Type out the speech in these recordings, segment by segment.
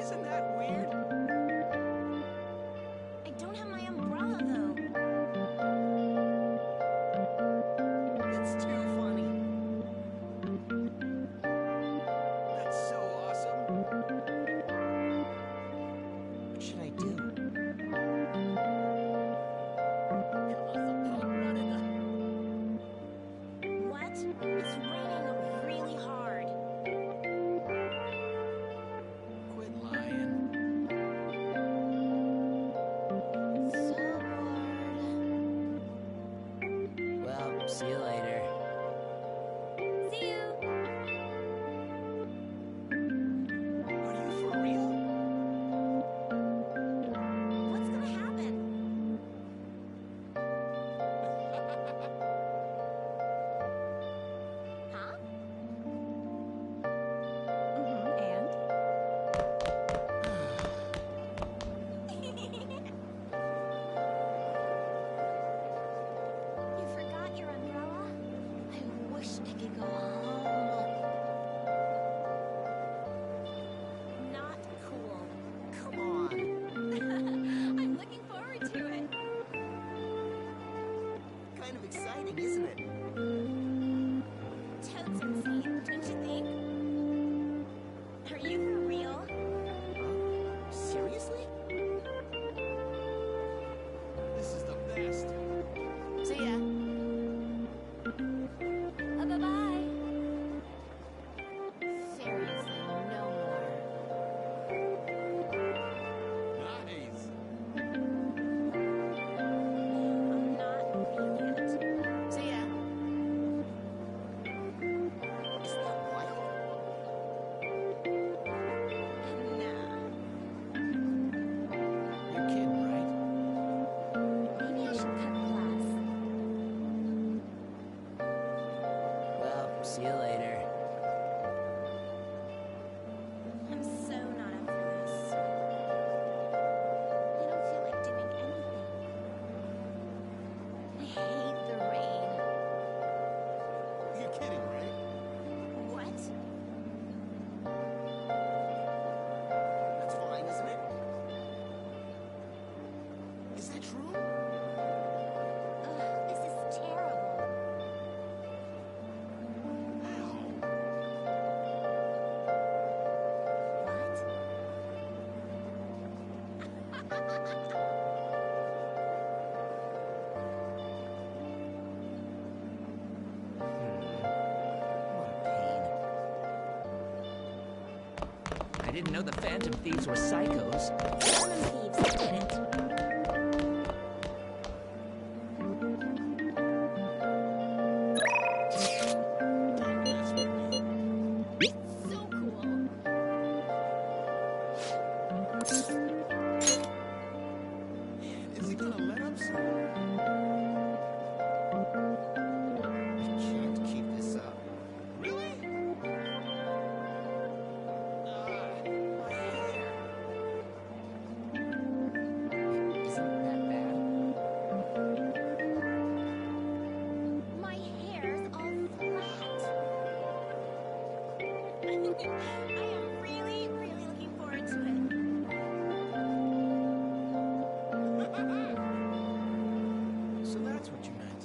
Isn't that weird? I don't have my umbrella, though. It's too funny. That's so awesome. What should I do? What? It's raining really hard. Quit lying. So bored. Well, see you later. See you. Are you for real? What's gonna happen? Huh? And? You forgot your umbrella? I wish I could go home. Not cool. Come on. I'm looking forward to it. Kind of exciting, isn't it? Totes insane, don't you think? Are you for real? Seriously? This is the best. See ya. Bye-bye. Seriously, no more. Nice. I'm not feeling it. See ya. Is that wild? Nah. You're kidding, right? Maybe I should cut class. Well, see you later. I'm so not up for this. I don't feel like doing anything. I hate the rain. You're kidding, right? What? That's fine, isn't it? Is that true? Ugh, this is terrible. Ow. What a pain. I didn't know the Phantom Thieves were psychos. Lemon thieves did it. So cool. Is he gonna let up soon? I can't keep this up. Really? My hair. Isn't that bad? My hair's all flat. I am really, really looking forward to it. So that's what you meant.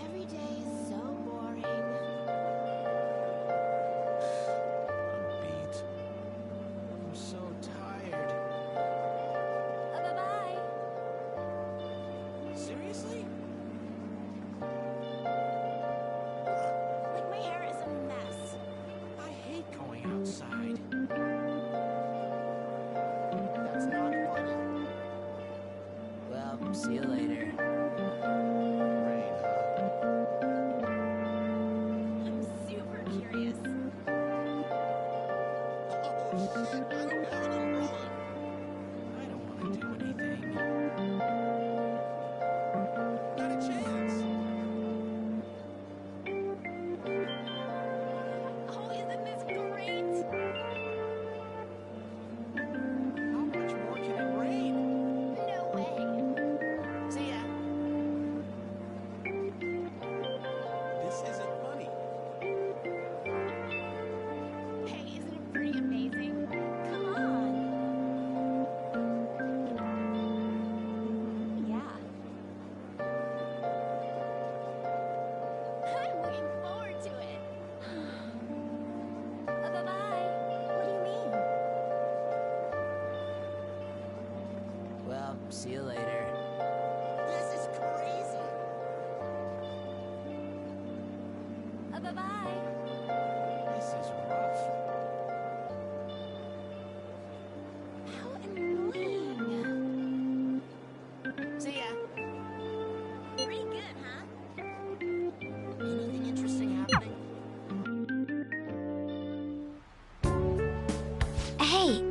Every day is so boring. I'm beat. I'm so tired. Bye-bye. Seriously? Like my hair is a mess. I hate going outside. That's not funny. Well, see you later. Rain, I'm super curious. Oh, shit, I don't have an umbrella. I don't want to do anything. Not a chance. Oh, isn't this great? How much more can it rain? No way. See ya. This isn't funny. See you later. This is crazy. Bye-bye. This is rough. How annoying. See ya. Pretty good, huh? Anything interesting happening? Hey.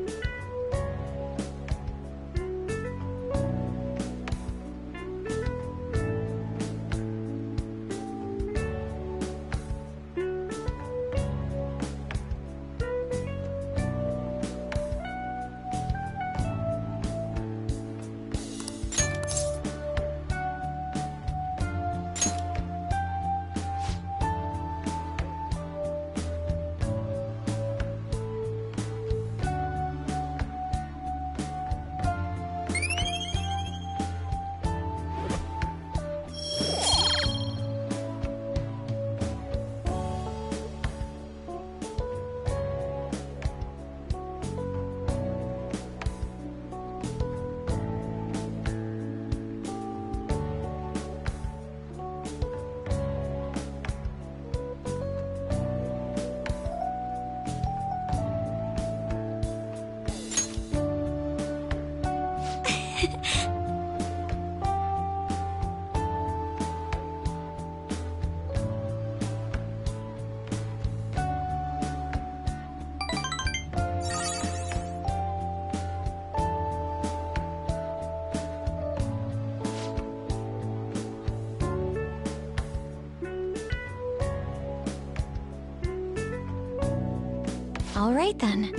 All right then.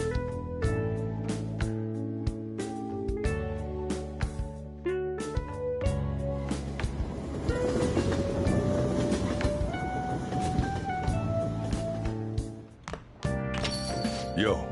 Yo.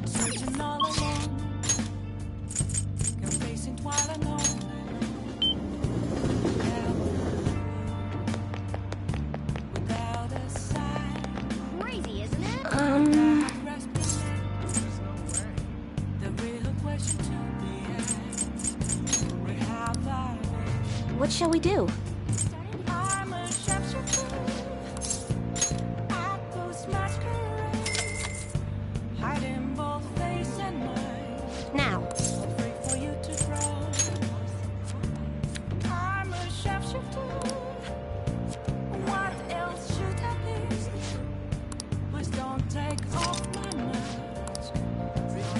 Searching all alone, confessing while alone. Without a sign, Crazy, isn't it? grasping There's no way. the real question to be asked. Where have I been? What shall we do? I'm a sharpshooter. I post masquerade, hiding both face and mind. Now. Free for you to draw. I'm a sharpshooter. What else should I be? Please don't take off my mask.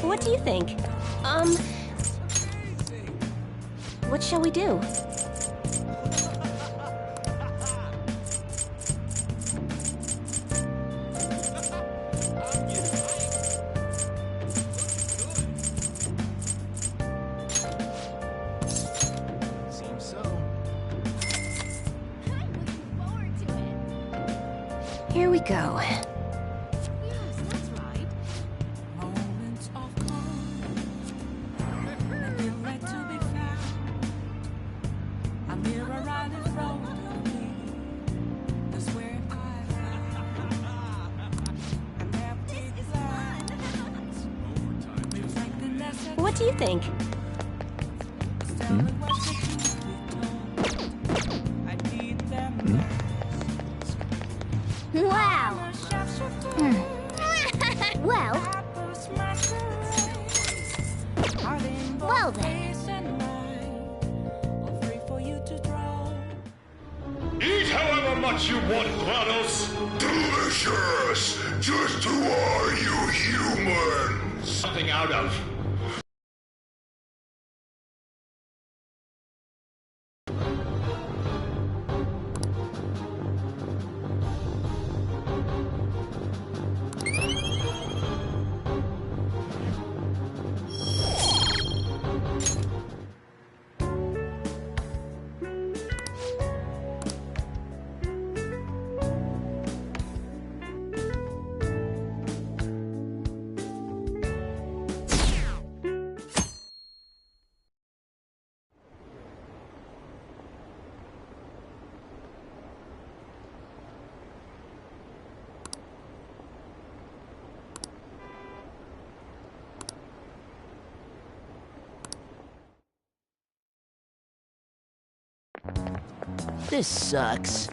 What do you think? What shall we do? Seems so. I'm looking forward to it. Here we go. Yes, that's right. Moments of calm, nothing right to be found. A mirror right in front of me. That's where I found an empty glass. Reflecting that's a What do you think? tell me what's the truth be told. I need them last. Wow. I'm a sharpshooter. Well, I post masquerade, hiding both Well then. face and mind. All free for you to draw. Eat however much you want, Granos. Delicious! Just who are you humans? Something out of. This sucks.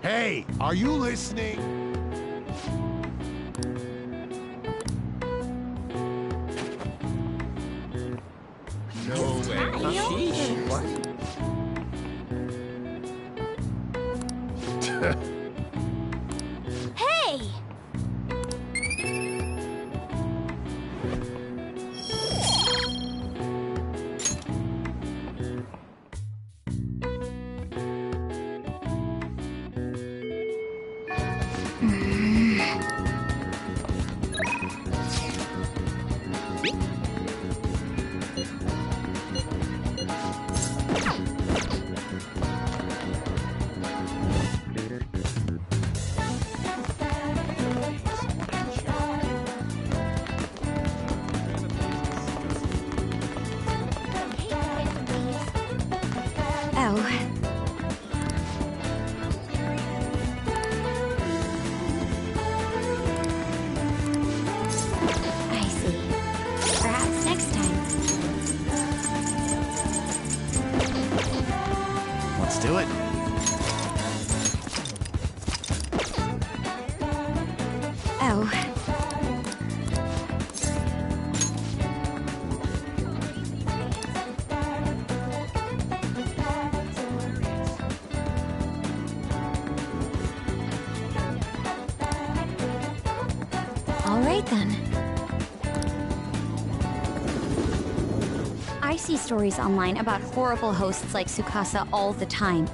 Hey, are you listening? No way. Sheesh, what? Hey! Oh. I see. Perhaps next time. Let's do it. Oh. All right then. I see stories online about horrible hosts like Tsukasa all the time.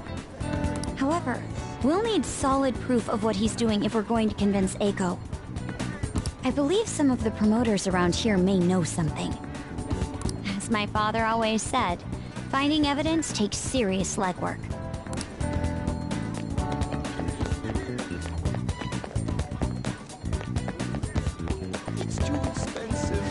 However, we'll need solid proof of what he's doing if we're going to convince Eiko. I believe some of the promoters around here may know something. As my father always said, finding evidence takes serious legwork. It's too expensive.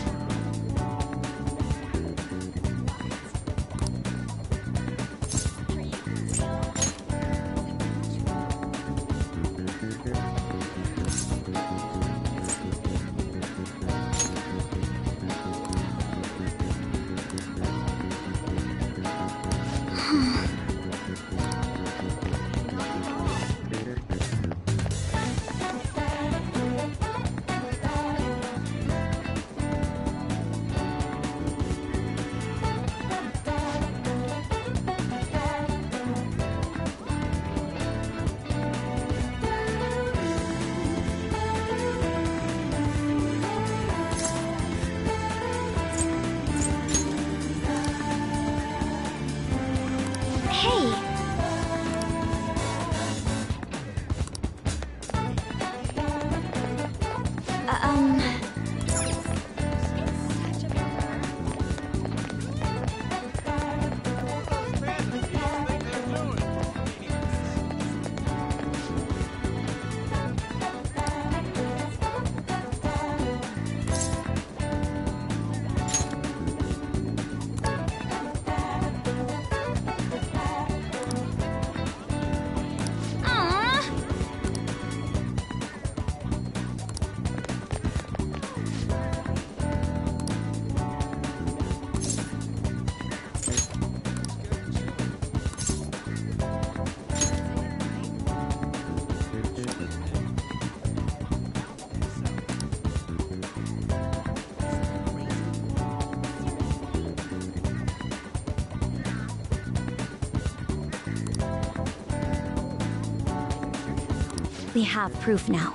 likely have proof now.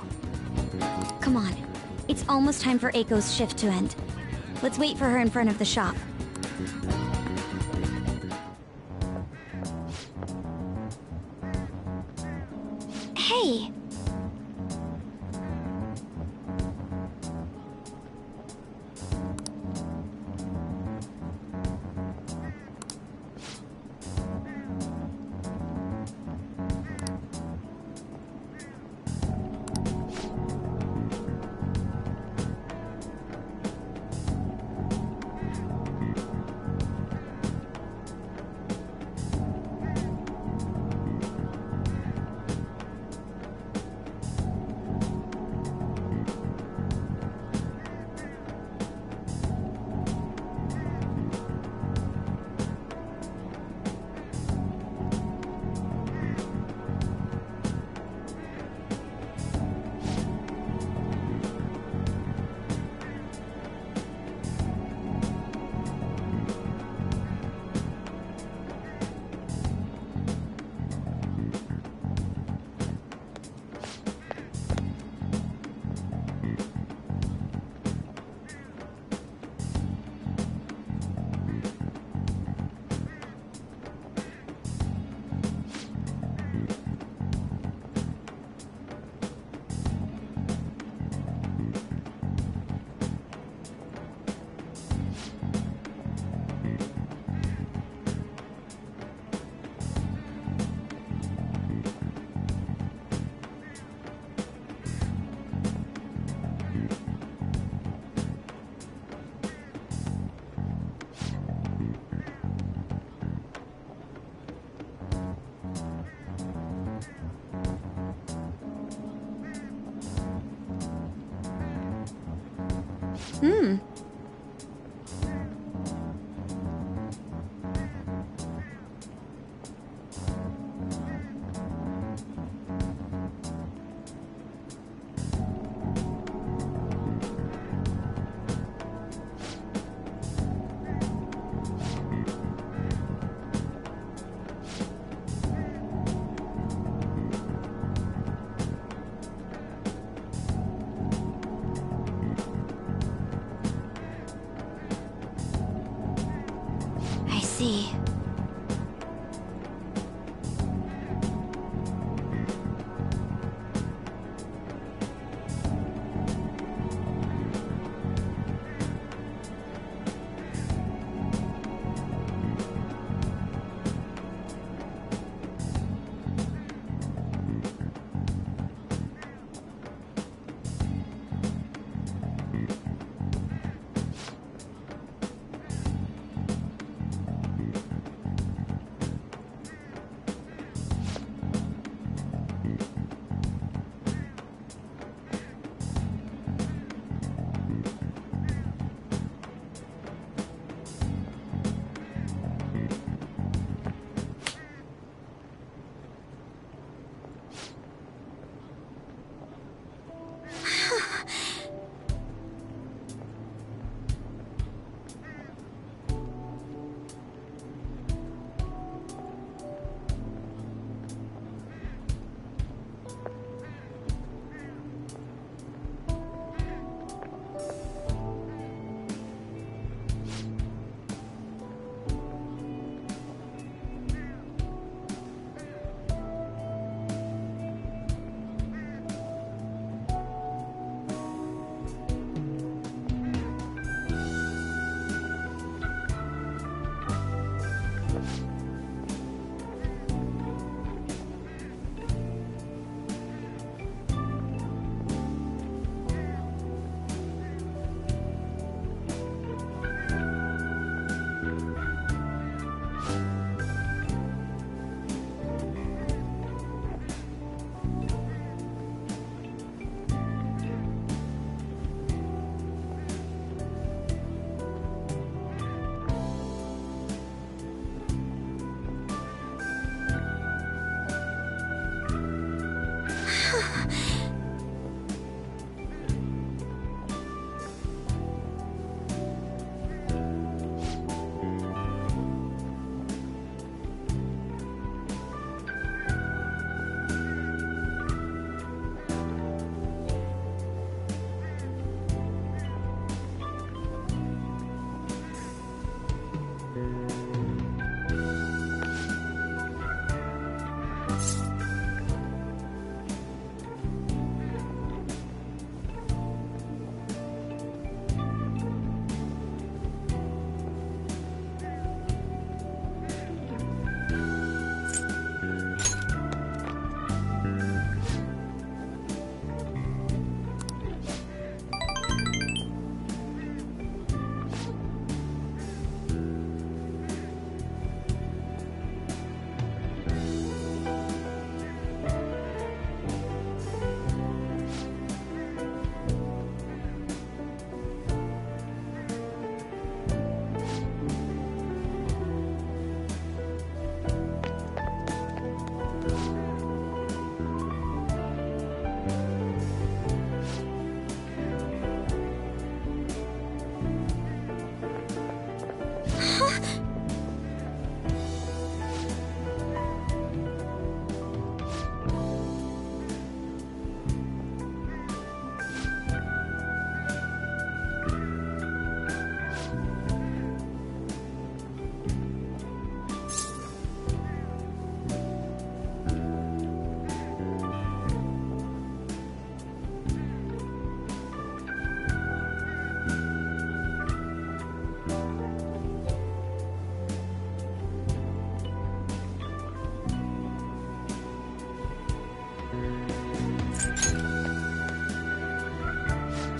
Come on. It's almost time for Eiko's shift to end. Let's wait for her in front of the shop. Hey! I see.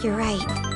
You're right.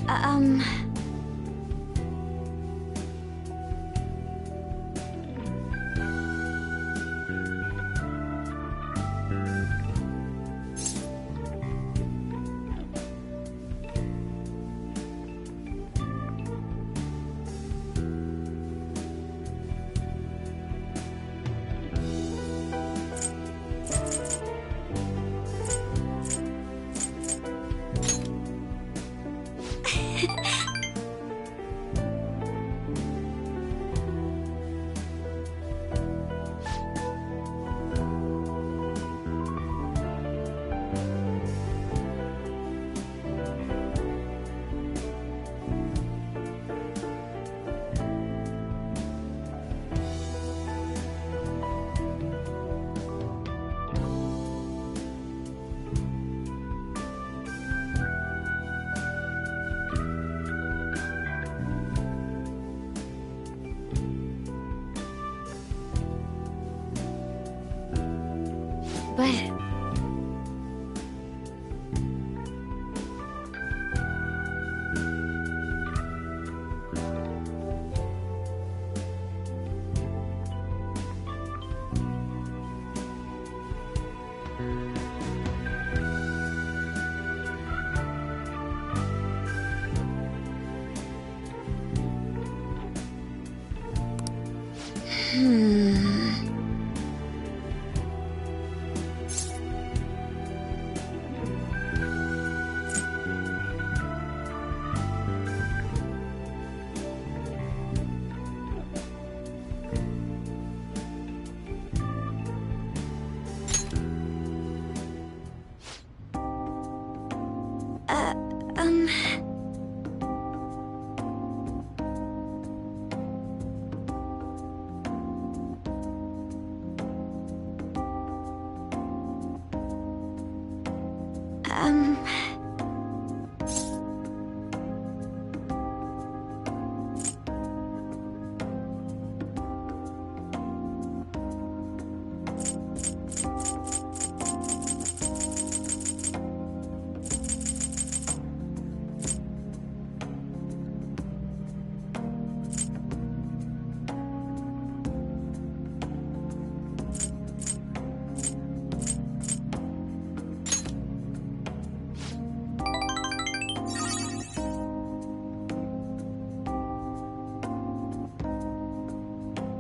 Um... But... um...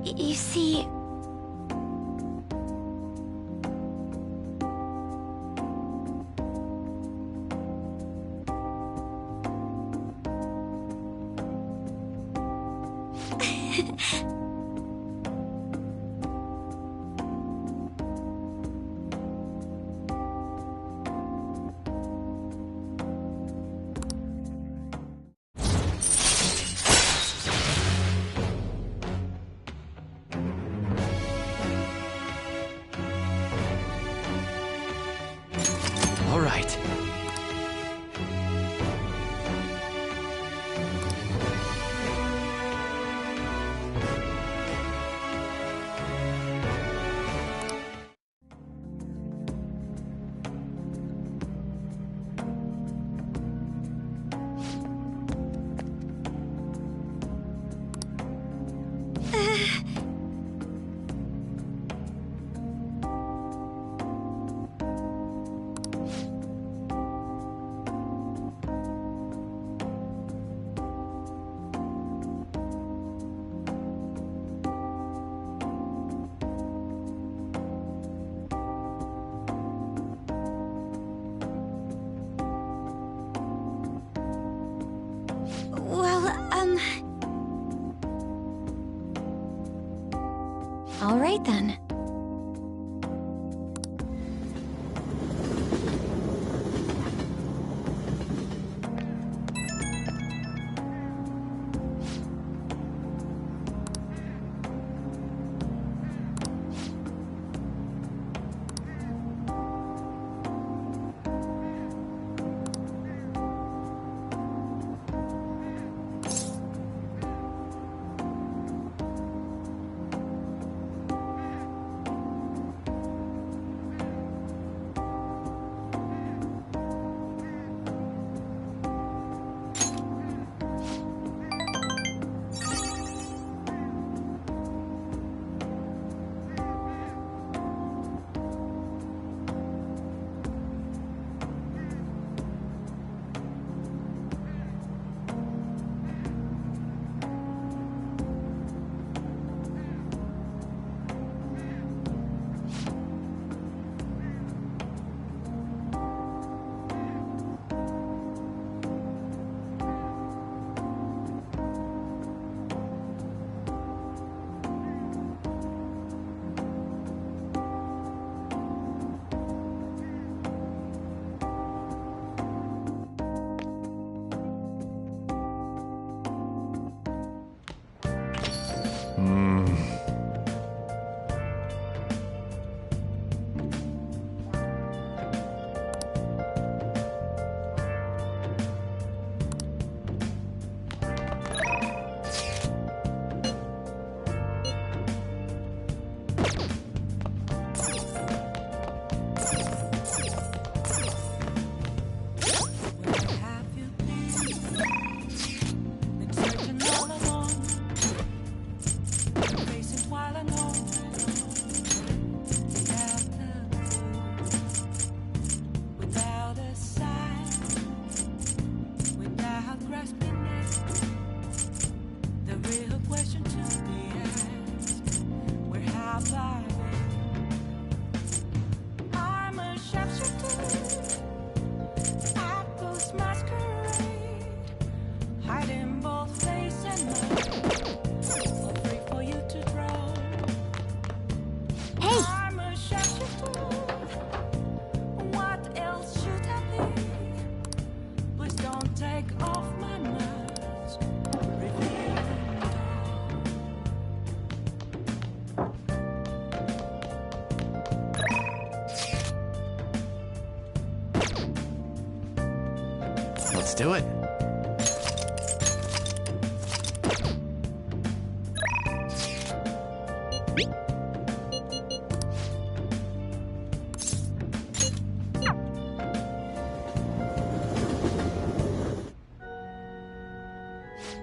You see... All right. Well, all right then. Let's do it.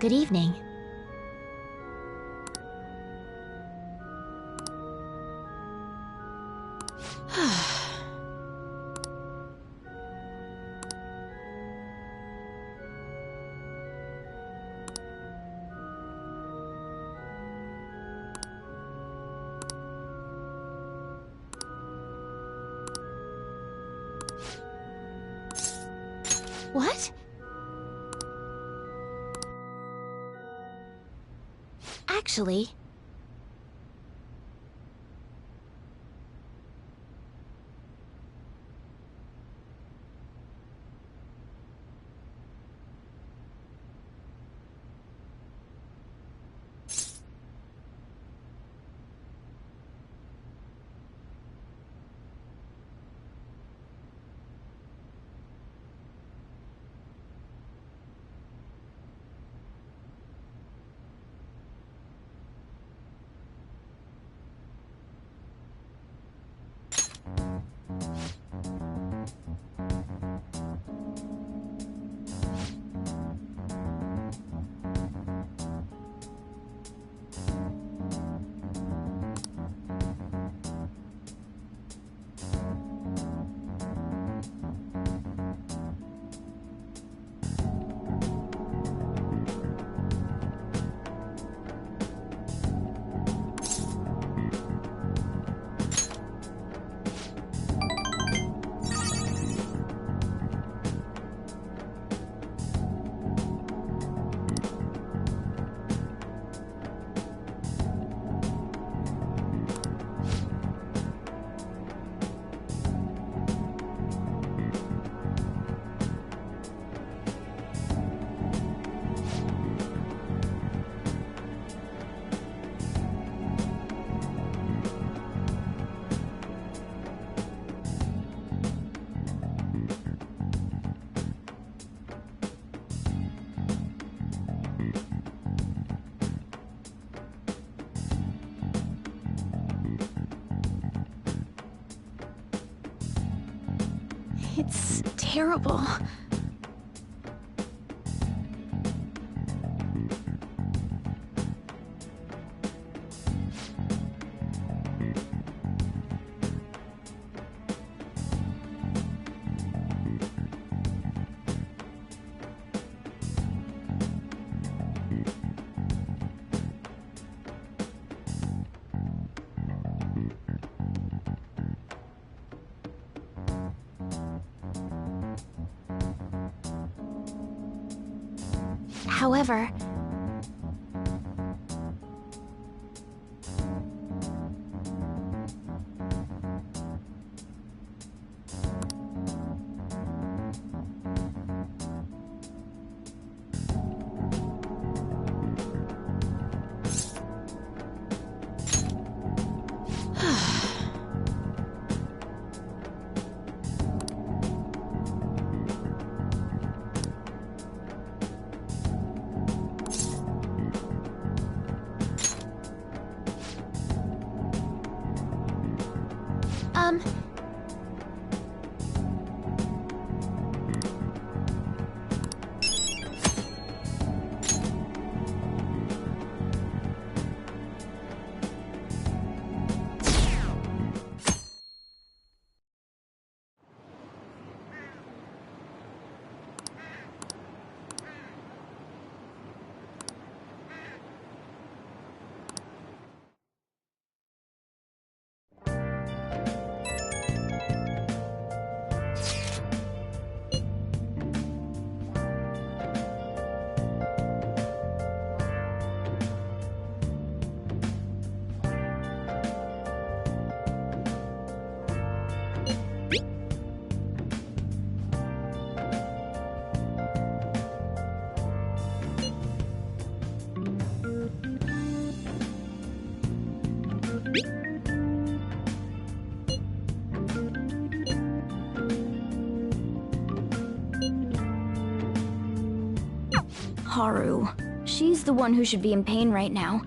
Good evening. What? Actually... It's terrible. However, Haru. She's the one who should be in pain right now.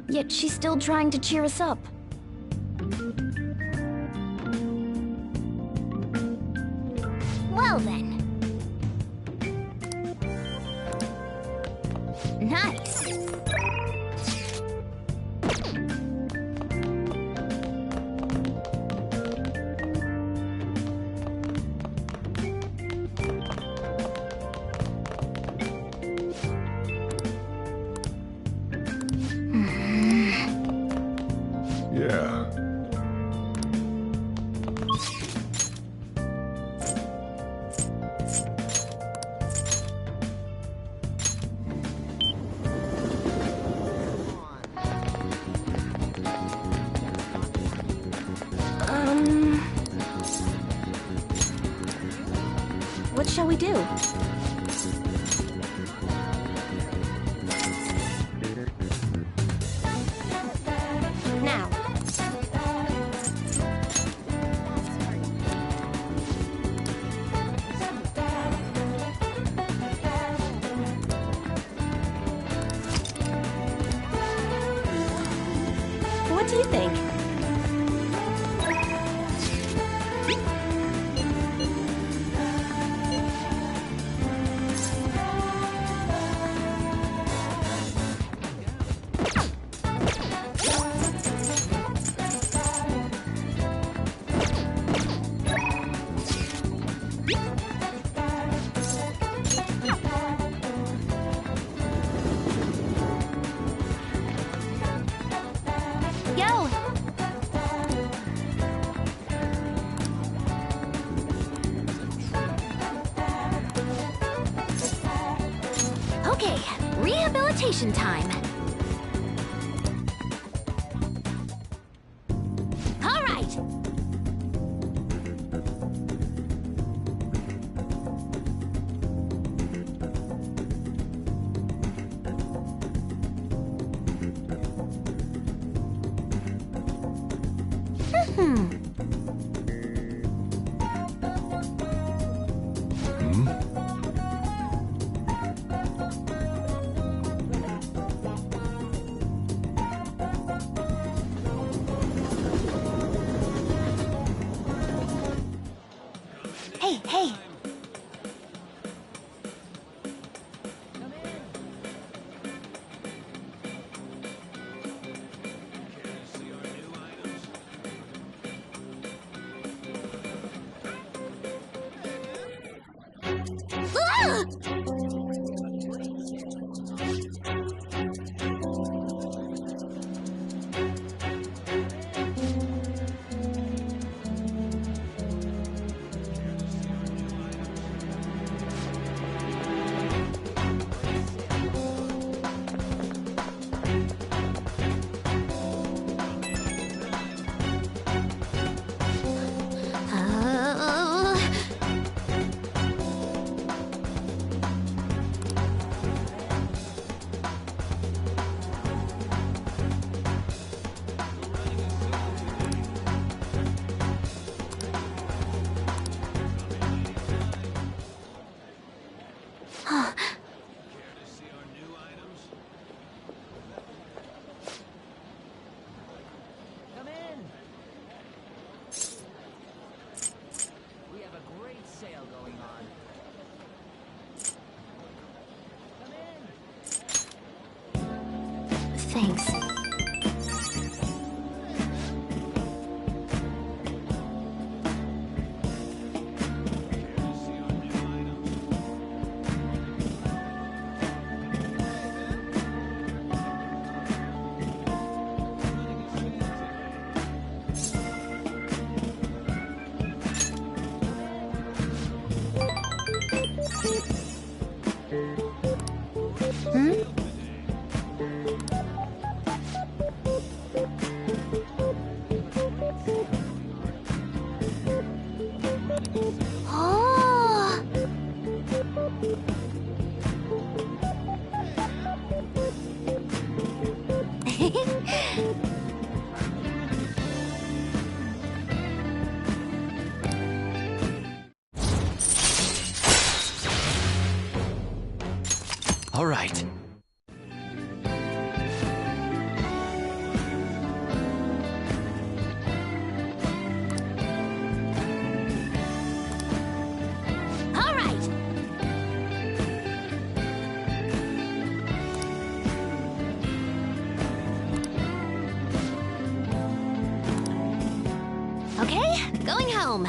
Yet she's still trying to cheer us up. Well then. Nice. Yeah. What shall we do? Now. What do you think? Go! Okay, rehabilitation time. All right. Hey, Thanks. Oh! All right. All right! Okay, going home.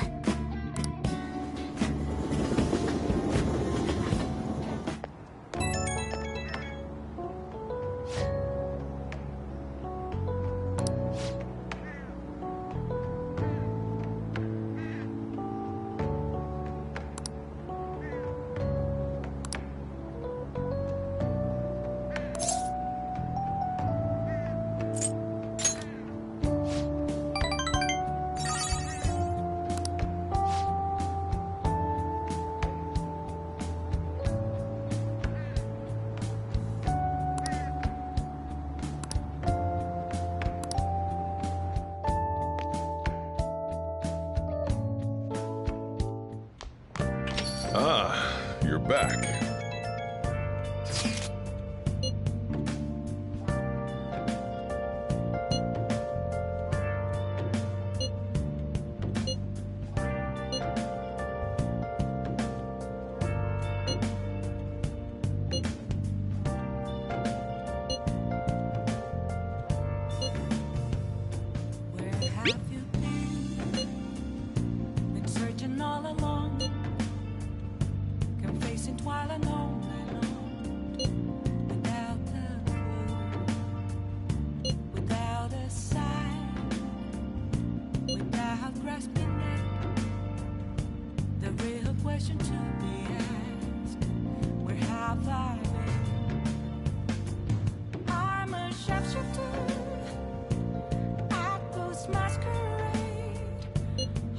Ah, you're back. Where have you been? Been searching all along, confessing while alone, without a clue, without a sign, without grasping it. The real question to be asked: where have I been? I'm a sharpshooter. Masquerade,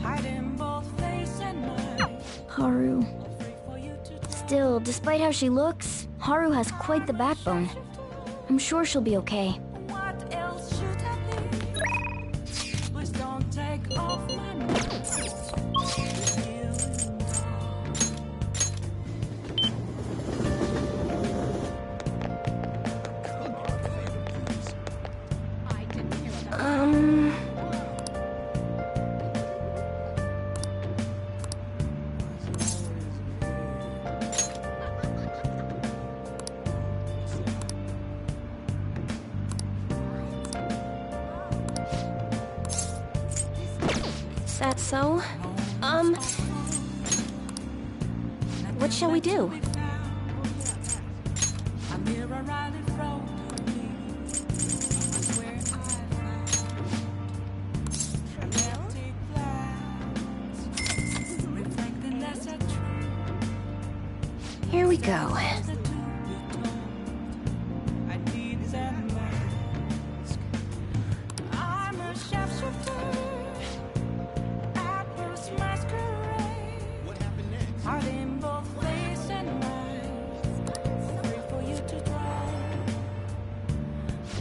hiding both face and mind. Haru. Free for you to try. Still, despite how she looks, Haru has quite the backbone. I'm sure she'll be okay. What else should I be? Please don't take off my mask. Is that so? What shall we do? A mirror right in front of me. That's where I found an empty glass, reflecting as a truth. Here we go. The to be told, I need that mask. I'm a sharpshooter. Apples masquerade. What happened next? Heart in both face and mind, free for you to try.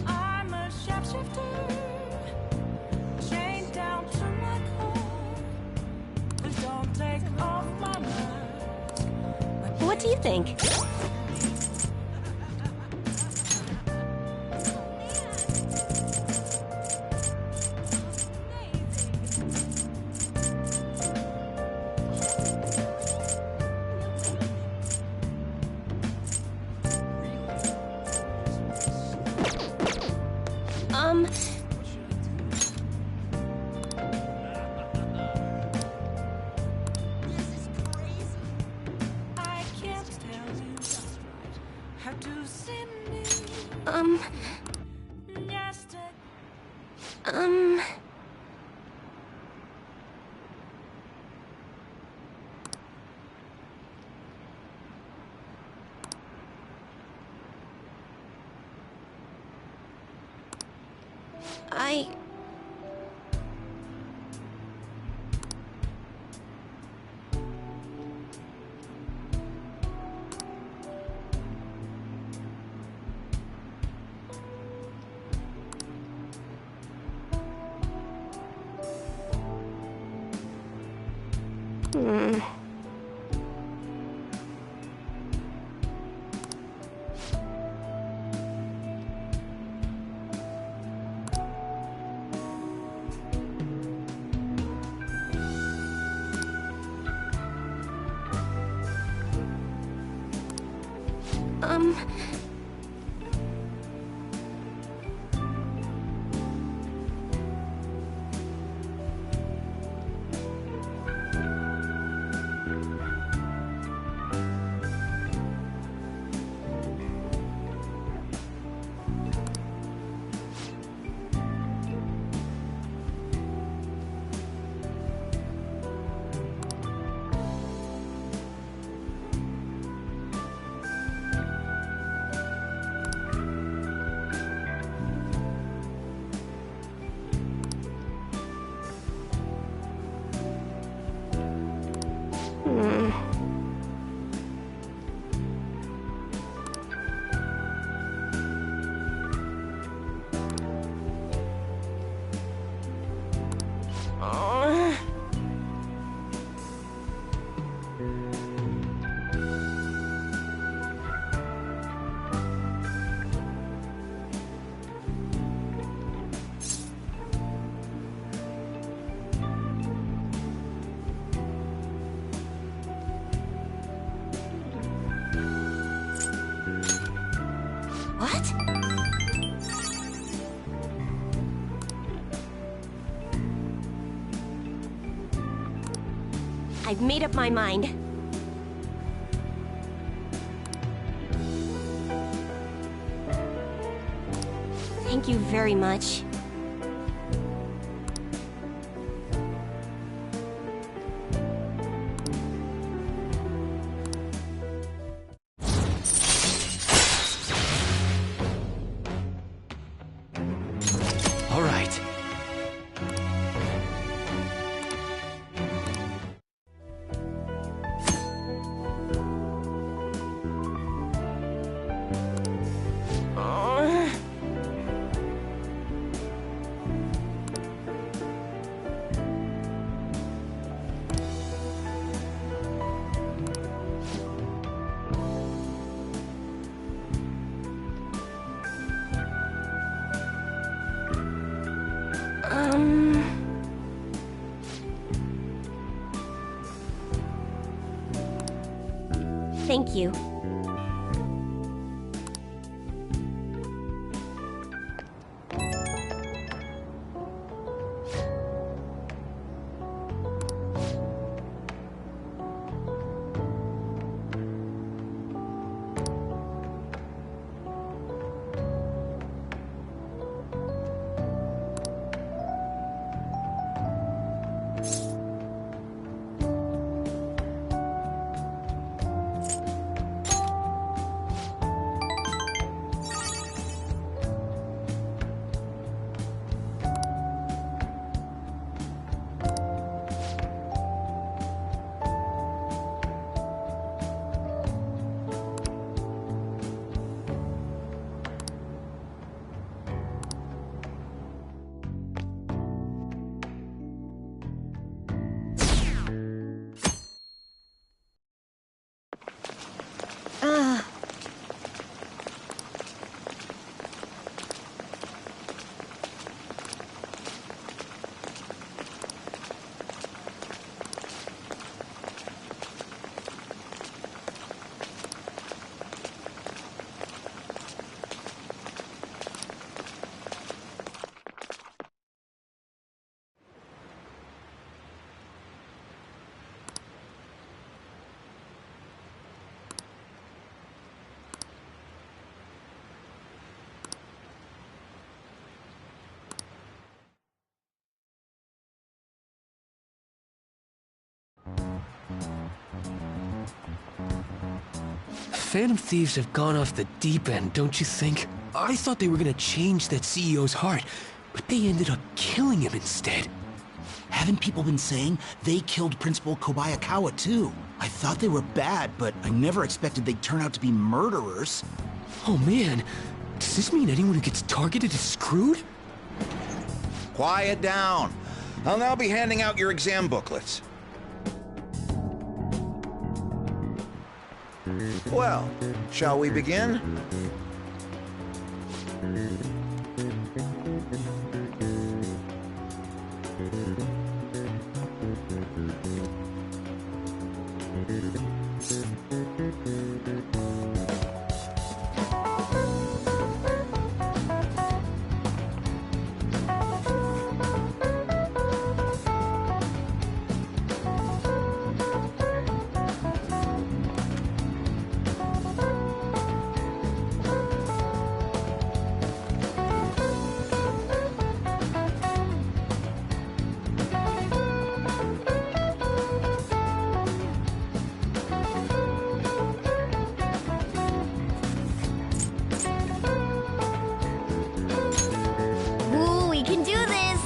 I'm a sharpshooter, chained down to my core. Please don't take off my mask. What do you think? I can't tell you just right how to see me. Just a I... What? I've made up my mind. Thank you very much. All right. Thank you. Phantom Thieves have gone off the deep end, don't you think? I thought they were gonna change that CEO's heart, but they ended up killing him instead. Haven't people been saying they killed Principal Kobayakawa too? I thought they were bad, but I never expected they'd turn out to be murderers. Oh man, does this mean anyone who gets targeted is screwed? Quiet down. I'll now be handing out your exam booklets. Well, shall we begin? Ooh, we can do this!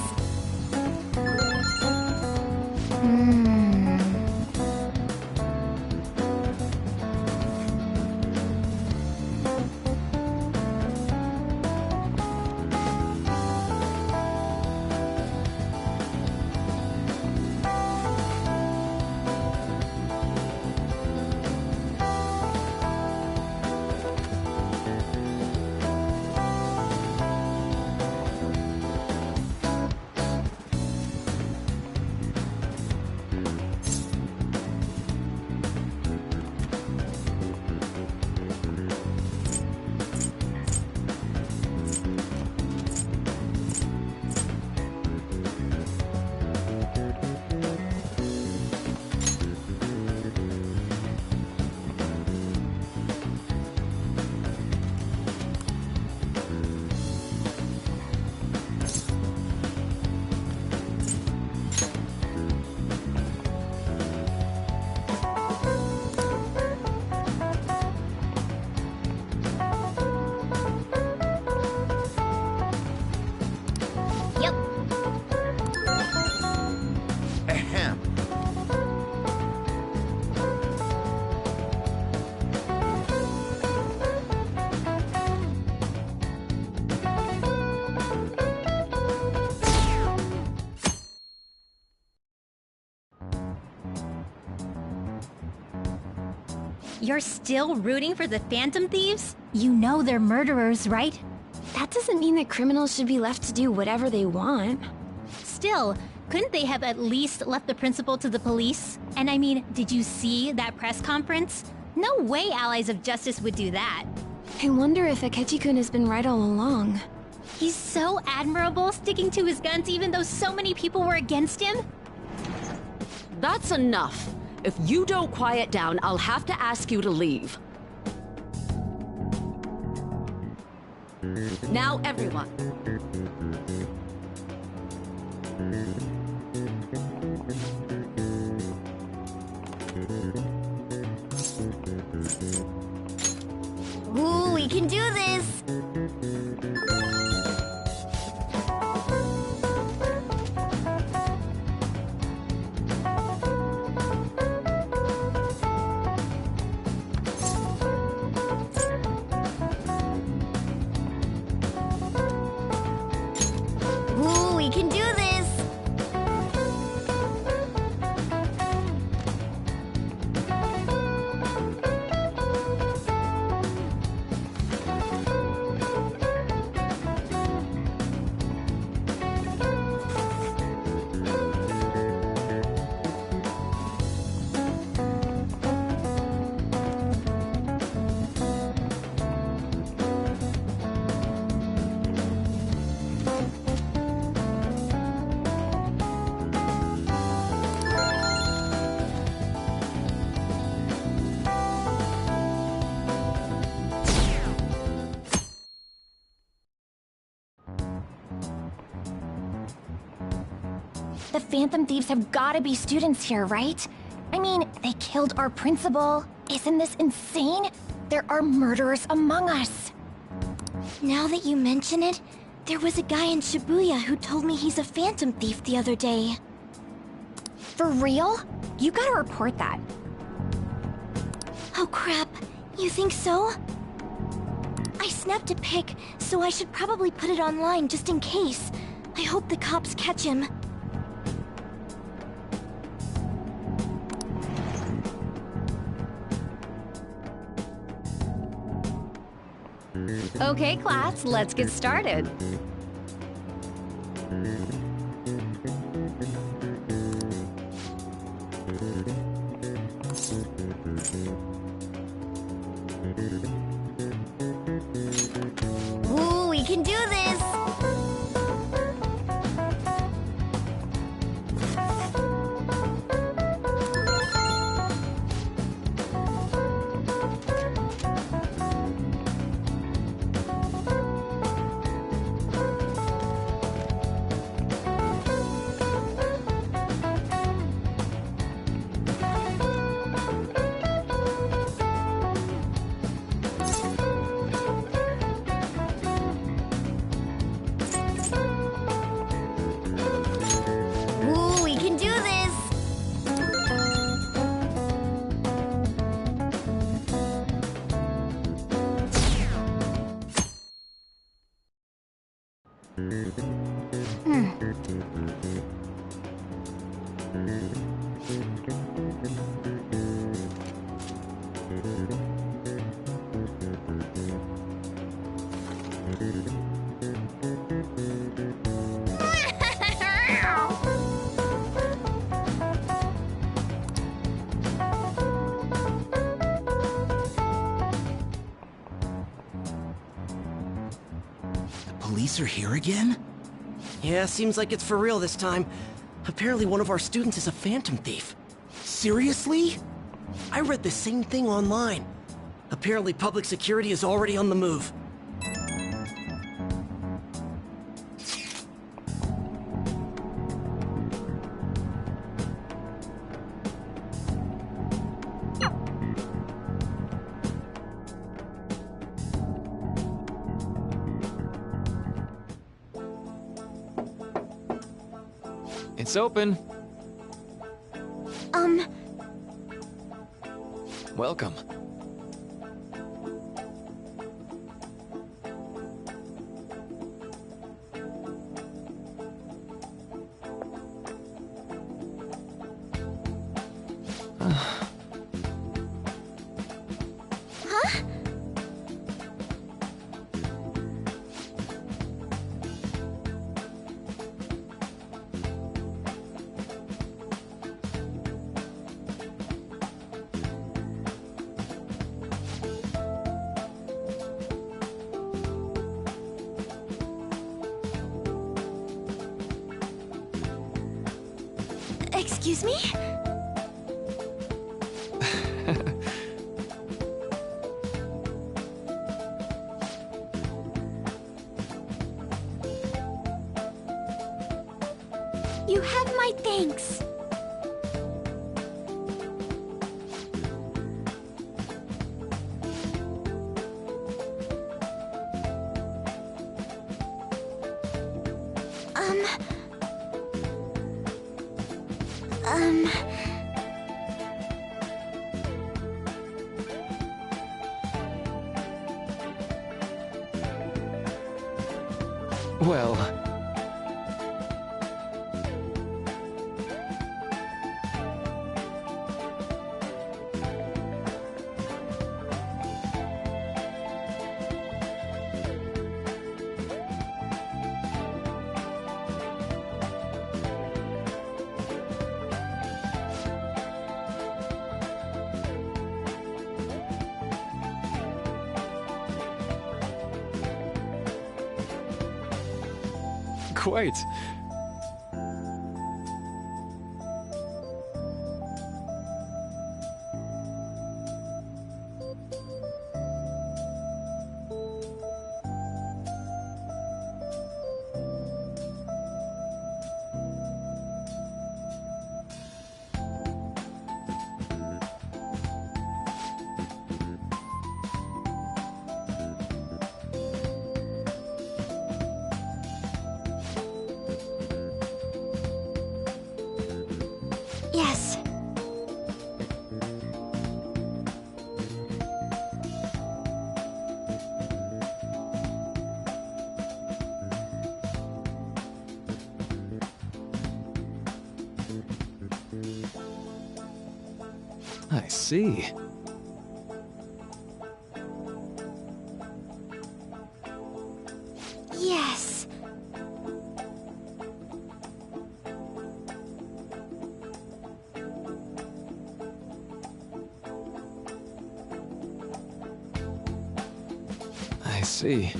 Yep. Ahem. You're still rooting for the Phantom Thieves? You know they're murderers, right? That doesn't mean that criminals should be left to do whatever they want. Still, couldn't they have at least left the principal to the police? And I mean, did you see that press conference? No way Allies of Justice would do that. I wonder if Akechi-kun has been right all along. He's so admirable, sticking to his guns even though so many people were against him. That's enough. If you don't quiet down, I'll have to ask you to leave. Now, everyone. Ooh, we can do this! Ooh, we can do this! The Phantom Thieves have gotta be students here, right? I mean, they killed our principal. Isn't this insane? there are murderers among us. Now that you mention it, there was a guy in Shibuya who told me he's a phantom thief the other day. For real? You gotta report that. Oh crap, you think so? I snapped a pic, so I should probably put it online just in case. I hope the cops catch him. Okay, class, let's get started. Ooh, we can do this! Ooh, we can do this! Police are here again? Yeah, seems like it's for real this time. Apparently one of our students is a phantom thief. Seriously? I read the same thing online. Apparently public security is already on the move. It's open. Welcome. Excuse me? You have my thanks. Well... Quite. I see. Yes. I see.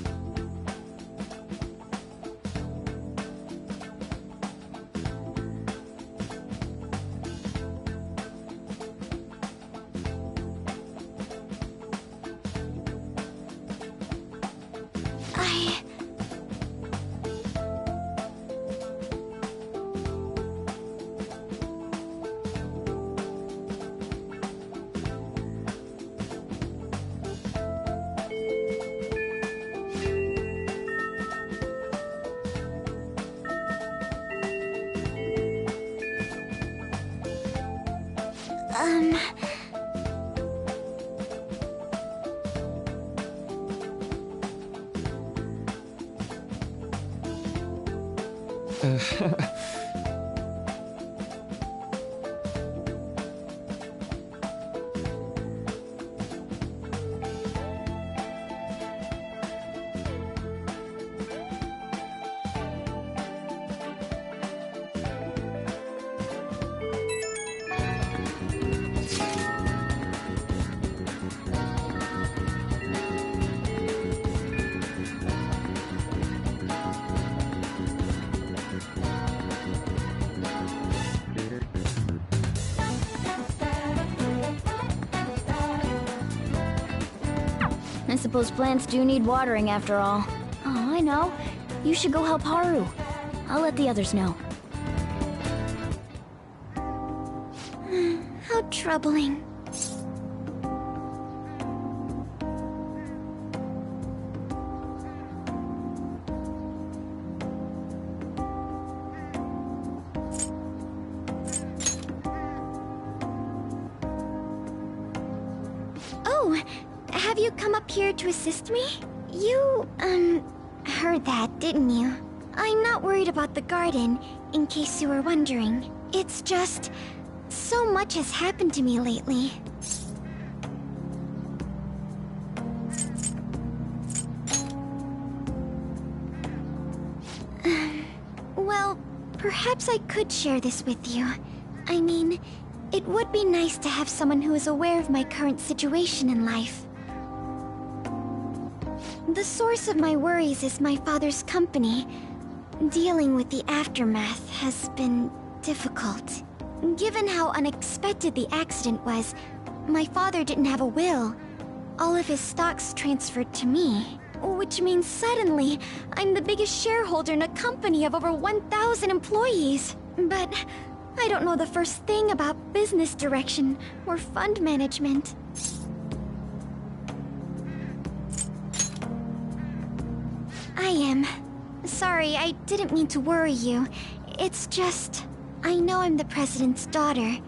I suppose plants do need watering after all. Oh, I know. You should go help Haru. I'll let the others know. How troubling. Oh, have you come up here to assist me? You, heard that, didn't you? I'm not worried about the garden, in case you were wondering. It's just... so much has happened to me lately. Well, perhaps I could share this with you. I mean, it would be nice to have someone who is aware of my current situation in life. The source of my worries is my father's company. Dealing with the aftermath has been difficult. Given how unexpected the accident was, my father didn't have a will. All of his stocks transferred to me. Which means suddenly, I'm the biggest shareholder in a company of over 1,000 employees. But I don't know the first thing about business direction or fund management. I am. Sorry, I didn't mean to worry you. It's just... I know I'm the president's daughter,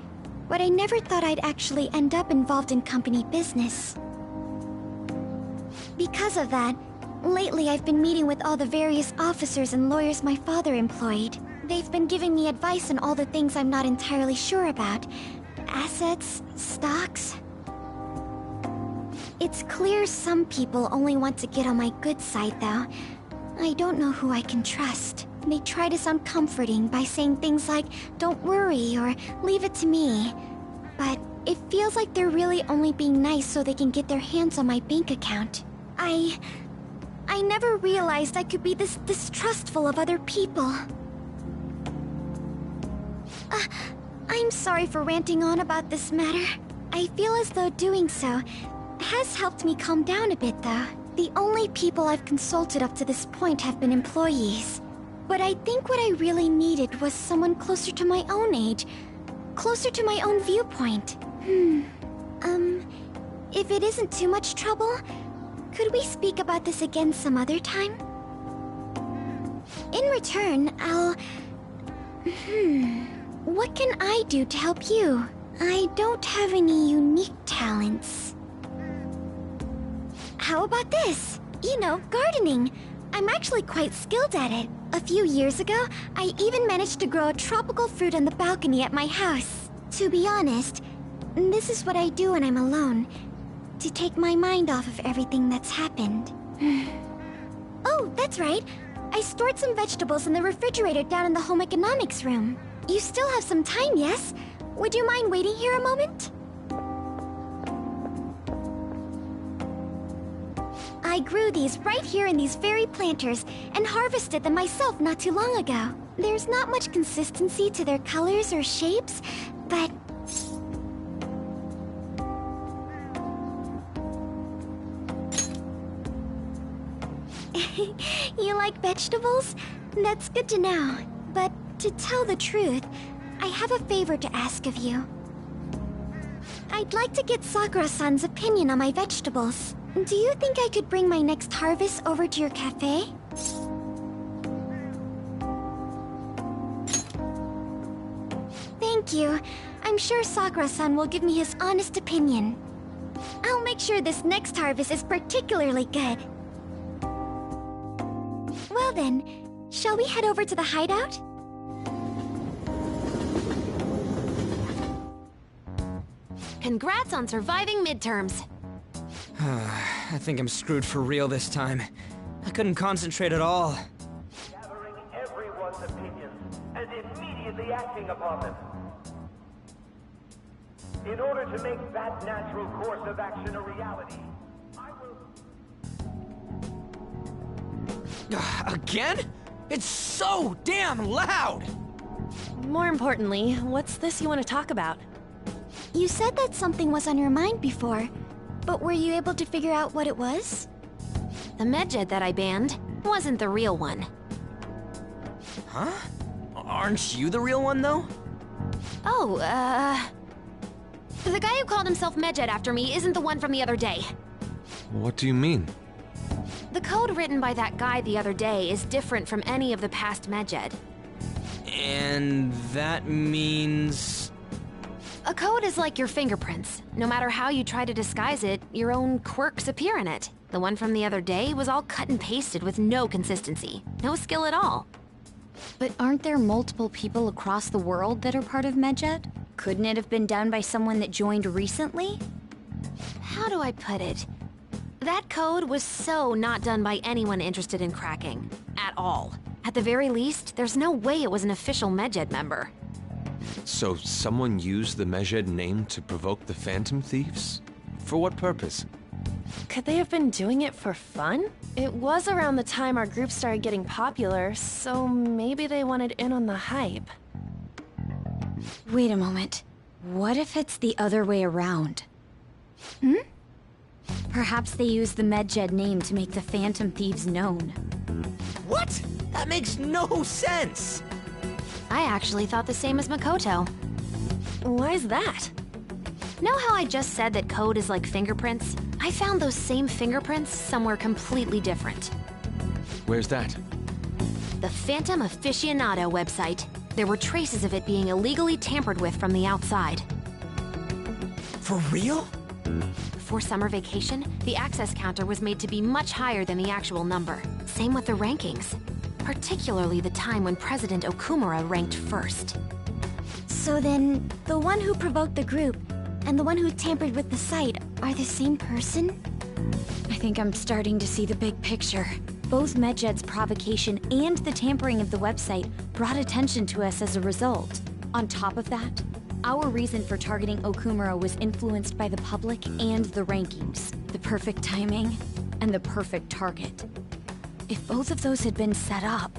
but I never thought I'd actually end up involved in company business. Because of that, lately I've been meeting with all the various officers and lawyers my father employed. They've been giving me advice on all the things I'm not entirely sure about. Assets, stocks... It's clear some people only want to get on my good side, though. I don't know who I can trust. They try to sound comforting by saying things like, "Don't worry," or "Leave it to me." But it feels like they're really only being nice so they can get their hands on my bank account. I never realized I could be this distrustful of other people. I'm sorry for ranting on about this matter. I feel as though doing so has helped me calm down a bit, though. The only people I've consulted up to this point have been employees. But I think what I really needed was someone closer to my own age. Closer to my own viewpoint. If it isn't too much trouble, could we speak about this again some other time? In return, I'll... What can I do to help you? I don't have any unique talents. How about this? You know, gardening. I'm actually quite skilled at it. A few years ago, I even managed to grow a tropical fruit on the balcony at my house. To be honest, This is what I do when I'm alone, to take my mind off of everything that's happened. Oh, that's right. I stored some vegetables in the refrigerator down in the home economics room. You still have some time, yes? Would you mind waiting here a moment? I grew these right here in these very planters and harvested them myself not too long ago. There's not much consistency to their colors or shapes, but... You like vegetables? That's good to know. But to tell the truth, I have a favor to ask of you. I'd like to get Sakura-san's opinion on my vegetables. Do you think I could bring my next harvest over to your cafe? Thank you. I'm sure Sakura-san will give me his honest opinion. I'll make sure this next harvest is particularly good. Well then, shall we head over to the hideout? Congrats on surviving midterms. I think I'm screwed for real this time. I couldn't concentrate at all. Gathering everyone's opinions and immediately acting upon them. In order to make that natural course of action a reality, I will... Again? It's so damn loud! More importantly, what's this you want to talk about? You said that something was on your mind before, but were you able to figure out what it was? The medjed that I banned wasn't the real one. Huh? Aren't you the real one, though? Oh, the guy who called himself medjed after me isn't the one from the other day. What do you mean? The code written by that guy the other day is different from any of the past medjed. And that means... A code is like your fingerprints. No matter how you try to disguise it, your own quirks appear in it. The one from the other day was all cut and pasted with no consistency. No skill at all. But aren't there multiple people across the world that are part of medjed? Couldn't it have been done by someone that joined recently? How do I put it? That code was so not done by anyone interested in cracking. At all. At the very least, there's no way it was an official medjed member. So someone used the medjed name to provoke the Phantom Thieves? For what purpose? Could they have been doing it for fun? It was around the time our group started getting popular, so maybe they wanted in on the hype. Wait a moment. What if it's the other way around? Hmm? Perhaps they used the medjed name to make the Phantom Thieves known. What? That makes no sense! I actually thought the same as Makoto. Why's that? Know how I just said that code is like fingerprints? I found those same fingerprints somewhere completely different. Where's that? The Phantom Aficionado website. There were traces of it being illegally tampered with from the outside. For real? Before summer vacation, the access counter was made to be much higher than the actual number. Same with the rankings. Particularly the time when President Okumura ranked first. So then, the one who provoked the group and the one who tampered with the site are the same person? I think I'm starting to see the big picture. Both medjed's provocation and the tampering of the website brought attention to us as a result. On top of that, our reason for targeting Okumura was influenced by the public and the rankings, the perfect timing, and the perfect target. If both of those had been set up...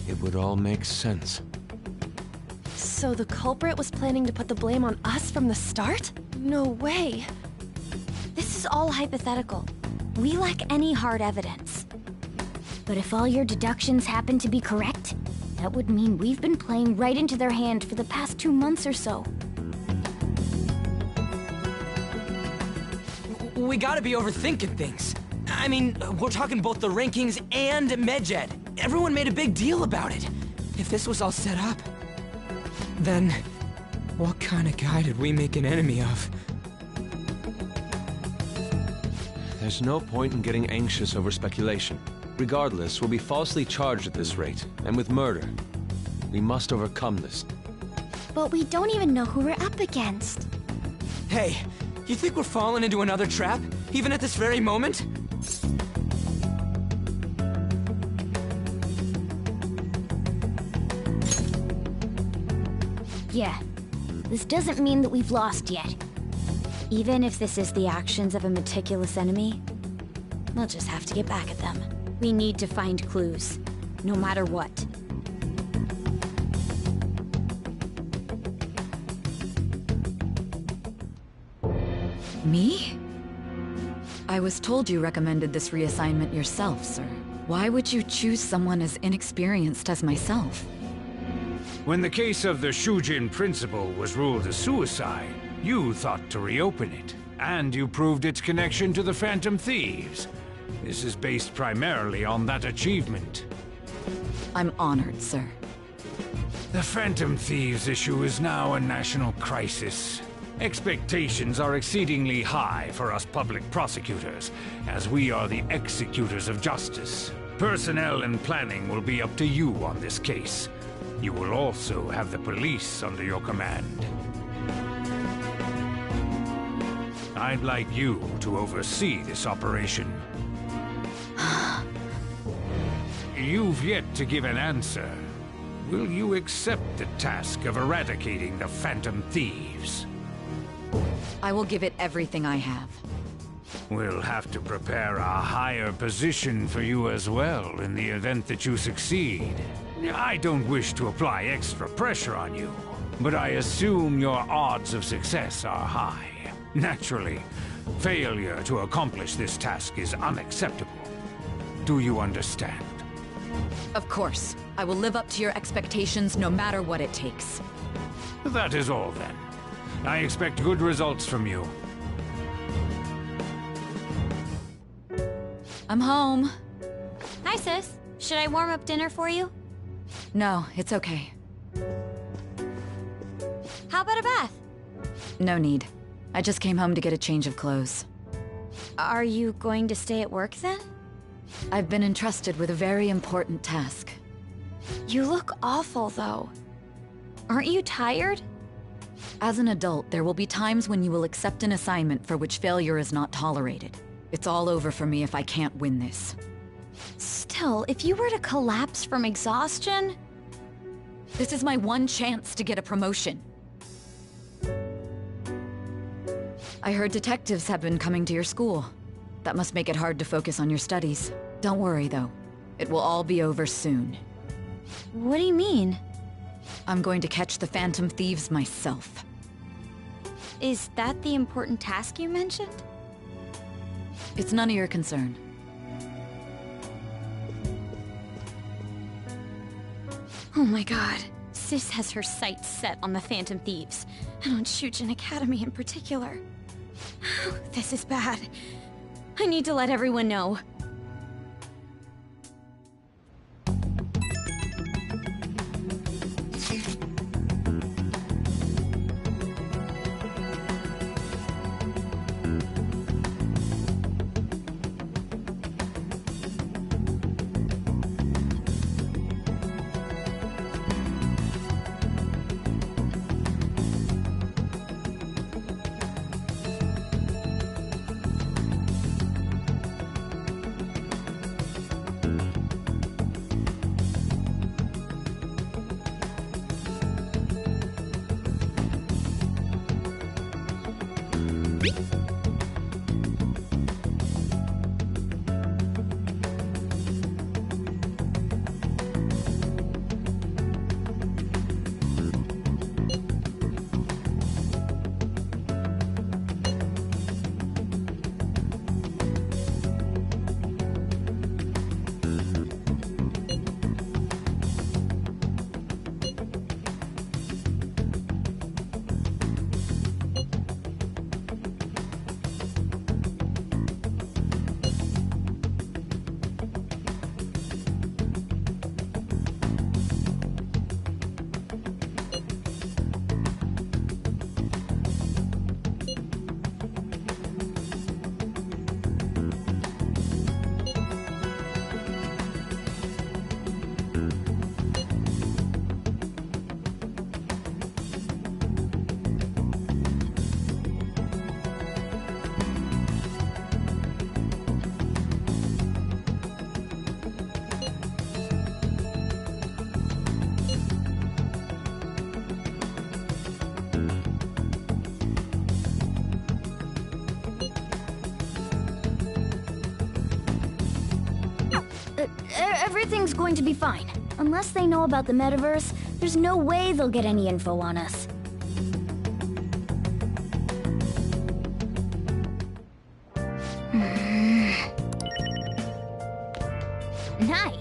It would all make sense. So the culprit was planning to put the blame on us from the start? No way. This is all hypothetical. We lack any hard evidence. But if all your deductions happen to be correct, that would mean we've been playing right into their hand for the past 2 months or so. We gotta be overthinking things. I mean, we're talking both the rankings and medjed. Everyone made a big deal about it. If this was all set up, then what kind of guy did we make an enemy of? There's no point in getting anxious over speculation. Regardless, we'll be falsely charged at this rate, and with murder. We must overcome this. But we don't even know who we're up against. Hey, you think we're falling into another trap? Even at this very moment? Yeah. This doesn't mean that we've lost yet. Even if this is the actions of a meticulous enemy, we'll just have to get back at them. We need to find clues, no matter what. Me? I was told you recommended this reassignment yourself, sir. Why would you choose someone as inexperienced as myself? When the case of the Shujin principal was ruled a suicide, you thought to reopen it, and you proved its connection to the Phantom Thieves. This is based primarily on that achievement. I'm honored, sir. The Phantom Thieves issue is now a national crisis. Expectations are exceedingly high for us public prosecutors, as we are the executors of justice. Personnel and planning will be up to you on this case. You will also have the police under your command. I'd like you to oversee this operation. You've yet to give an answer. Will you accept the task of eradicating the Phantom Thieves? I will give it everything I have. We'll have to prepare a higher position for you as well in the event that you succeed. I don't wish to apply extra pressure on you, but I assume your odds of success are high. Naturally, failure to accomplish this task is unacceptable. Do you understand? Of course. I will live up to your expectations no matter what it takes. That is all then. I expect good results from you. I'm home. Hi, sis. Should I warm up dinner for you? No, it's okay. How about a bath? No need. I just came home to get a change of clothes. Are you going to stay at work then? I've been entrusted with a very important task. You look awful, though. Aren't you tired? As an adult, there will be times when you will accept an assignment for which failure is not tolerated. It's all over for me if I can't win this. Still, if you were to collapse from exhaustion... This is my one chance to get a promotion. I heard detectives have been coming to your school. That must make it hard to focus on your studies. Don't worry, though. It will all be over soon. What do you mean? I'm going to catch the Phantom Thieves myself. Is that the important task you mentioned? It's none of your concern. Oh my god. Sis has her sights set on the Phantom Thieves, and on Shujin Academy in particular. This is bad. I need to let everyone know. Everything's going to be fine. Unless they know about the metaverse, there's no way they'll get any info on us. Nice.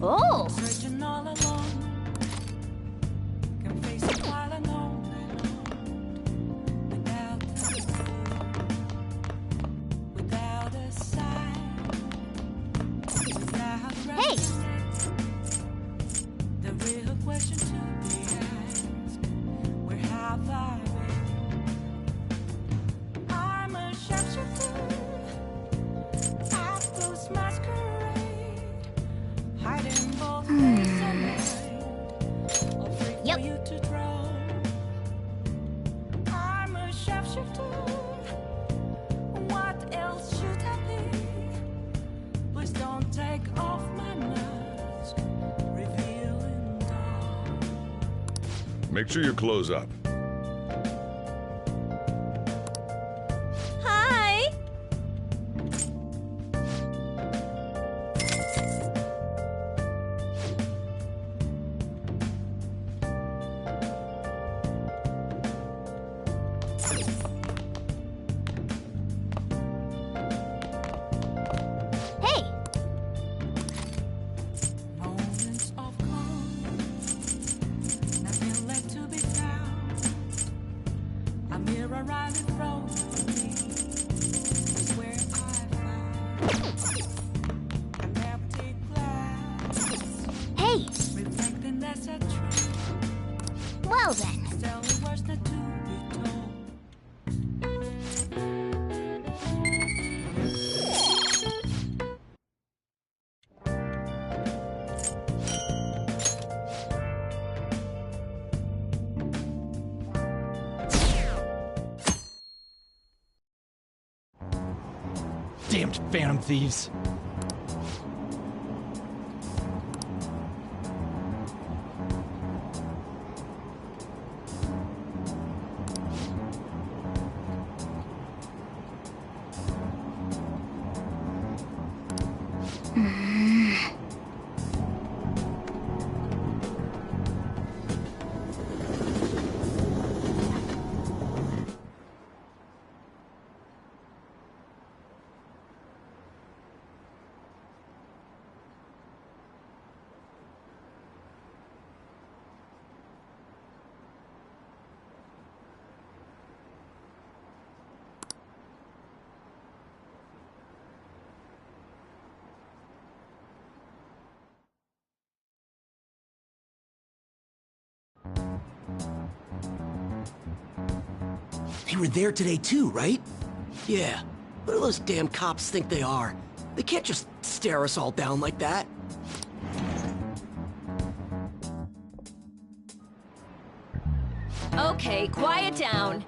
Oh! Searching all alone, can face it while alone, without a sign, without Hey! the real question to be asked: where have I been? I'm a sharpshooter, at those masquerade. Hiding both face and mind, all free for you to draw. I'm a sharpshooter. What else should I be? Please don't take off my mask, revealing dark. Make sure you close up. Hi! Hey! Moments of calm, nothing left to be found. A mirror right in front of me is where I found an empty glass. Hey! Reflecting that's a truth. Well then. Tell me what's not to be told. Damned phantom thieves. They were there today too, right? Yeah. What do those damn cops think they are? They can't just stare us all down like that. Okay, quiet down.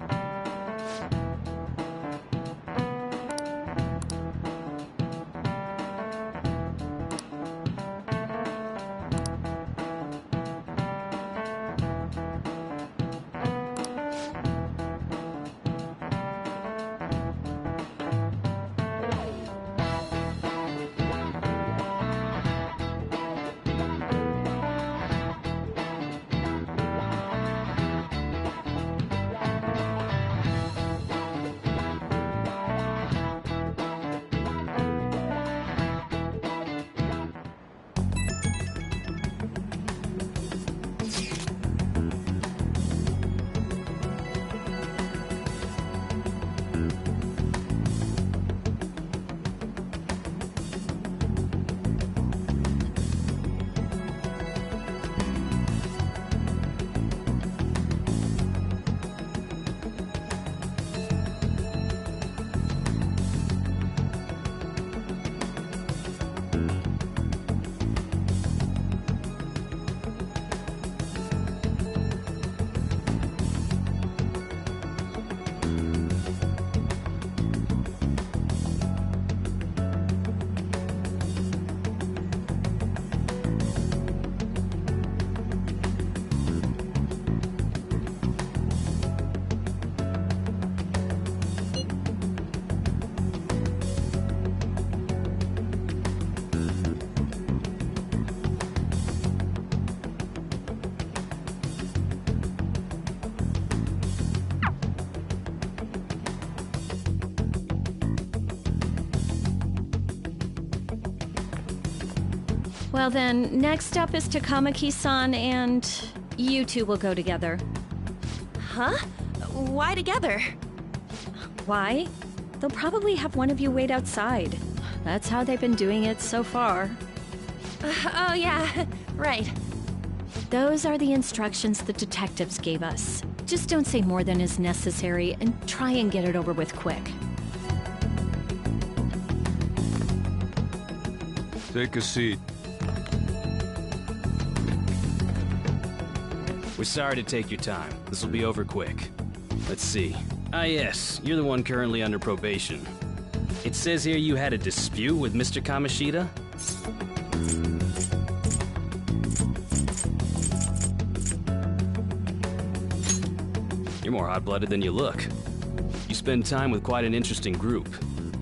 Well then, next up is Takamaki-san, and you two will go together. Huh? Why together? Why? They'll probably have one of you wait outside. That's how they've been doing it so far. Oh yeah, right. Those are the instructions the detectives gave us. Just don't say more than is necessary and try and get it over with quick. Take a seat. We're sorry to take your time. This will be over quick. Let's see. Ah yes, you're the one currently under probation. It says here you had a dispute with Mr. Kamoshida? You're more hot-blooded than you look. You spend time with quite an interesting group.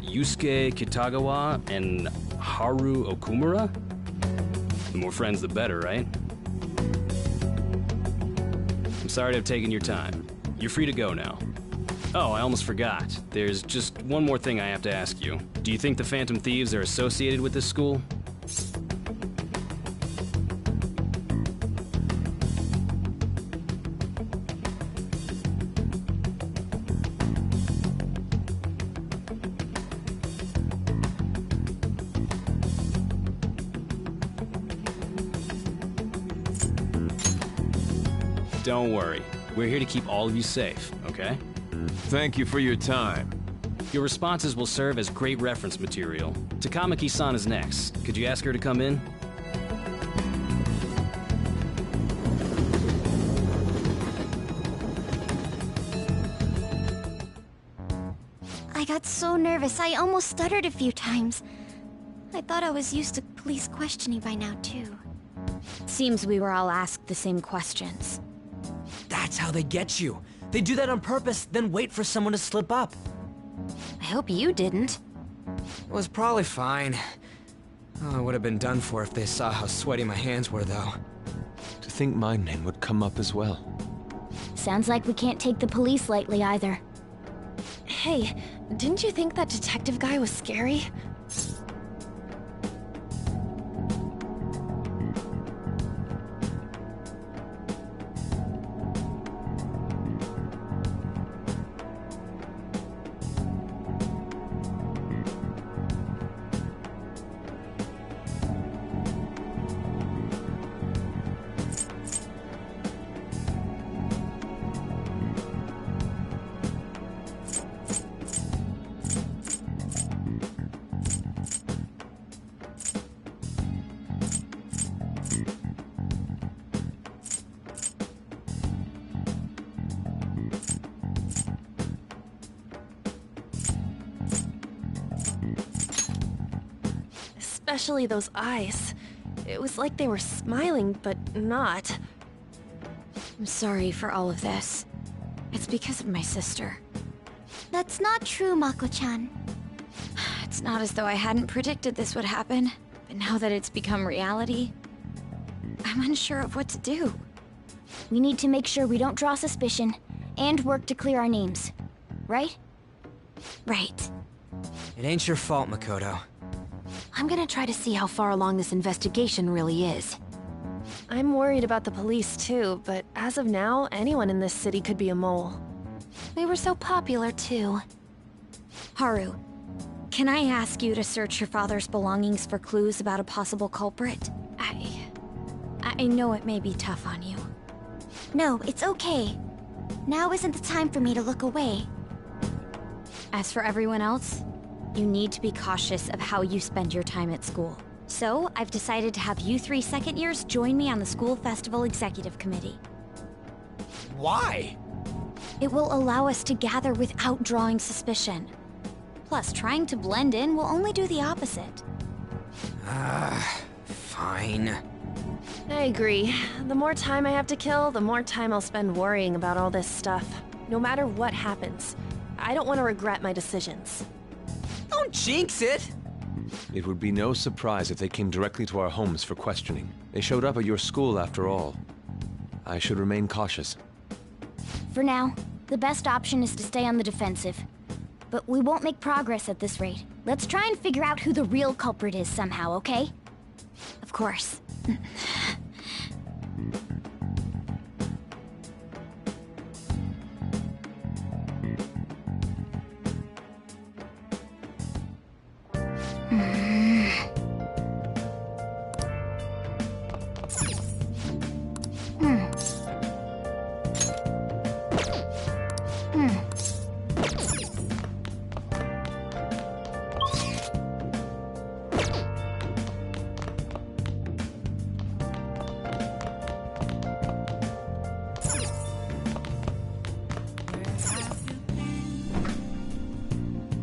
Yusuke Kitagawa and Haru Okumura? The more friends, the better, right? I'm sorry to have taken your time. You're free to go now. Oh, I almost forgot. There's just one more thing I have to ask you. Do you think the Phantom Thieves are associated with this school? Don't worry. We're here to keep all of you safe, okay? Thank you for your time. Your responses will serve as great reference material. Takamaki-san is next. Could you ask her to come in? I got so nervous, I almost stuttered a few times. I thought I was used to police questioning by now, too. Seems we were all asked the same questions. That's how they get you. They do that on purpose, then wait for someone to slip up. I hope you didn't. It was probably fine. Oh, I would have been done for if they saw how sweaty my hands were, though. To think my name would come up as well. Sounds like we can't take the police lightly either. Hey, didn't you think that detective guy was scary? Especially those eyes. It was like they were smiling, but not. I'm sorry for all of this. It's because of my sister. That's not true, Mako-chan. It's not as though I hadn't predicted this would happen, but now that it's become reality, I'm unsure of what to do. We need to make sure we don't draw suspicion, and work to clear our names. Right? Right. It ain't your fault, Makoto. I'm gonna try to see how far along this investigation really is. I'm worried about the police too, but as of now, anyone in this city could be a mole. We were so popular too. Haru, can I ask you to search your father's belongings for clues about a possible culprit? I know it may be tough on you. No, it's okay. Now isn't the time for me to look away. As for everyone else, you need to be cautious of how you spend your time at school. So, I've decided to have you 3 second years join me on the school festival executive committee. Why? It will allow us to gather without drawing suspicion. Plus, trying to blend in will only do the opposite. Fine. I agree. The more time I have to kill, the more time I'll spend worrying about all this stuff. No matter what happens. I don't want to regret my decisions. Don't jinx it! It would be no surprise if they came directly to our homes for questioning. They showed up at your school after all. I should remain cautious. For now, the best option is to stay on the defensive. But we won't make progress at this rate. Let's try and figure out who the real culprit is somehow, okay? Of course.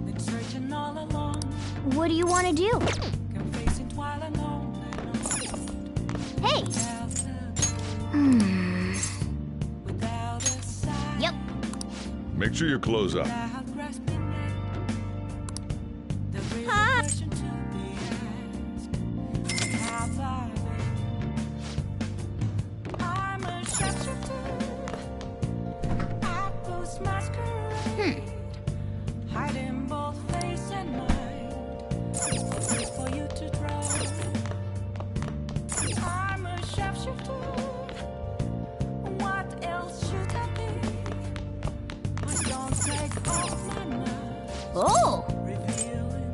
Been searching all along, What do you want to do? confessing while alone. Hey! Without a sign, Yep. Make sure you close up. without grasping it. The real Ah. question to be asked: have I been? I'm a shapeshifter. I post masquerade, hiding both face and mind. Wait for you to draw. I'm a shapeshifter. What else should I be? But don't take off my mask. Oh! Revealing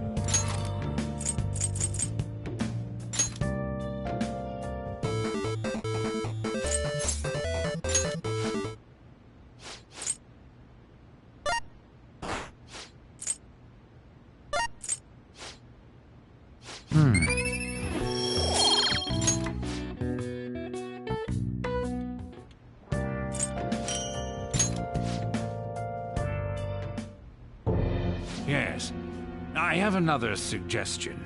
Yes. I have another suggestion.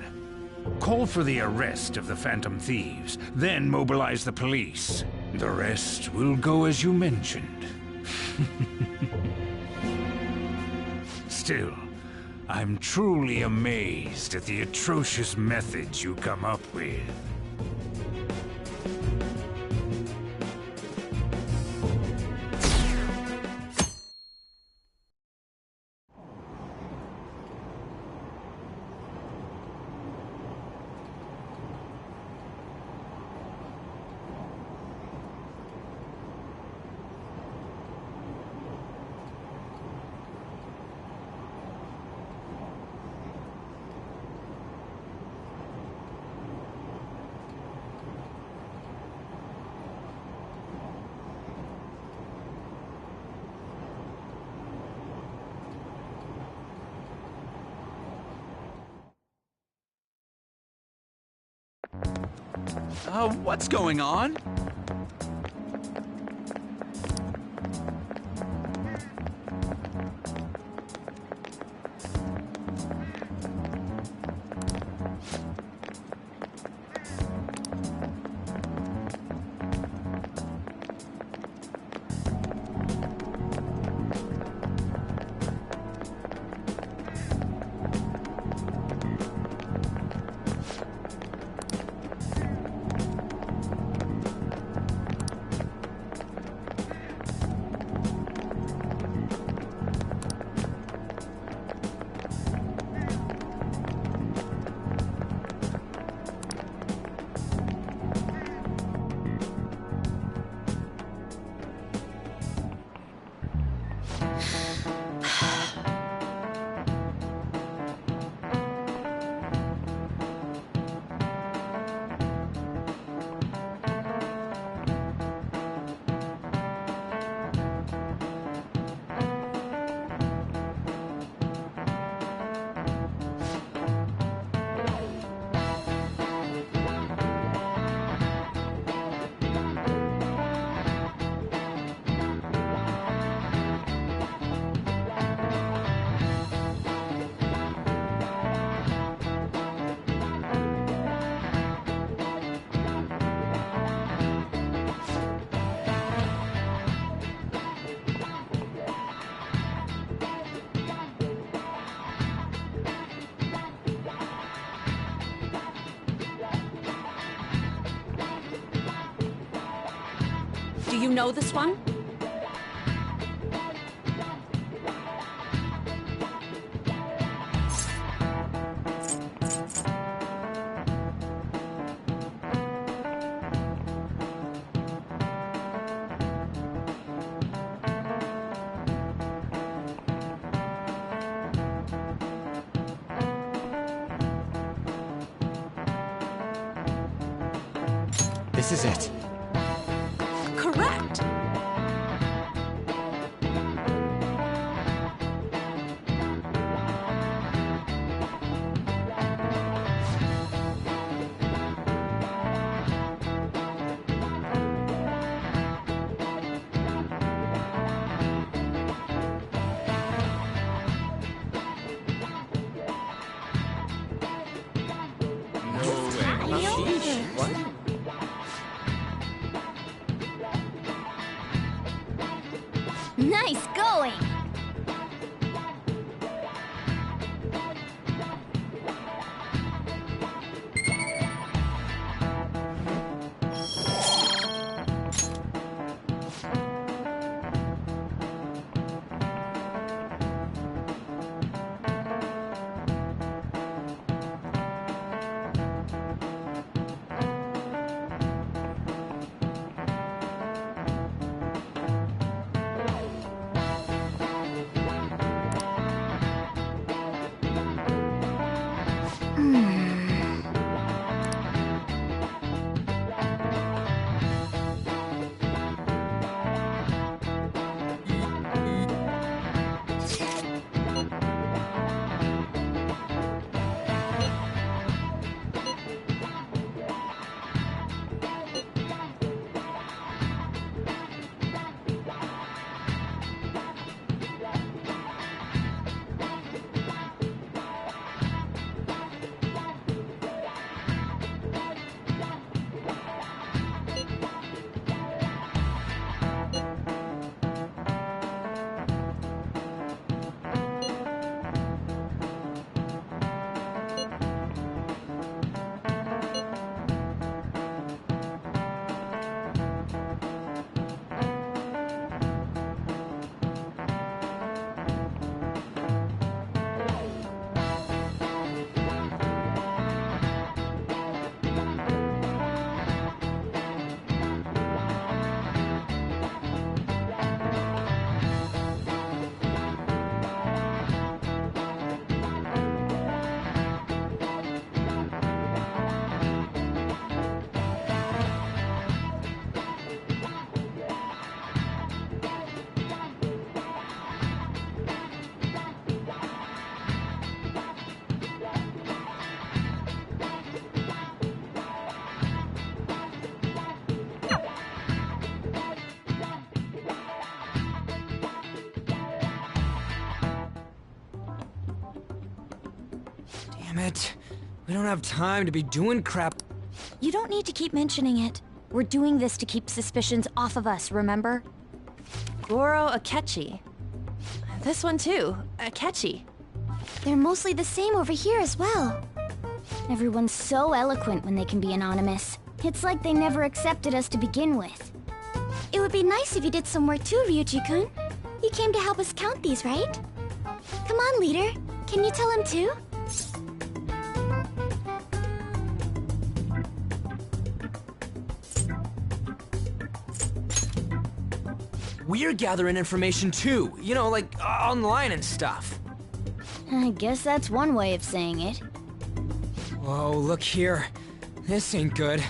Call for the arrest of the Phantom Thieves, then mobilize the police. The rest will go as you mentioned. Still, I'm truly amazed at the atrocious methods you come up with. What's going on? Do you know this one? This is it. Correct. Nice going! Damn it. We don't have time to be doing crap. You don't need to keep mentioning it. We're doing this to keep suspicions off of us, remember? Goro Akechi. This one too, Akechi. They're mostly the same over here as well. Everyone's so eloquent when they can be anonymous. It's like they never accepted us to begin with. It would be nice if you did some work too, Ryuji-kun. You came to help us count these, right? Come on, leader. Can you tell him too? We're gathering information too, you know, like online and stuff. I guess that's one way of saying it. Whoa, look here. This ain't good.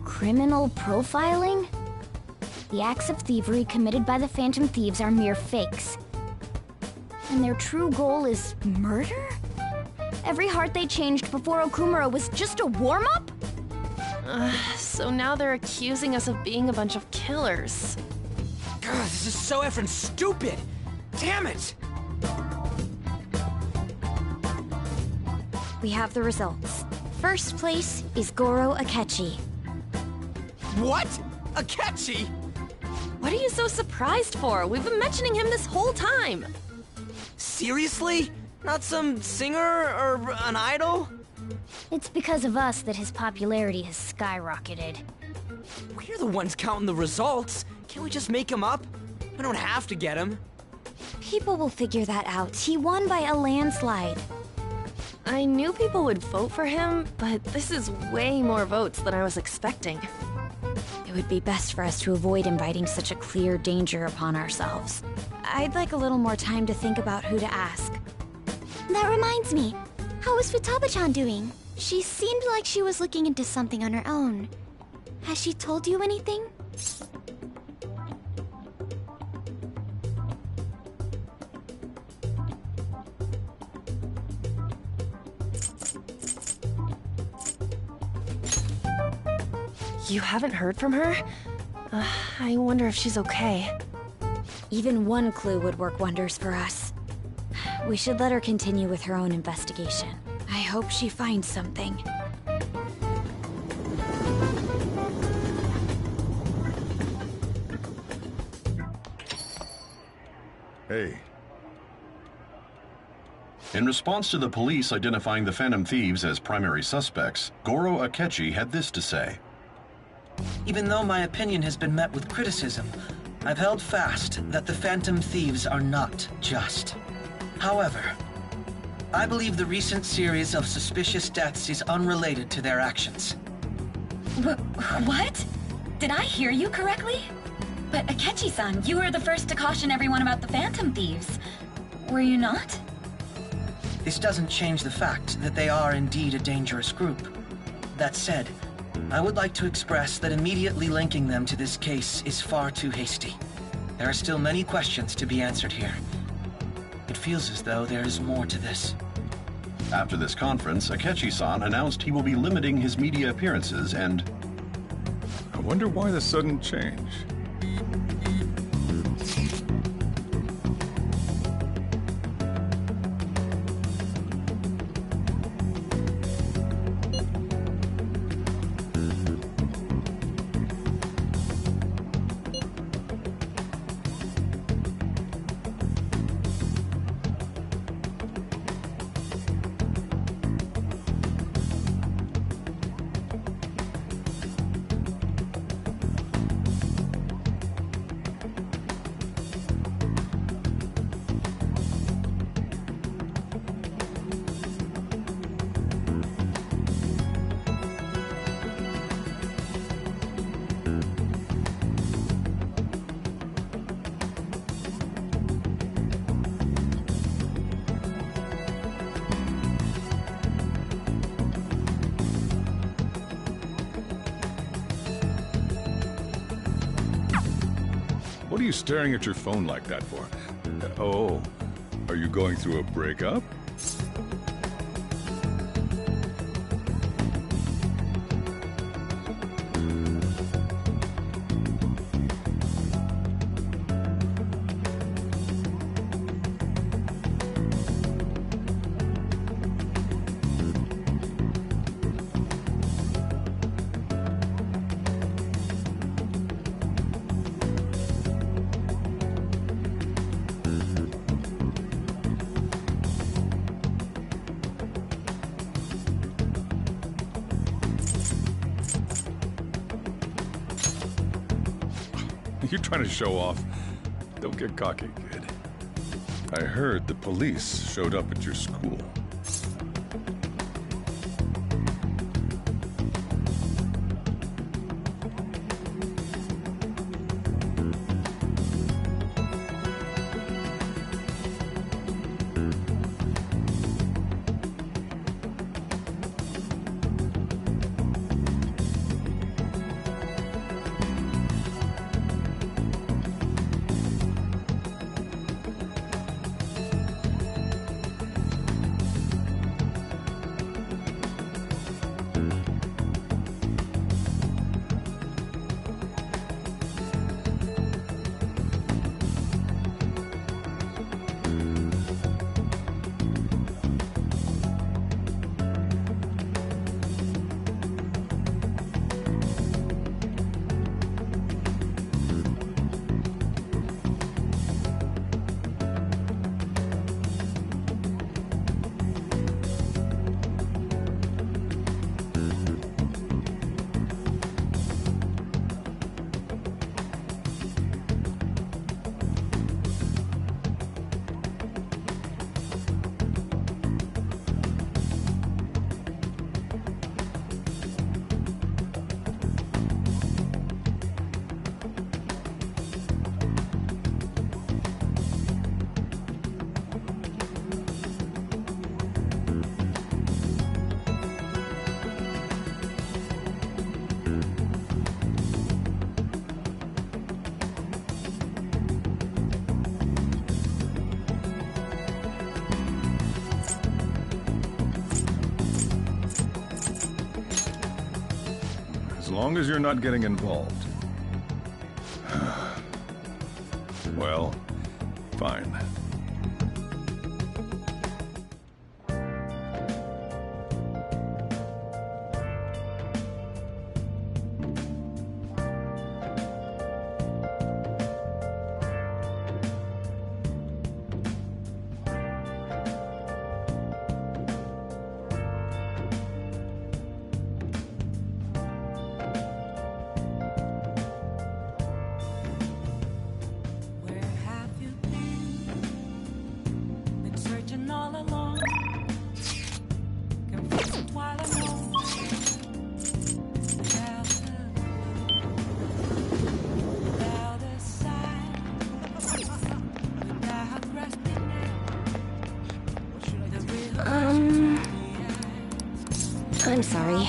Criminal profiling? The acts of thievery committed by the Phantom Thieves are mere fakes. And their true goal is murder? Every heart they changed before Okumura was just a warm-up? So now they're accusing us of being a bunch of killers. God, this is so effing stupid! Damn it! We have the results. First place is Goro Akechi. What? Akechi? What are you so surprised for? We've been mentioning him this whole time. Seriously? Not some singer or an idol? It's because of us that his popularity has skyrocketed. We're the ones counting the results. Can't we just make him up? We don't have to get him. People will figure that out. He won by a landslide. I knew people would vote for him, but this is way more votes than I was expecting. It would be best for us to avoid inviting such a clear danger upon ourselves. I'd like a little more time to think about who to ask. That reminds me. How is Futaba-chan doing? She seemed like she was looking into something on her own. Has she told you anything? You haven't heard from her? I wonder if she's okay. Even one clue would work wonders for us. We should let her continue with her own investigation. I hope she finds something. Hey. In response to the police identifying the Phantom Thieves as primary suspects, Goro Akechi had this to say. Even though my opinion has been met with criticism, I've held fast that the Phantom Thieves are not just. However, I believe the recent series of suspicious deaths is unrelated to their actions. What? Did I hear you correctly? But Akechi-san, you were the first to caution everyone about the Phantom Thieves. Were you not? This doesn't change the fact that they are indeed a dangerous group. That said, I would like to express that immediately linking them to this case is far too hasty. There are still many questions to be answered here. It feels as though there is more to this. After this conference, Akechi-san announced he will be limiting his media appearances and... I wonder why the sudden change. What are you staring at your phone like that for? Oh, are you going through a breakup? You're trying to show off. Don't get cocky, kid. I heard the police showed up at your school. long as you're not getting involved. Well, fine. I'm sorry.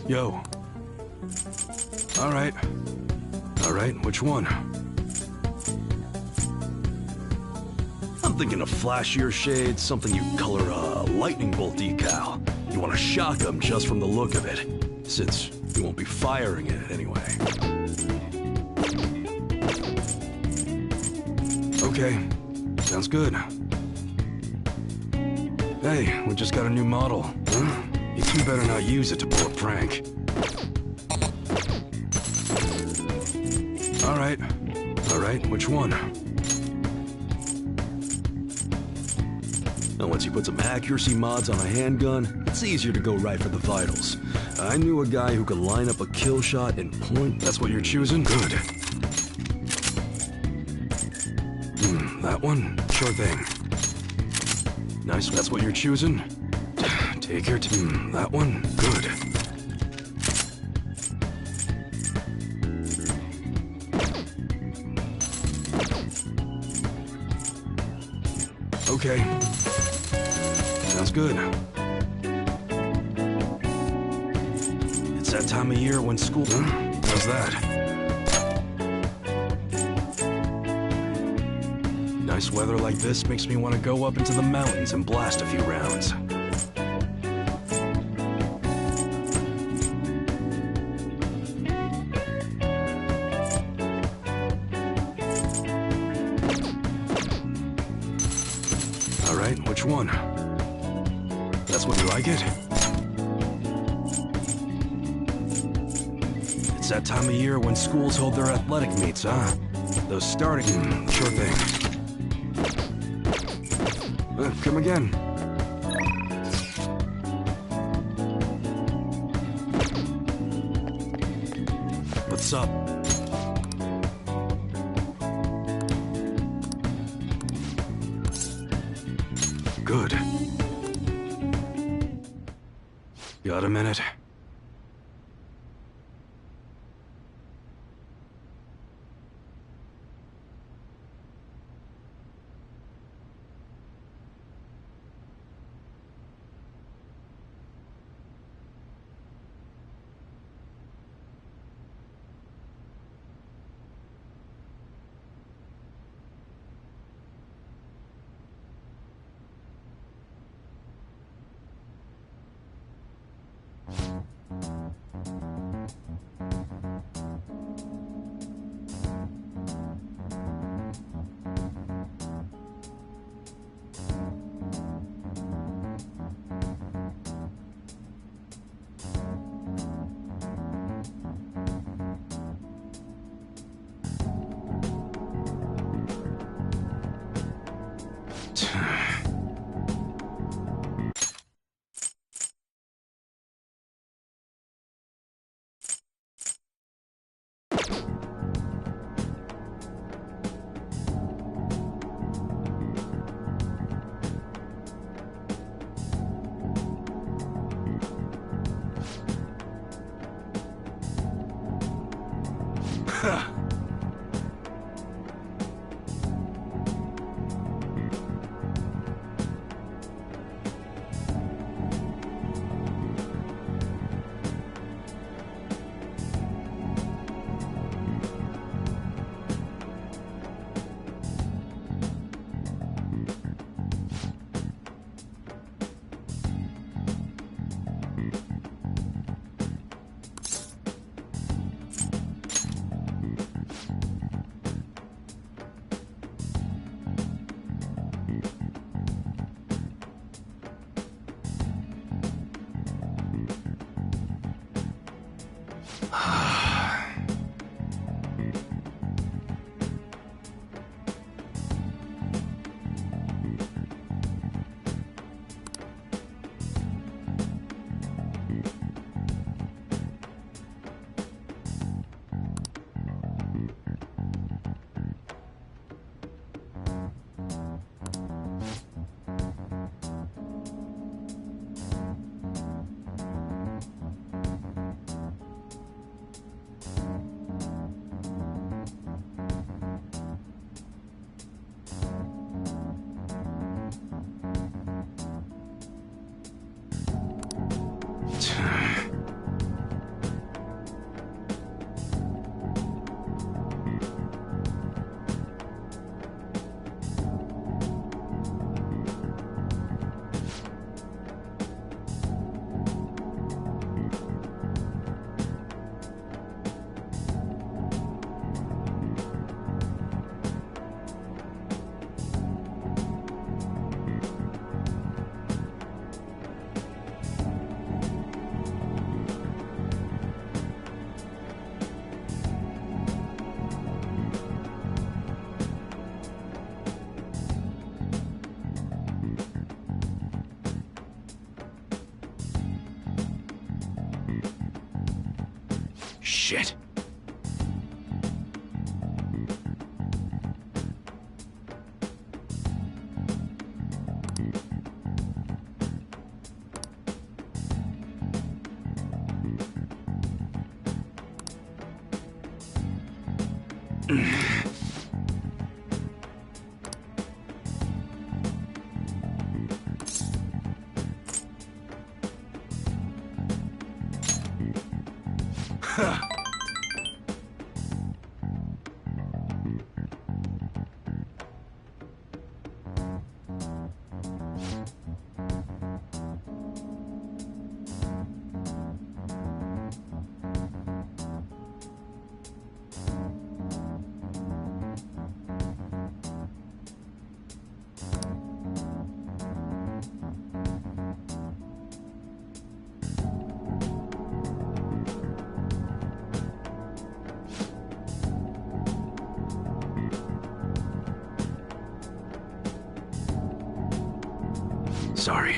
Yo. Alright. Alright, which one? I'm thinking of flashier shades, something you color a lightning bolt decal. You want to shock them just from the look of it, since you won't be firing it anyway. Okay, sounds good. Hey, we just got a new model. Huh? You two better not use it to pull a prank. Alright, which one? Now, once you put some accuracy mods on a handgun, it's easier to go right for the vitals. I knew a guy who could line up a kill shot and point. That's what you're choosing? Good. That one? Sure thing. Nice, that's what you're choosing? Take your time. That one? Good. Okay. Sounds good. It's that time of year when school... How's that? Nice weather like this makes me want to go up into the mountains and blast a few rounds. Alright, which one? That's what you like it? It's that time of year when schools hold their athletic meets, huh? Those starting... Sure thing. Come again. What's up? Good. Got a minute? Shit. Sorry.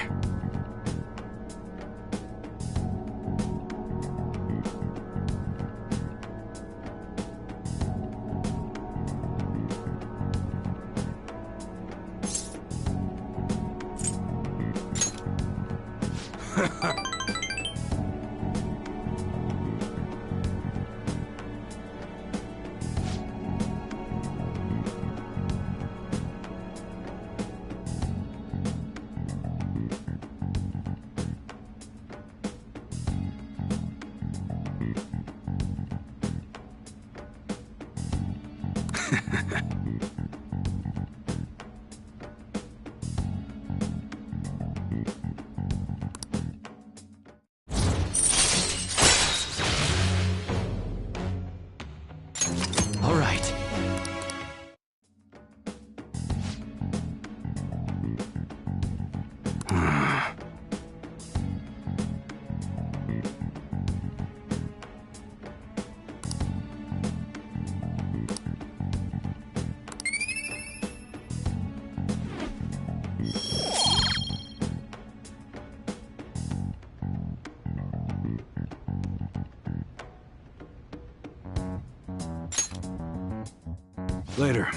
All right. Later.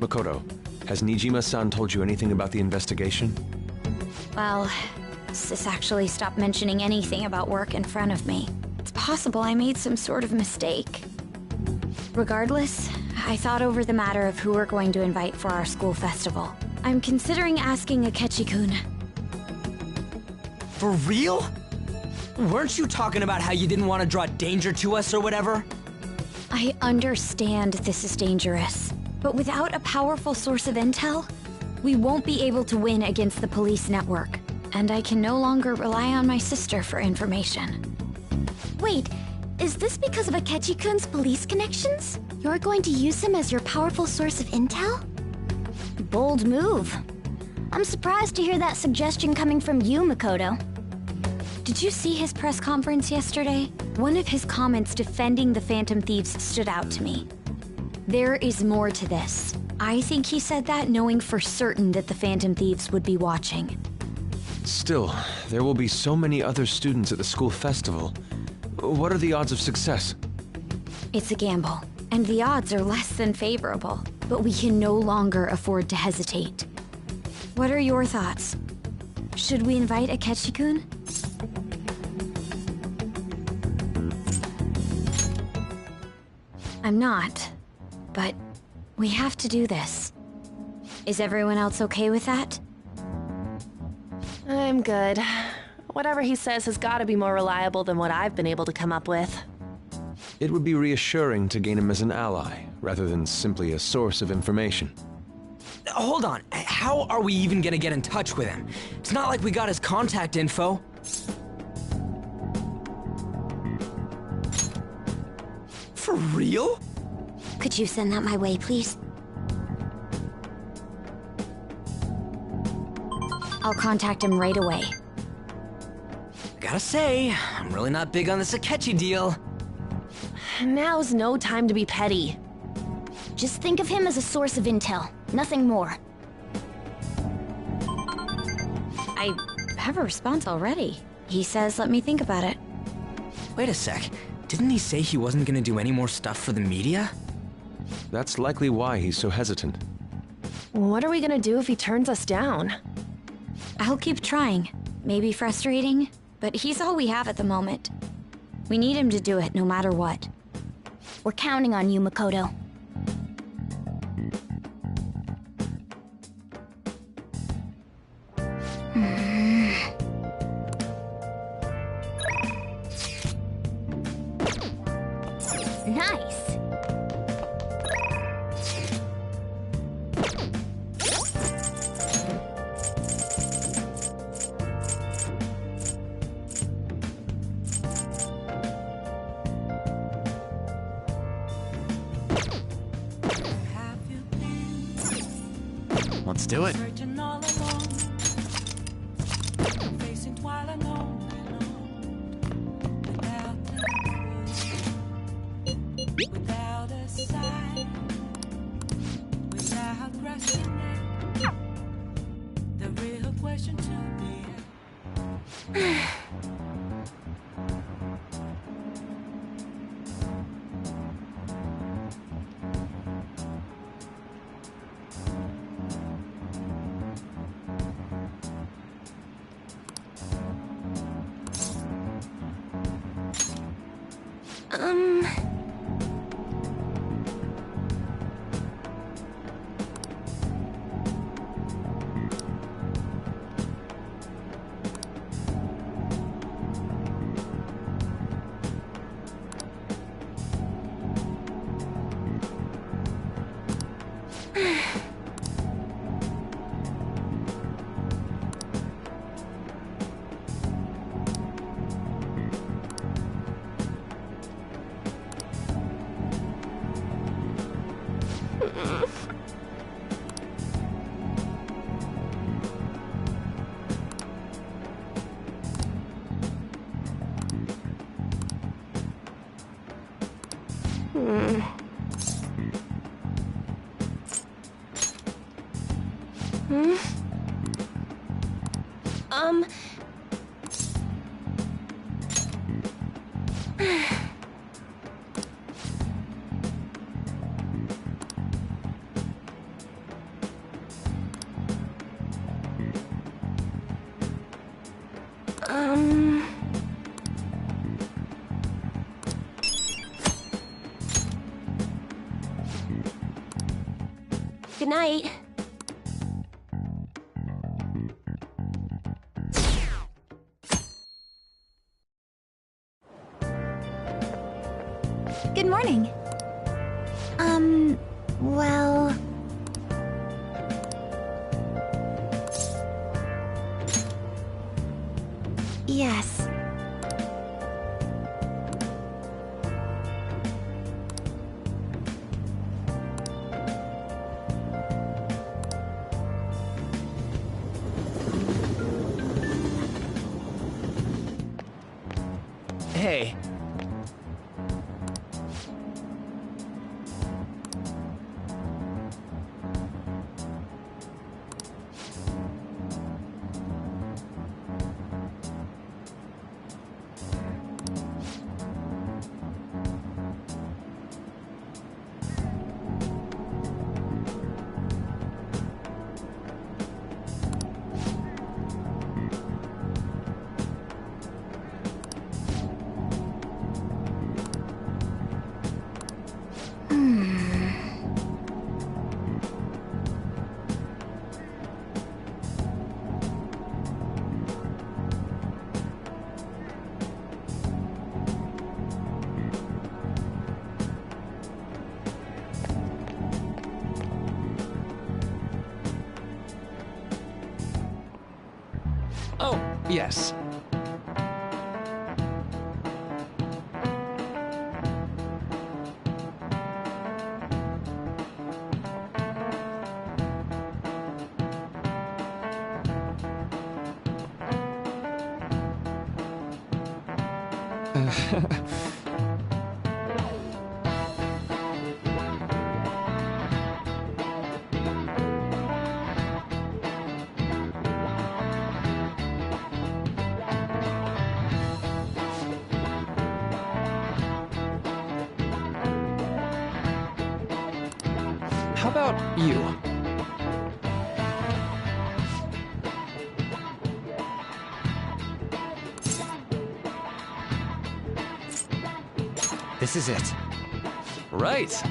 Makoto, has Nijima-san told you anything about the investigation? Well, Sis actually stopped mentioning anything about work in front of me. It's possible I made some sort of mistake. Regardless, I thought over the matter of who we're going to invite for our school festival. I'm considering asking Akechi-kun. For real? Weren't you talking about how you didn't want to draw danger to us or whatever? I understand this is dangerous, but without a powerful source of intel, we won't be able to win against the police network, and I can no longer rely on my sister for information. Wait, is this because of Akechi-kun's police connections? You're going to use him as your powerful source of intel? Bold move. I'm surprised to hear that suggestion coming from you, Makoto. Did you see his press conference yesterday? One of his comments defending the Phantom Thieves stood out to me. There is more to this. I think he said that knowing for certain that the Phantom Thieves would be watching. Still, there will be so many other students at the school festival. What are the odds of success? It's a gamble, and the odds are less than favorable, but we can no longer afford to hesitate. What are your thoughts? Should we invite Akechi-kun? I'm not, but we have to do this. Is everyone else okay with that? I'm good. Whatever he says has got to be more reliable than what I've been able to come up with. It would be reassuring to gain him as an ally, rather than simply a source of information. Hold on, how are we even gonna get in touch with him? It's not like we got his contact info. For real? Could you send that my way, please? I'll contact him right away. Gotta say, I'm really not big on this Akechi deal. Now's no time to be petty. Just think of him as a source of intel, nothing more. I have a response already. He says let me think about it. Wait a sec, didn't he say he wasn't gonna do any more stuff for the media? That's likely why he's so hesitant. What are we gonna do if he turns us down? I'll keep trying. Maybe frustrating, but he's all we have at the moment. We need him to do it no matter what. We're counting on you, Makoto. Nice. Let's do it. Searching all alone, facing while alone, without a sign, without grasping it. The real question to be Good night. Good morning. Well... Yes. Hey. Oh, yes. How about you? This is it. Right.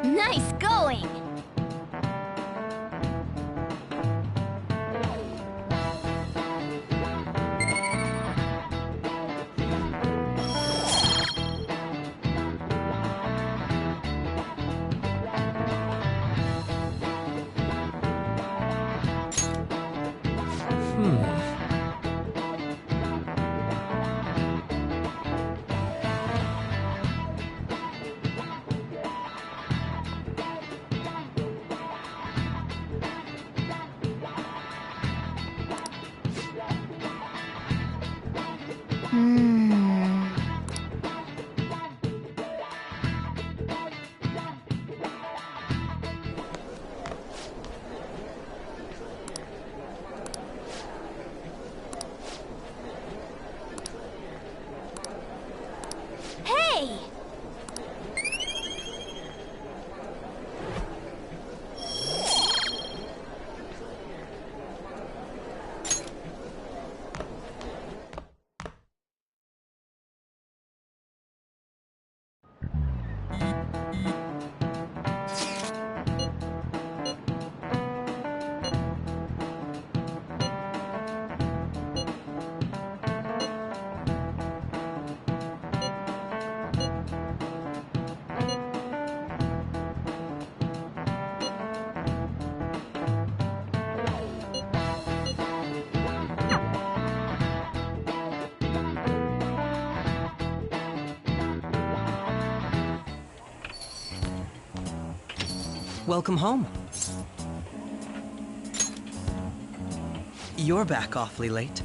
Nice going! Hey! Welcome home. You're back awfully late.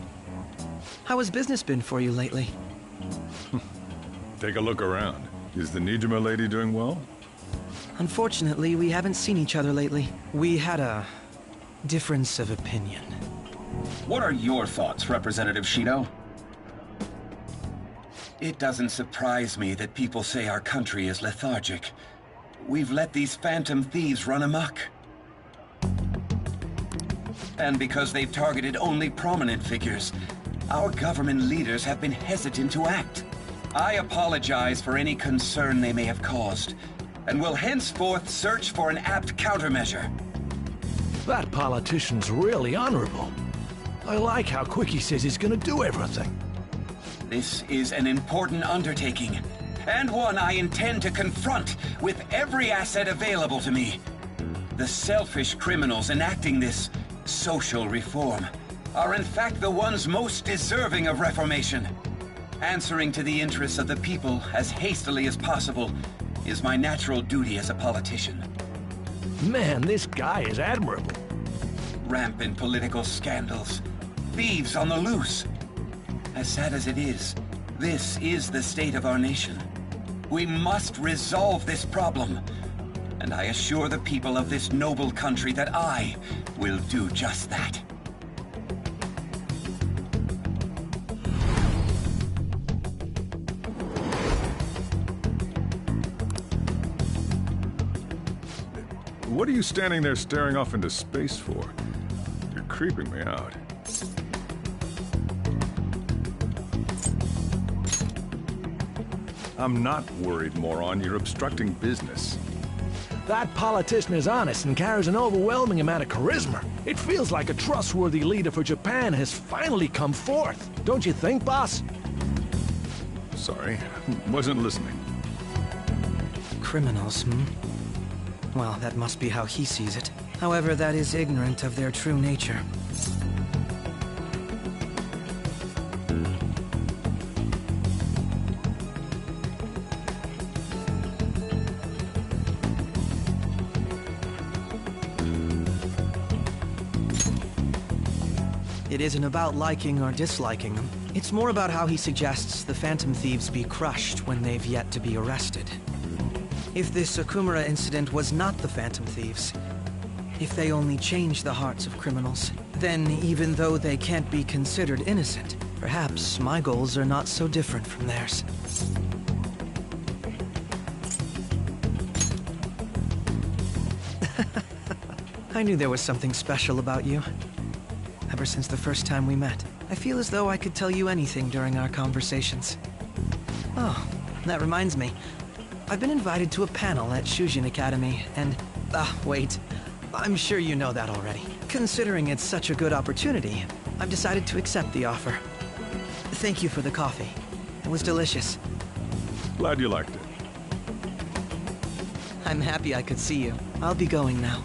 How has business been for you lately? Take a look around. Is the Nijima lady doing well? Unfortunately, we haven't seen each other lately. We had a difference of opinion. What are your thoughts, Representative Shido? It doesn't surprise me that people say our country is lethargic. We've let these phantom thieves run amok. And because they've targeted only prominent figures, our government leaders have been hesitant to act. I apologize for any concern they may have caused, and will henceforth search for an apt countermeasure. That politician's really honorable. I like how quick he says he's gonna do everything. This is an important undertaking, and one I intend to confront with every asset available to me. The selfish criminals enacting this social reform are in fact the ones most deserving of reformation. Answering to the interests of the people as hastily as possible is my natural duty as a politician. Man, this guy is admirable. Rampant political scandals, thieves on the loose. As sad as it is, this is the state of our nation. We must resolve this problem, and I assure the people of this noble country that I will do just that. What are you standing there staring off into space for? You're creeping me out. I'm not worried, moron. You're obstructing business. That politician is honest and carries an overwhelming amount of charisma. It feels like a trustworthy leader for Japan has finally come forth. Don't you think, boss? Sorry, wasn't listening. Criminals, hmm? Well, that must be how he sees it. However, that is ignorant of their true nature. It isn't about liking or disliking them. It's more about how he suggests the Phantom Thieves be crushed when they've yet to be arrested. If this Okumura incident was not the Phantom Thieves, if they only change the hearts of criminals, then even though they can't be considered innocent, perhaps my goals are not so different from theirs. I knew there was something special about you. Ever since the first time we met, I feel as though I could tell you anything during our conversations. Oh, that reminds me. I've been invited to a panel at Shujin Academy, and... wait. I'm sure you know that already. Considering it's such a good opportunity, I've decided to accept the offer. Thank you for the coffee. It was delicious. Glad you liked it. I'm happy I could see you. I'll be going now.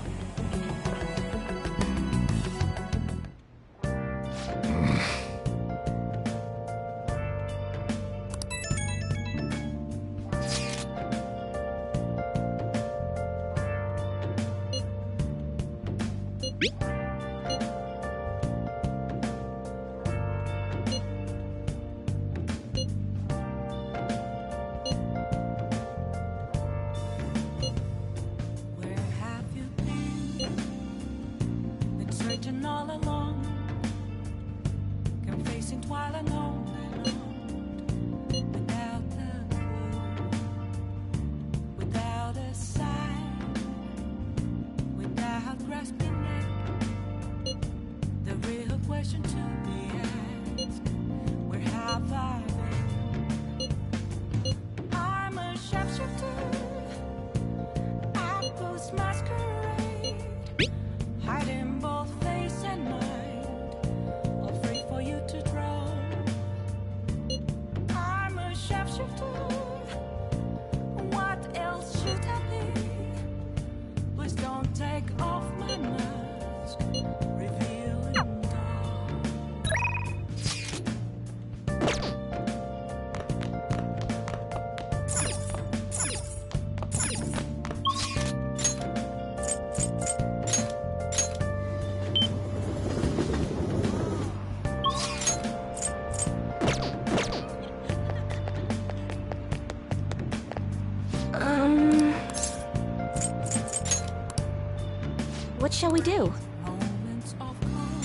What shall we do? Moments of calm,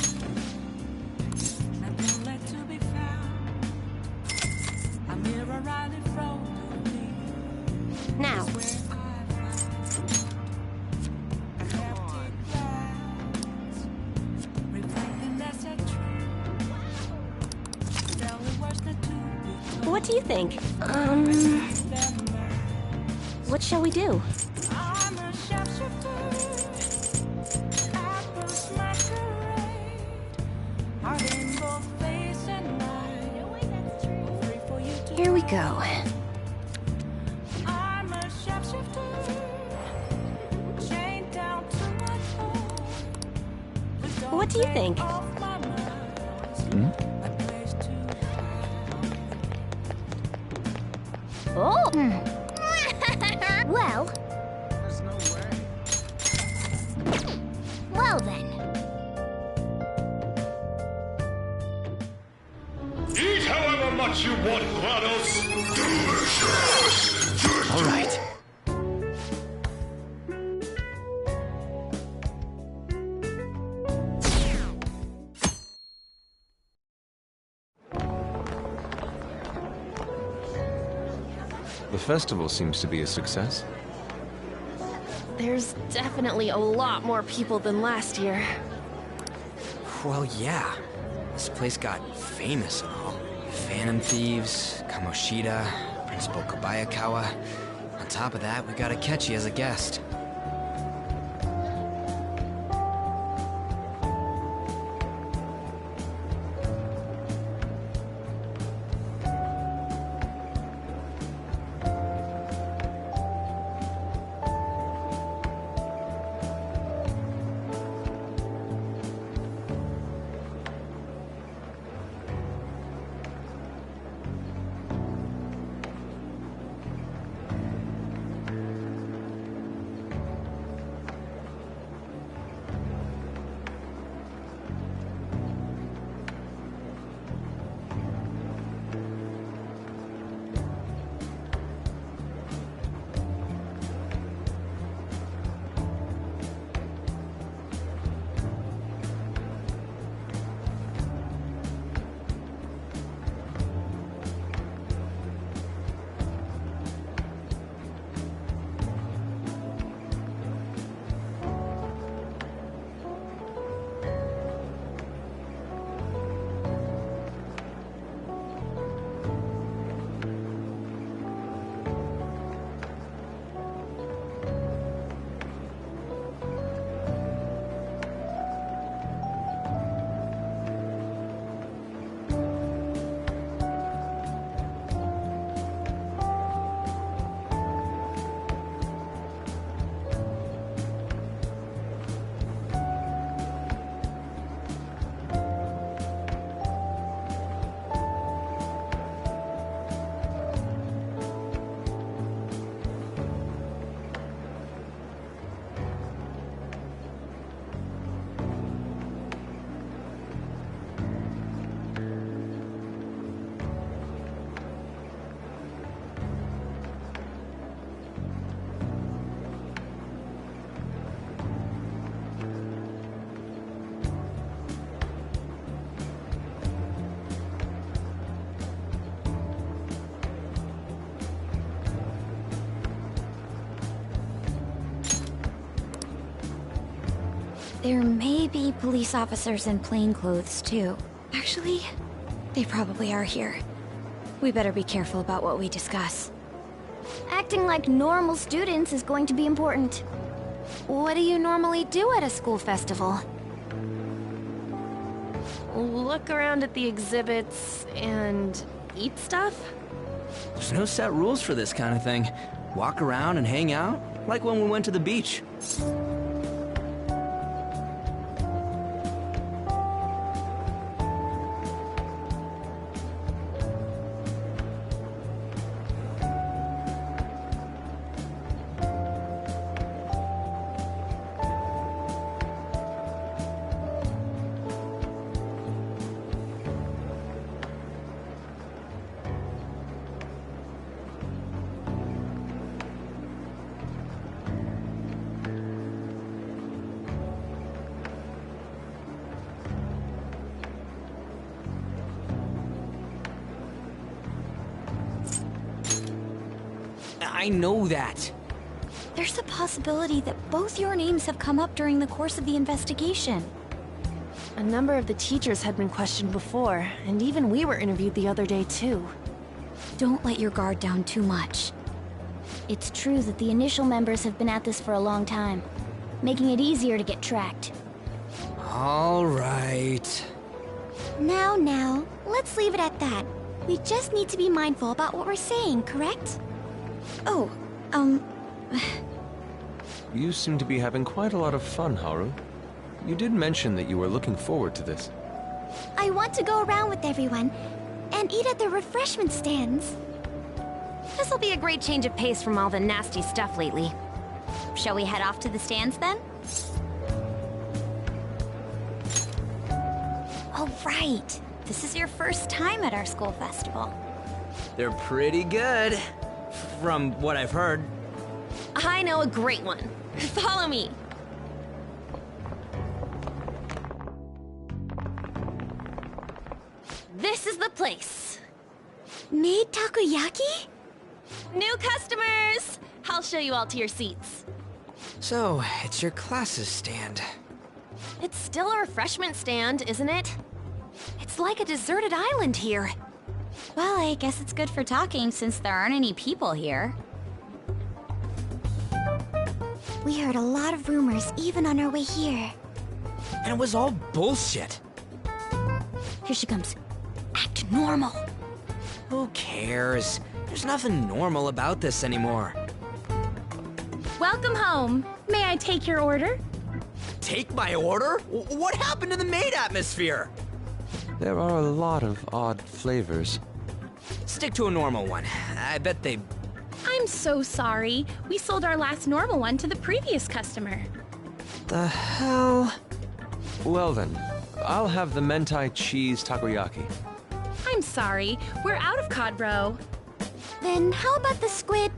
and neglect to be found. A mirror right in front of me. Now. Is where I find empty glass, reflecting that's a truth. Tell the words that to be What do you think? What shall we do? I'm a sharpshooter. Apples masquerade. Heart in both face and mind. Free for you to Here we go. I'm a sharpshooter. Chained down to my core. What do you think? Off my mind. A place to Oh! Well. There's no way. Well then. Eat however much you want, GLaDOS! Delicious! All right. The festival seems to be a success. There's definitely a lot more people than last year. Well, yeah. This place got famous and all. Phantom Thieves, Kamoshida, Principal Kobayakawa. On top of that, we got Akechi as a guest. There may be police officers in plainclothes, too. Actually, they probably are here. We better be careful about what we discuss. Acting like normal students is going to be important. What do you normally do at a school festival? Look around at the exhibits and eat stuff? There's no set rules for this kind of thing. Walk around and hang out, like when we went to the beach. I know that. There's a possibility that both your names have come up during the course of the investigation. A number of the teachers had been questioned before, and even we were interviewed the other day too. Don't let your guard down too much. It's true that the initial members have been at this for a long time, making it easier to get tracked. All right. Now, let's leave it at that. We just need to be mindful about what we're saying, correct? Oh, You seem to be having quite a lot of fun, Haru. You did mention that you were looking forward to this. I want to go around with everyone and eat at the refreshment stands. This'll be a great change of pace from all the nasty stuff lately. Shall we head off to the stands then? Oh, right. This is your first time at our school festival. They're pretty good, from what I've heard. I know a great one. Follow me. This is the place. Made takoyaki? New customers! I'll show you all to your seats. So, it's your class's stand. It's still a refreshment stand, isn't it? It's like a deserted island here. Well, I guess it's good for talking since there aren't any people here. We heard a lot of rumors even on our way here. And it was all bullshit. Here she comes. Act normal. Who cares? There's nothing normal about this anymore. Welcome home. May I take your order? Take my order? What happened to the maid atmosphere? There are a lot of odd flavors. Stick to a normal one. I bet they... I'm so sorry. We sold our last normal one to the previous customer. The hell? Well then, I'll have the mentai cheese takoyaki. I'm sorry. We're out of cod roe. Then how about the squid?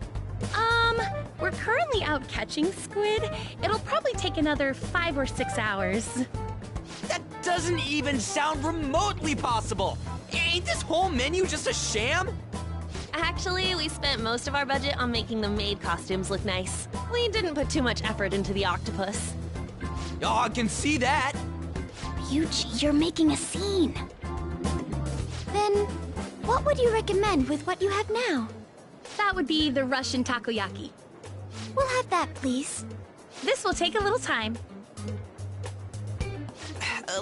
We're currently out catching squid. It'll probably take another 5 or 6 hours. That doesn't even sound remotely possible. Ain't this whole menu just a sham? Actually, we spent most of our budget on making the maid costumes look nice. We didn't put too much effort into the octopus. Oh, I can see that. Ryuji, you're making a scene. Then, what would you recommend with what you have now? That would be the Russian takoyaki. We'll have that, please. This will take a little time.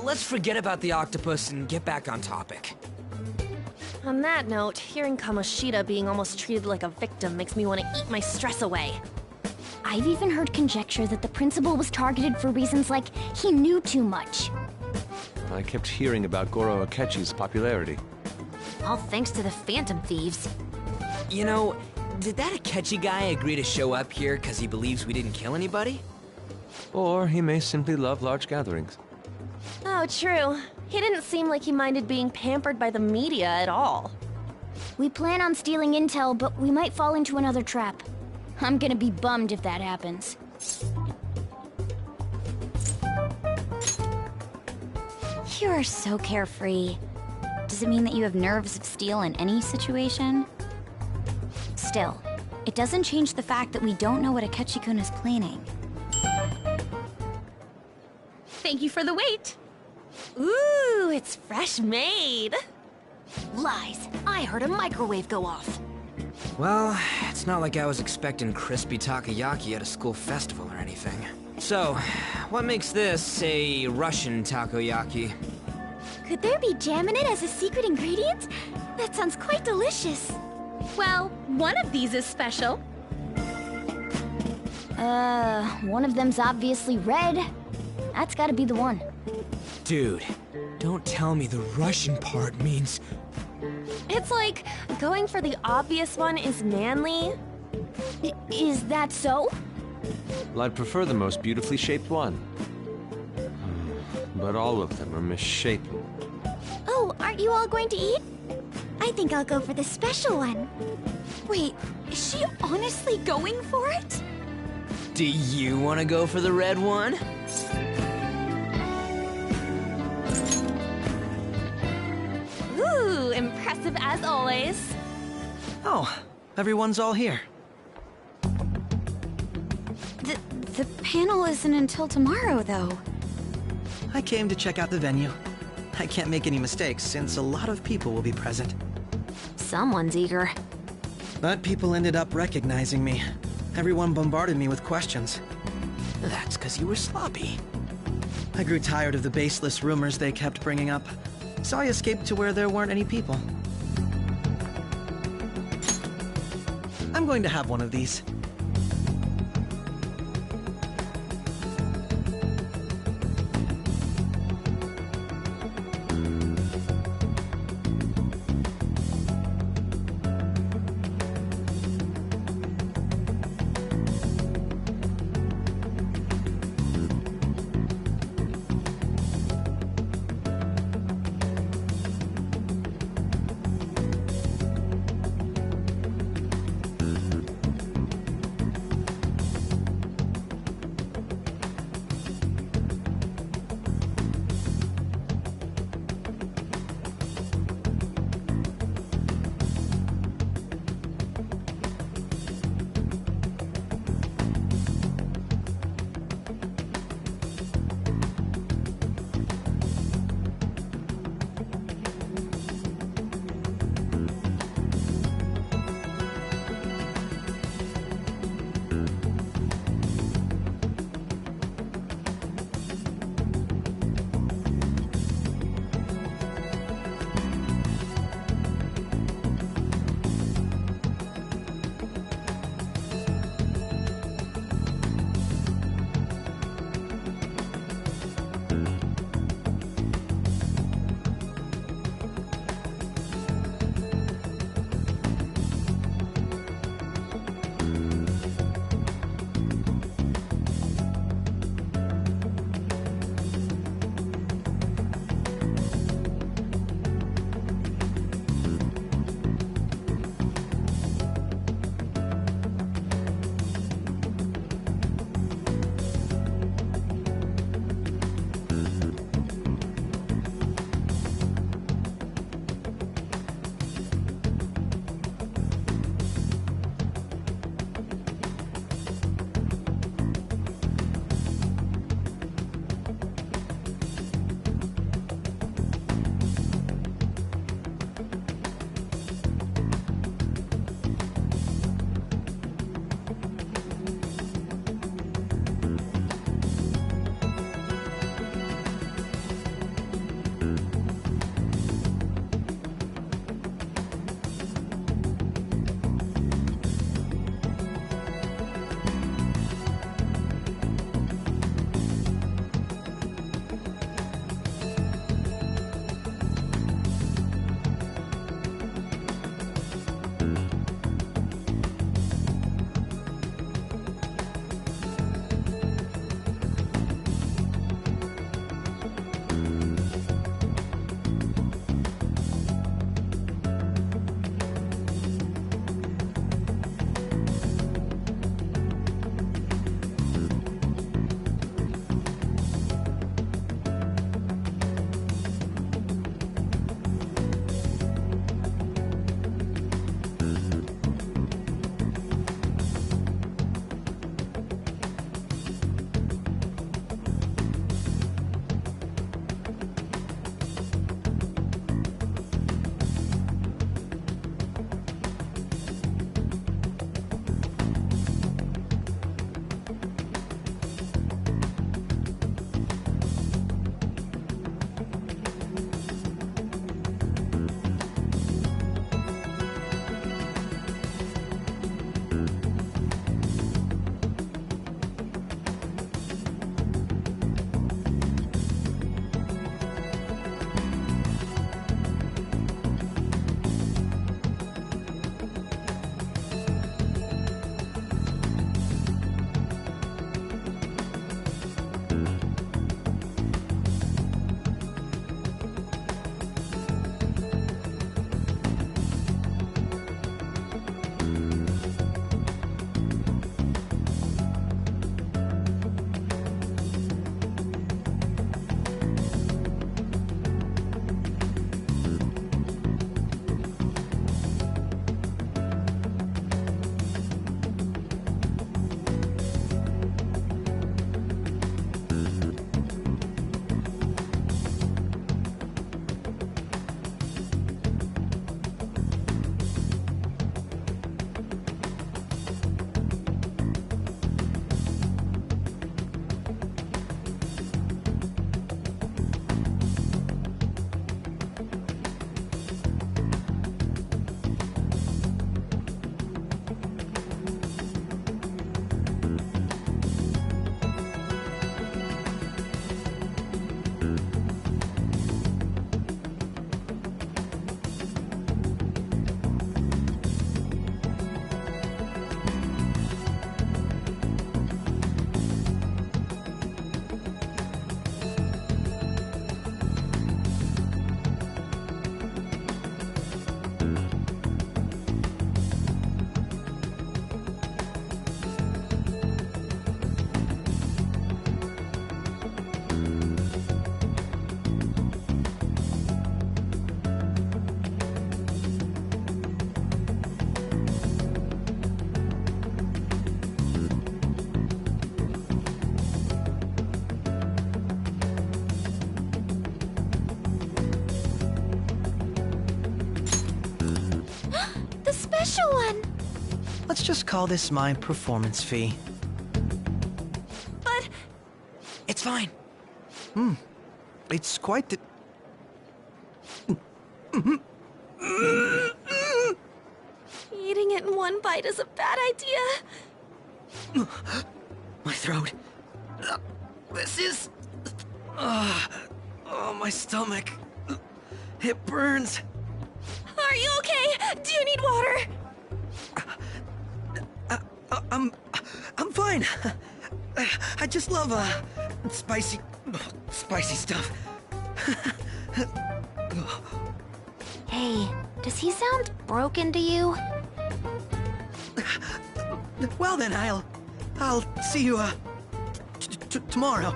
Let's forget about the octopus and get back on topic. On that note, hearing Kamoshida being almost treated like a victim makes me want to eat my stress away. I've even heard conjecture that the principal was targeted for reasons like he knew too much. I kept hearing about Goro Akechi's popularity. All thanks to the Phantom Thieves. You know, did that Akechi guy agree to show up here because he believes we didn't kill anybody? Or he may simply love large gatherings. Oh, true. He didn't seem like he minded being pampered by the media at all. We plan on stealing intel, but we might fall into another trap. I'm gonna be bummed if that happens. You are so carefree. Does it mean that you have nerves of steel in any situation? Still, it doesn't change the fact that we don't know what Akechi-kun is planning. Thank you for the wait. Ooh, it's fresh made. Lies. I heard a microwave go off. Well, it's not like I was expecting crispy takoyaki at a school festival or anything. So, what makes this a Russian takoyaki? Could there be jam in it as a secret ingredient? That sounds quite delicious. Well, one of these is special. One of them's obviously red. That's gotta be the one. Dude, don't tell me the Russian part means... It's like going for the obvious one is manly. Is that so? Well, I'd prefer the most beautifully shaped one. But all of them are misshapen. Oh, aren't you all going to eat? I think I'll go for the special one. Wait, is she honestly going for it? Do you want to go for the red one? Ooh, impressive as always. Oh, everyone's all here. The panel isn't until tomorrow, though. I came to check out the venue. I can't make any mistakes since a lot of people will be present. Someone's eager. But people ended up recognizing me. Everyone bombarded me with questions. That's because you were sloppy. I grew tired of the baseless rumors they kept bringing up, so I escaped to where there weren't any people. I'm going to have one of these. Let's just call this my performance fee. But... It's fine. It's quite the... Eating it in one bite is a bad idea. My throat. This is... oh, my stomach. It burns. Are you okay? Do you need water? I'm fine. I just love, spicy stuff. Hey, does he sound broken to you? Well then, I'll see you, tomorrow.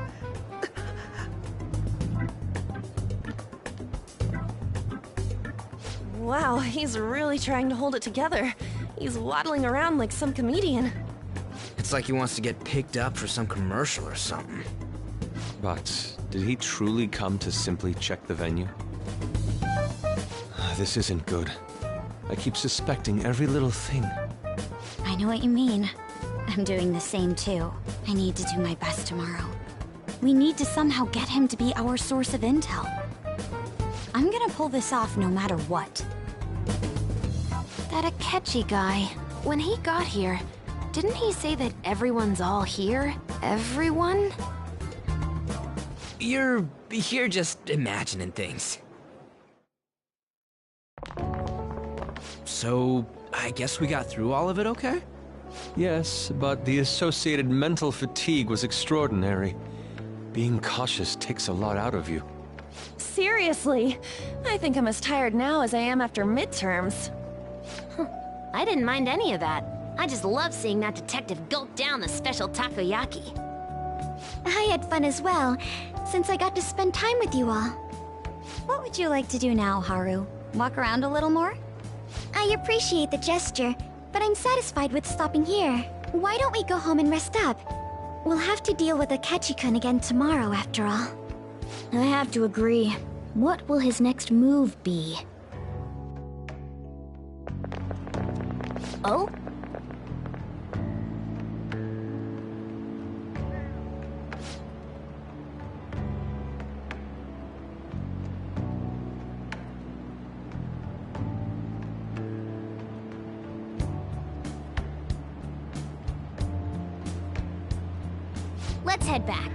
Wow, he's really trying to hold it together. He's waddling around like some comedian. It's like he wants to get picked up for some commercial or something. But did he truly come to simply check the venue? This isn't good. I keep suspecting every little thing. I know what you mean. I'm doing the same too. I need to do my best tomorrow. We need to somehow get him to be our source of intel. I'm gonna pull this off no matter what. That Akechi guy, when he got here, didn't he say that everyone's all here? Everyone? You're just imagining things. So, I guess we got through all of it okay? Yes, but the associated mental fatigue was extraordinary. Being cautious takes a lot out of you. Seriously, I think I'm as tired now as I am after midterms. I didn't mind any of that. I just love seeing that detective gulp down the special takoyaki. I had fun as well, since I got to spend time with you all. What would you like to do now, Haru? Walk around a little more? I appreciate the gesture, but I'm satisfied with stopping here. Why don't we go home and rest up? We'll have to deal with Akechi-kun again tomorrow, after all. I have to agree. What will his next move be? Oh? Let's head back.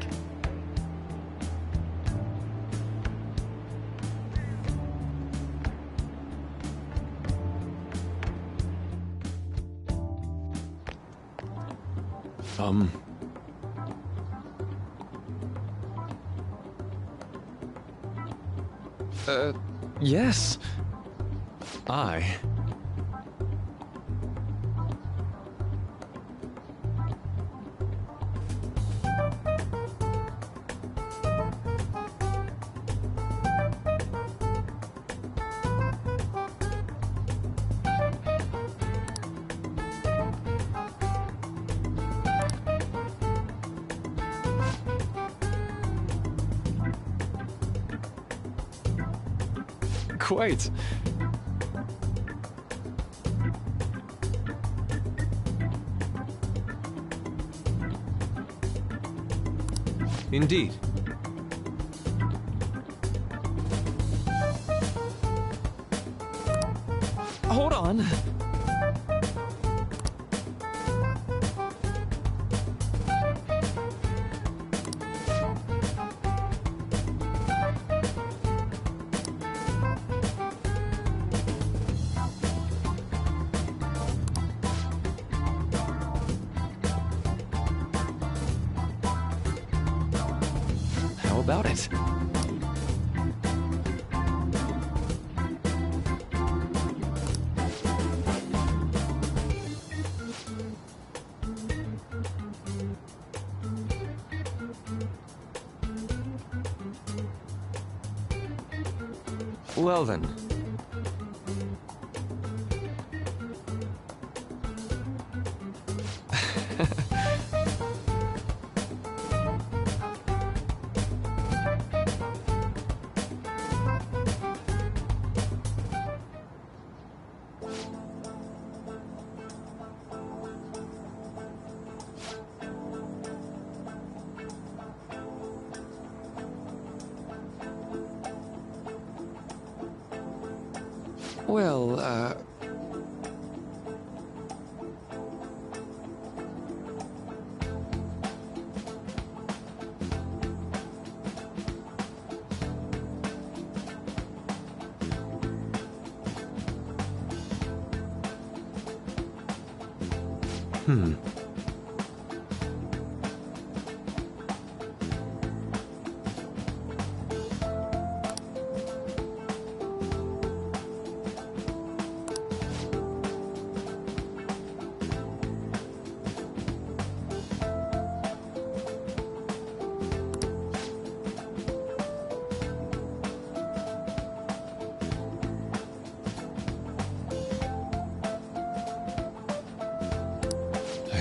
Yes. Quite. Indeed. Hold on. How about it? Well then. Well, I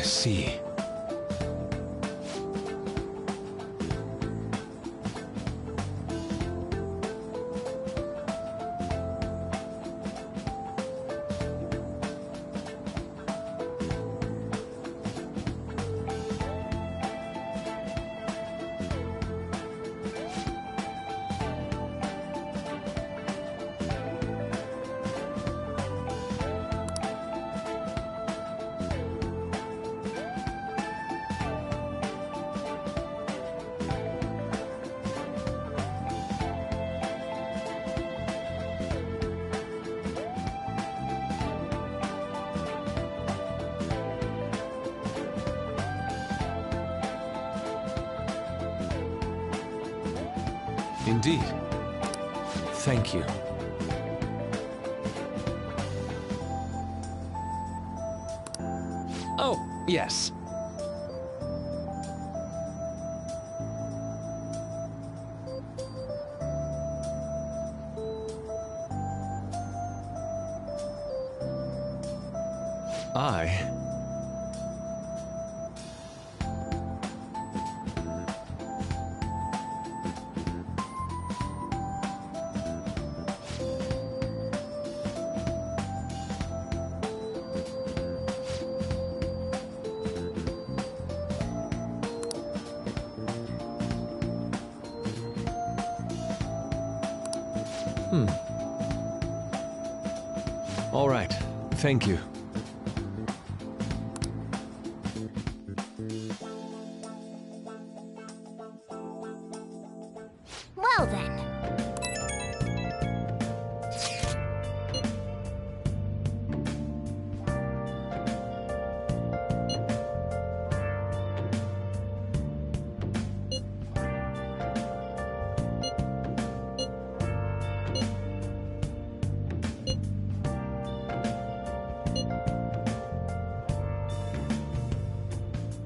see. Indeed. Thank you. Oh, yes. I... All right. Thank you. Well then.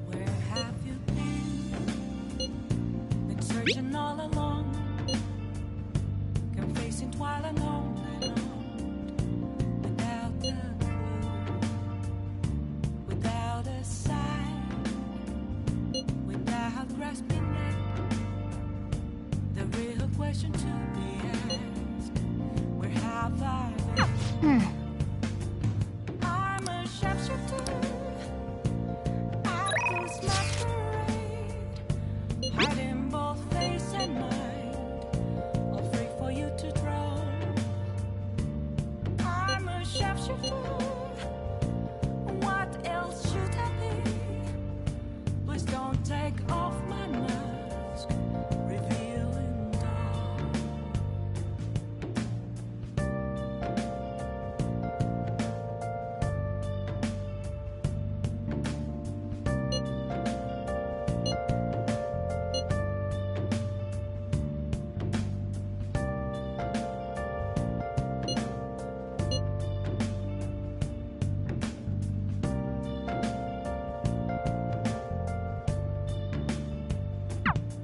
Where have you been? Been searching all along, confessing while alone without a clue, without a sign, without grasping it. The real question to be asked: where have I been? I'm a sharpshooter. Hiding both face and mind, all free for you to draw. I'm a sharpshooter. What else should I be? Please don't take off my mask, revealing dark.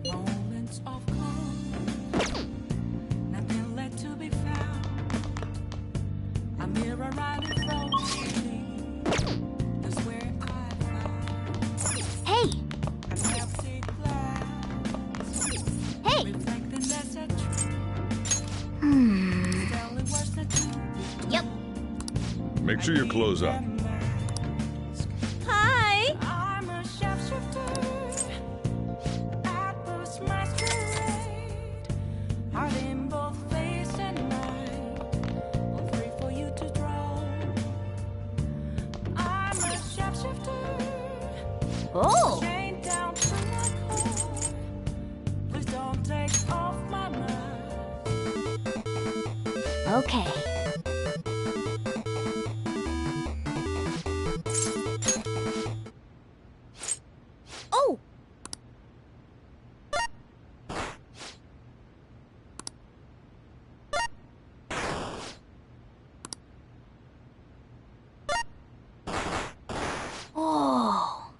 Moments of calm, nothing left to be found. A mirror right in front of me. That's where I found. Hey! An empty glass. Hey! Reflecting that's a truth. Telling what's the truth. Yep. Make sure you close up. Hi! I'm a sharpshooter. At this masquerade. Heart in both face and mind. All free for you Okay. Oh! Oh.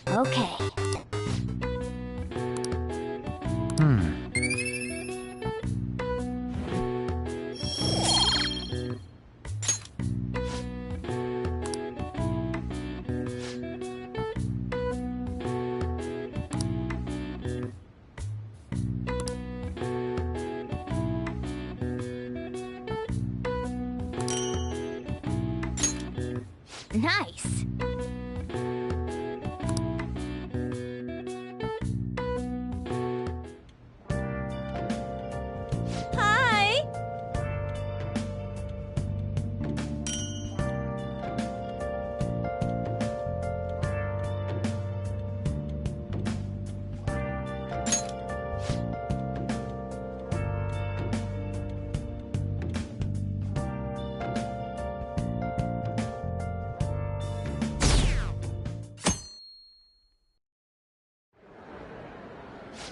Okay. Nice. Hi!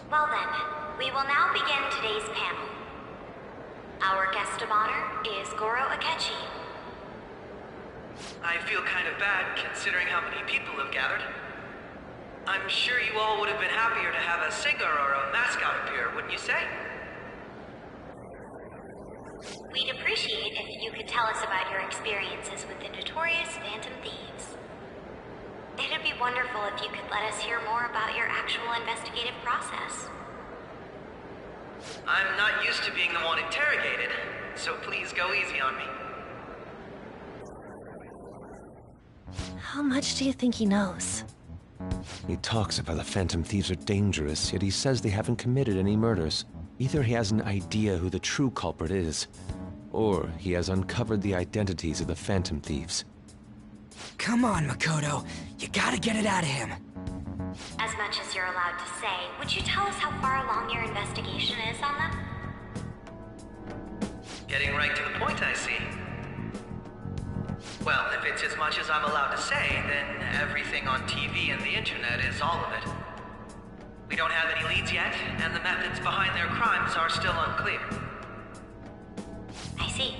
Well then, we will now begin today's panel. Our guest of honor is Goro Akechi. I feel kind of bad considering how many people have gathered. I'm sure you all would have been happier to have a singer or a mascot appear, wouldn't you say? We'd appreciate if you could tell us about your experiences with the notorious Phantom Thieves. It'd be wonderful if you could let us hear more about your actual investigative process. I'm not used to being the one interrogated, so please go easy on me. How much do you think he knows? He talks about the Phantom Thieves are dangerous, yet he says they haven't committed any murders. Either he has an idea who the true culprit is, or he has uncovered the identities of the Phantom Thieves. Come on, Makoto. You gotta get it out of him. As much as you're allowed to say, would you tell us how far along your investigation is on them? Getting right to the point, I see. Well, if it's as much as I'm allowed to say, then everything on TV and the internet is all of it. We don't have any leads yet, and the methods behind their crimes are still unclear. I see.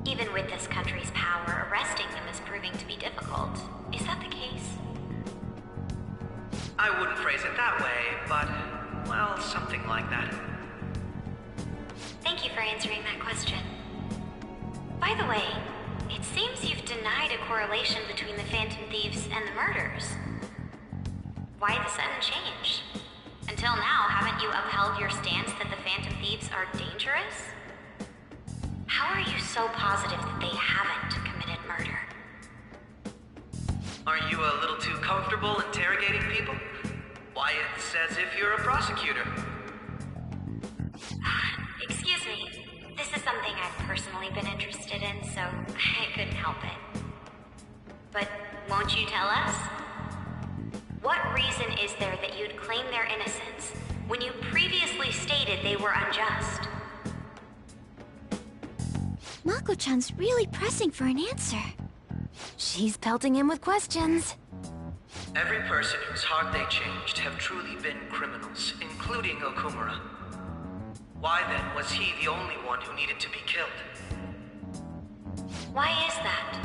Even with this country's power, arresting them is proving to be difficult. Is that the case? I wouldn't phrase it that way, but, well, something like that. Thank you for answering that question. By the way, it seems you've denied a correlation between the Phantom Thieves and the murders. Why the sudden change? Until now, haven't you upheld your stance that the Phantom Thieves are dangerous? How are you so positive that they haven't committed murder? Aren't you a little too comfortable interrogating people? Why, it's as if you're a prosecutor. Excuse me. This is something I've personally been interested in, so I couldn't help it. But won't you tell us? What reason is there that you'd claim their innocence when you previously stated they were unjust? Mako-chan's really pressing for an answer. She's pelting him with questions. Every person whose heart they changed have truly been criminals, including Okumura. Why then was he the only one who needed to be killed? Why is that?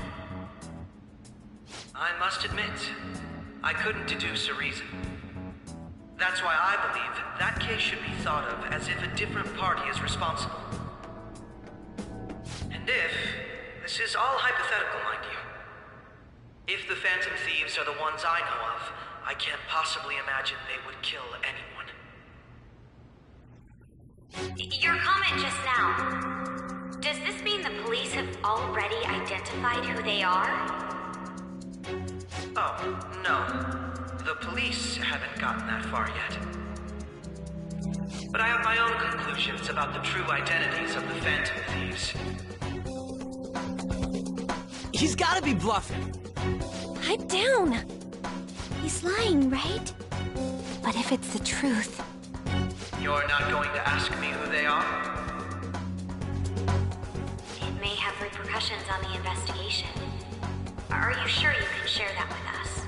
I must admit, I couldn't deduce a reason. That's why I believe that case should be thought of as if a different party is responsible. And if, this is all hypothetical, mind you, if the Phantom Thieves are the ones I know of, I can't possibly imagine they would kill anyone. Your comment just now, does this mean the police have already identified who they are? Oh, no. The police haven't gotten that far yet. But I have my own conclusions about the true identities of the Phantom Thieves. He's gotta be bluffing. Pipe down! He's lying, right? But if it's the truth, You're not going to ask me who they are? It may have repercussions on the investigation. Are you sure you can share that with us?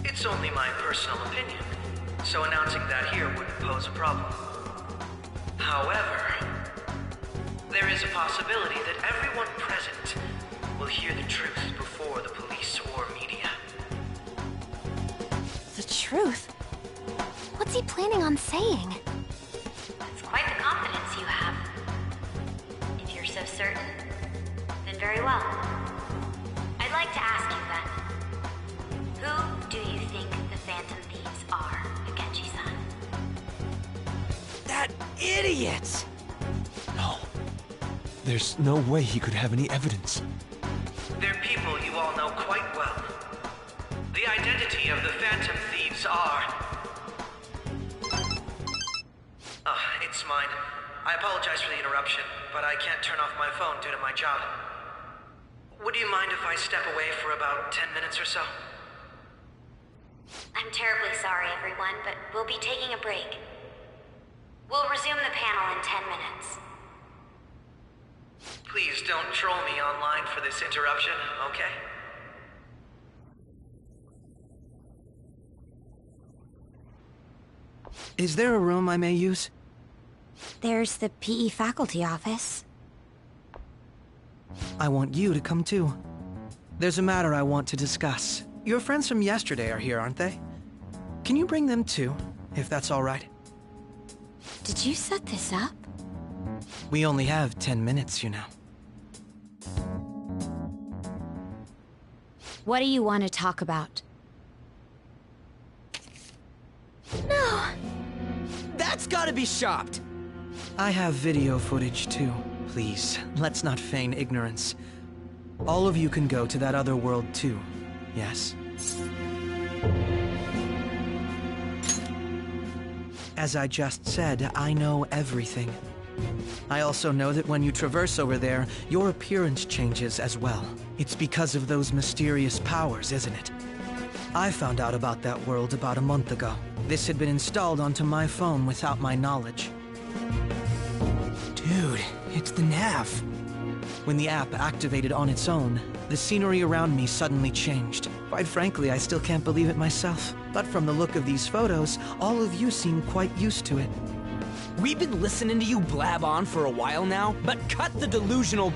It's only my personal opinion, so announcing that here wouldn't pose a problem. However, there is a possibility that everyone present will hear the truth before the police or media. The truth? What's he planning on saying? It's quite the confidence you have. If you're so certain, then very well. I'd like to ask you then, who do you think the Phantom Thieves are, Akechi-san? That idiot! No. There's no way he could have any evidence. They're people you all know quite well. The identity of the Phantom Thieves are... it's mine. I apologize for the interruption, but I can't turn off my phone due to my job. Would you mind if I step away for about 10 minutes or so? I'm terribly sorry, everyone, but we'll be taking a break. We'll resume the panel in 10 minutes. Please don't troll me online for this interruption, okay? Is there a room I may use? There's the PE faculty office. I want you to come too. There's a matter I want to discuss. Your friends from yesterday are here, aren't they? Can you bring them too, if that's all right? Did you set this up? We only have 10 minutes, you know. What do you want to talk about? No! That's gotta be shopped! I have video footage too. Please, let's not feign ignorance. All of you can go to that other world too, yes? As I just said, I know everything. I also know that when you traverse over there, your appearance changes as well. It's because of those mysterious powers, isn't it? I found out about that world about a month ago. This had been installed onto my phone without my knowledge. Dude, it's the nav. When the app activated on its own, the scenery around me suddenly changed. Quite frankly, I still can't believe it myself. But from the look of these photos, all of you seem quite used to it. We've been listening to you blab on for a while now, but cut the delusional...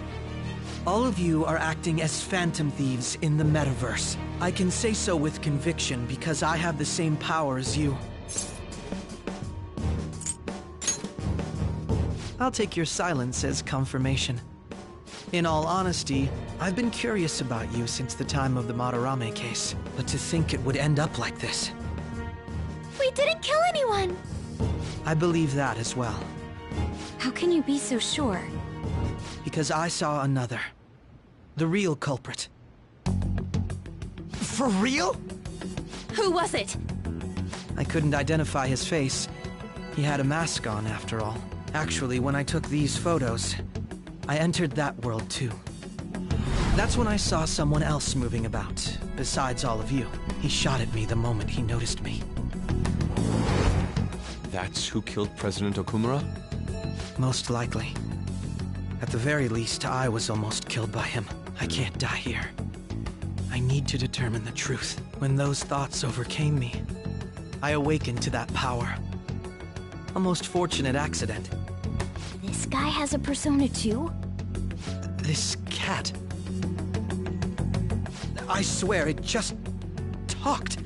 All of you are acting as Phantom Thieves in the metaverse. I can say so with conviction because I have the same power as you. I'll take your silence as confirmation. In all honesty, I've been curious about you since the time of the Madarame case, but to think it would end up like this. We didn't kill anyone! I believe that as well. How can you be so sure? Because I saw another. The real culprit. For real? Who was it? I couldn't identify his face. He had a mask on, after all. Actually, when I took these photos, I entered that world too. That's when I saw someone else moving about, besides all of you. He shot at me the moment he noticed me. That's who killed President Okumura? Most likely. At the very least, I was almost killed by him. I can't die here. I need to determine the truth. When those thoughts overcame me, I awakened to that power. A most fortunate accident. This guy has a persona too? This cat. I swear, it just talked.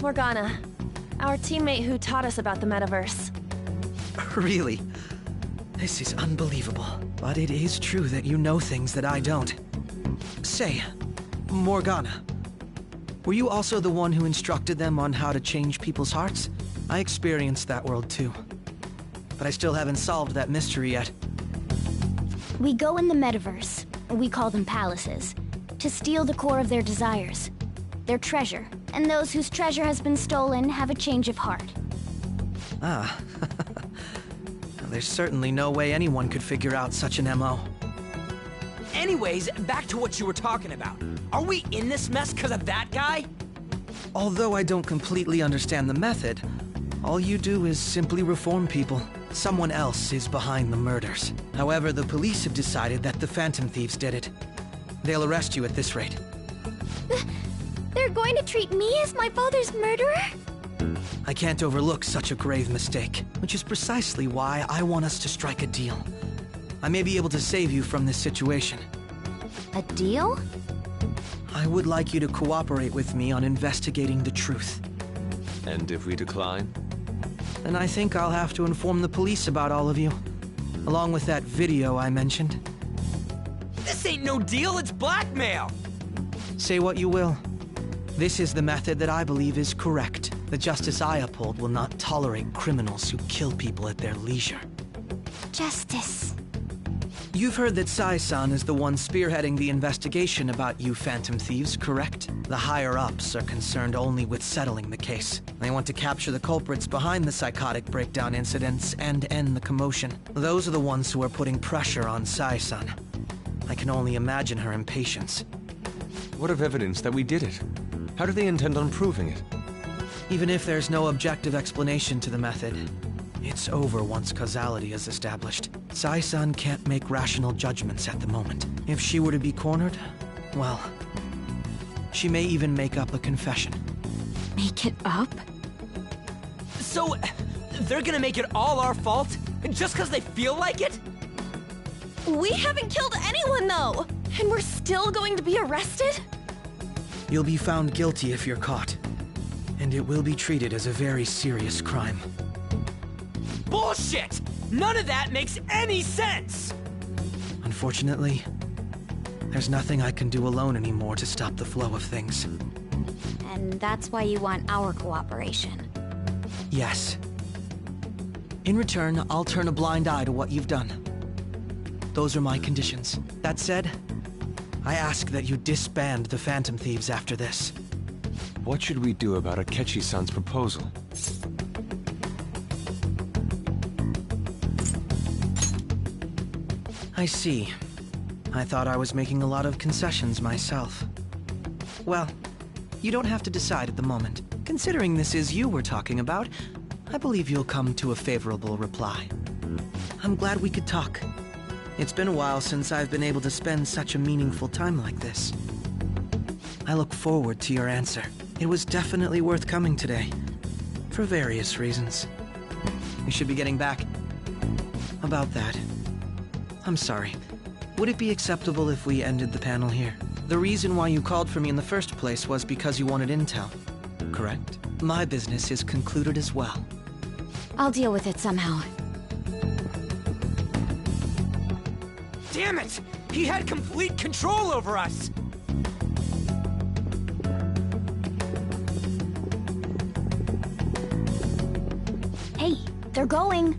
Morgana, our teammate who taught us about the metaverse. Really? This is unbelievable. But it is true that you know things that I don't. Say, Morgana, were you also the one who instructed them on how to change people's hearts? I experienced that world too. But I still haven't solved that mystery yet. We go in the metaverse, we call them palaces, to steal the core of their desires, their treasure, and those whose treasure has been stolen have a change of heart. Ah. There's certainly no way anyone could figure out such an MO. Anyways, back to what you were talking about. Are we in this mess because of that guy? Although I don't completely understand the method, All you do is simply reform people. Someone else is behind the murders. However, the police have decided that the Phantom Thieves did it. They'll arrest you at this rate. They're going to treat me as my father's murderer? I can't overlook such a grave mistake, which is precisely why I want us to strike a deal. I may be able to save you from this situation. A deal? I would like you to cooperate with me on investigating the truth. And if we decline? Then I think I'll have to inform the police about all of you, along with that video I mentioned. This ain't no deal, it's blackmail! Say what you will. This is the method that I believe is correct. The justice I uphold will not tolerate criminals who kill people at their leisure. Justice. You've heard that Sai-san is the one spearheading the investigation about you Phantom Thieves, correct? The higher-ups are concerned only with settling the case. They want to capture the culprits behind the psychotic breakdown incidents and end the commotion. Those are the ones who are putting pressure on Sai-san. I can only imagine her impatience. What of evidence that we did it? How do they intend on proving it? Even if there's no objective explanation to the method, it's over once causality is established. Sai-san can't make rational judgments at the moment. If she were to be cornered, well, she may even make up a confession. Make it up? So, they're gonna make it all our fault? Just because they feel like it? We haven't killed anyone, though! And we're still going to be arrested? You'll be found guilty if you're caught. And it will be treated as a very serious crime. Bullshit! None of that makes any sense! Unfortunately, there's nothing I can do alone anymore to stop the flow of things. And that's why you want our cooperation. Yes. In return, I'll turn a blind eye to what you've done. Those are my conditions. That said, I ask that you disband the Phantom Thieves after this. What should we do about Akechi-san's proposal? I see. I thought I was making a lot of concessions myself. Well, you don't have to decide at the moment. Considering this is you we're talking about, I believe you'll come to a favorable reply. I'm glad we could talk. It's been a while since I've been able to spend such a meaningful time like this. I look forward to your answer. It was definitely worth coming today, for various reasons. We should be getting back. About that, I'm sorry. Would it be acceptable if we ended the panel here? The reason why you called for me in the first place was because you wanted intel, correct? My business is concluded as well. I'll deal with it somehow. Damn it! He had complete control over us! Hey, they're going.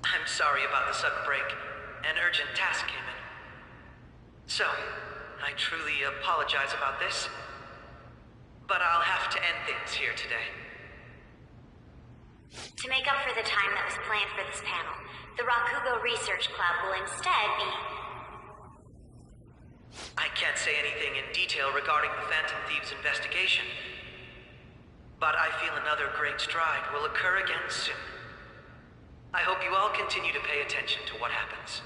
I'm sorry about the sudden break. An urgent task came in. So, I truly apologize about this. But I'll have to end things here today. To make up for the time that was planned for this panel, the Rakugo Research Club will instead be... I can't say anything in detail regarding the Phantom Thieves investigation, but I feel another great stride will occur again soon. I hope you all continue to pay attention to what happens.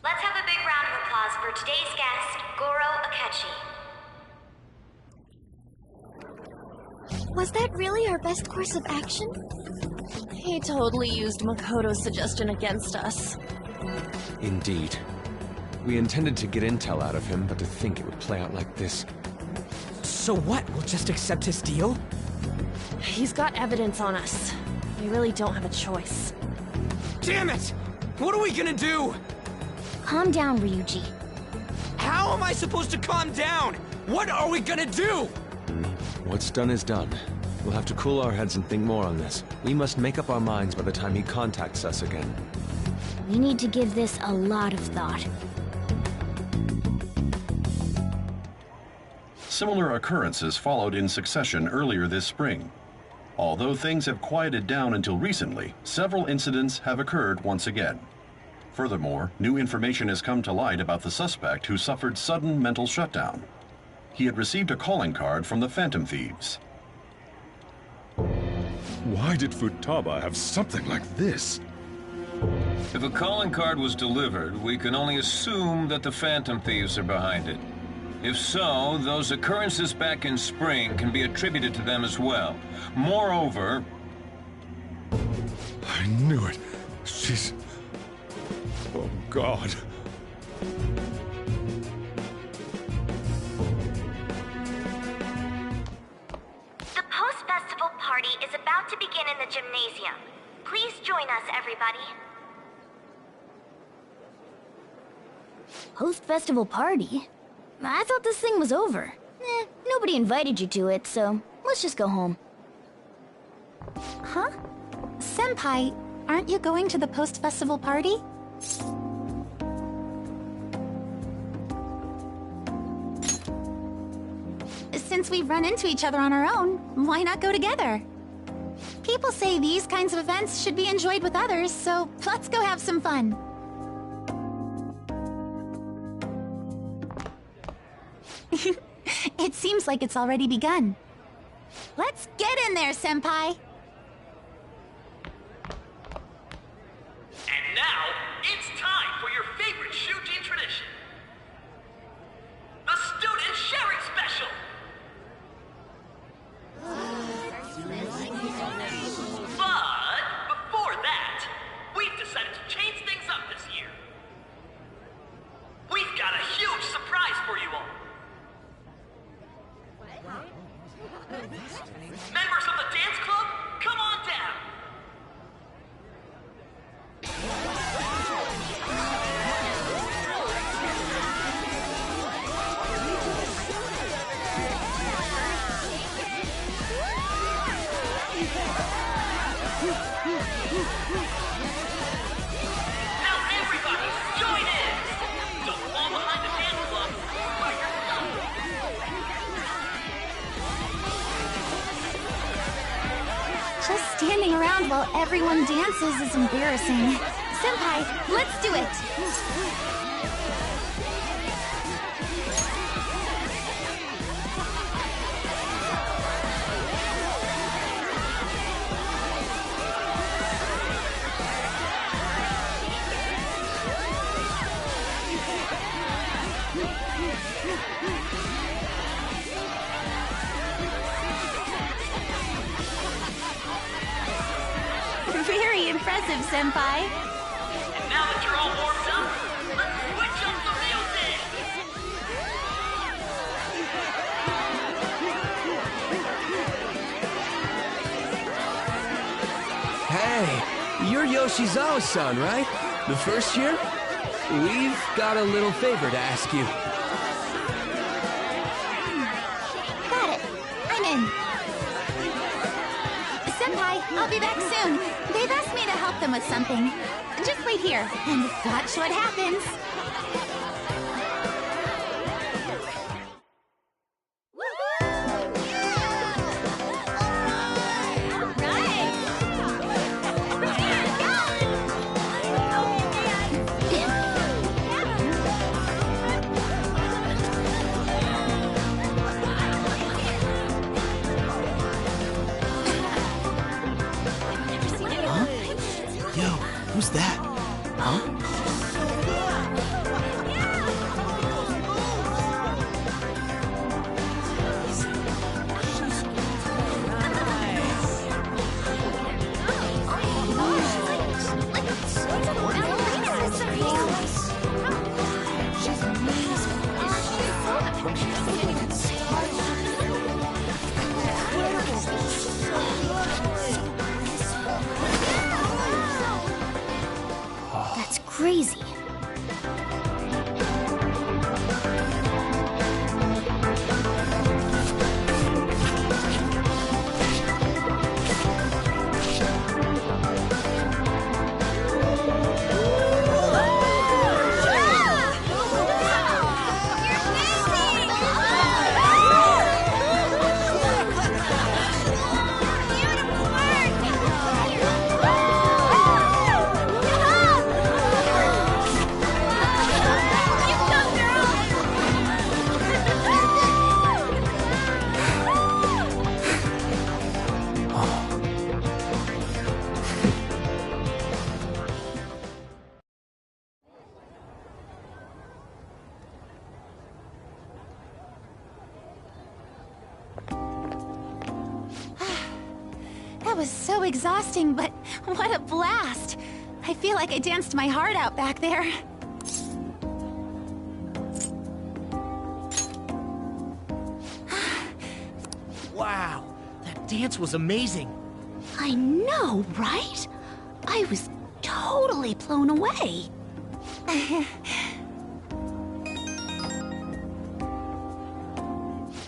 Let's have a big round of applause for today's guest, Goro Akechi. Was that really our best course of action? He totally used Makoto's suggestion against us. Indeed. We intended to get intel out of him, but to think it would play out like this. So what? We'll just accept his deal? He's got evidence on us. We really don't have a choice. Damn it! What are we gonna do? Calm down, Ryuji. How am I supposed to calm down? What are we gonna do? What's done is done. We'll have to cool our heads and think more on this. We must make up our minds by the time he contacts us again. We need to give this a lot of thought. Similar occurrences followed in succession earlier this spring. Although things have quieted down until recently, several incidents have occurred once again. Furthermore, new information has come to light about the suspect who suffered sudden mental shutdown. He had received a calling card from the Phantom Thieves. Why did Futaba have something like this? If a calling card was delivered, we can only assume that the Phantom Thieves are behind it. If so, those occurrences back in spring can be attributed to them as well. Moreover... I knew it. She's... Oh, God. The post-festival party is about to begin in the gymnasium. Please join us, everybody. Post-festival party? I thought this thing was over. Nobody invited you to it, so let's just go home. Huh? Senpai, aren't you going to the post-festival party? Since we've run into each other on our own, why not go together? People say these kinds of events should be enjoyed with others, so let's go have some fun. It seems like it's already begun. Let's get in there, Senpai! And now, it's time for your favorite Shujin tradition. The Student Sharing Special! But, before that, we've decided to change things up this year. We've got a huge surprise for you all. Members of the dance club, come on down! Now everybody, join in! Don't fall behind the dance club by yourself! Just standing around while everyone dances is embarrassing. Senpai, let's do it! Very impressive, Senpai. And now that you're all warmed up, let's switch up the music! Hey, you're Yoshizawa-san, right? The first year? We've got a little favor to ask you. Got it. I'm in. Senpai, I'll be back soon. They've asked me to help them with something. Just wait here and watch what happens. Yo, who's that? Huh? was so exhausting, but what a blast! I feel like I danced my heart out back there. Wow, that dance was amazing. I know, right? I was totally blown away.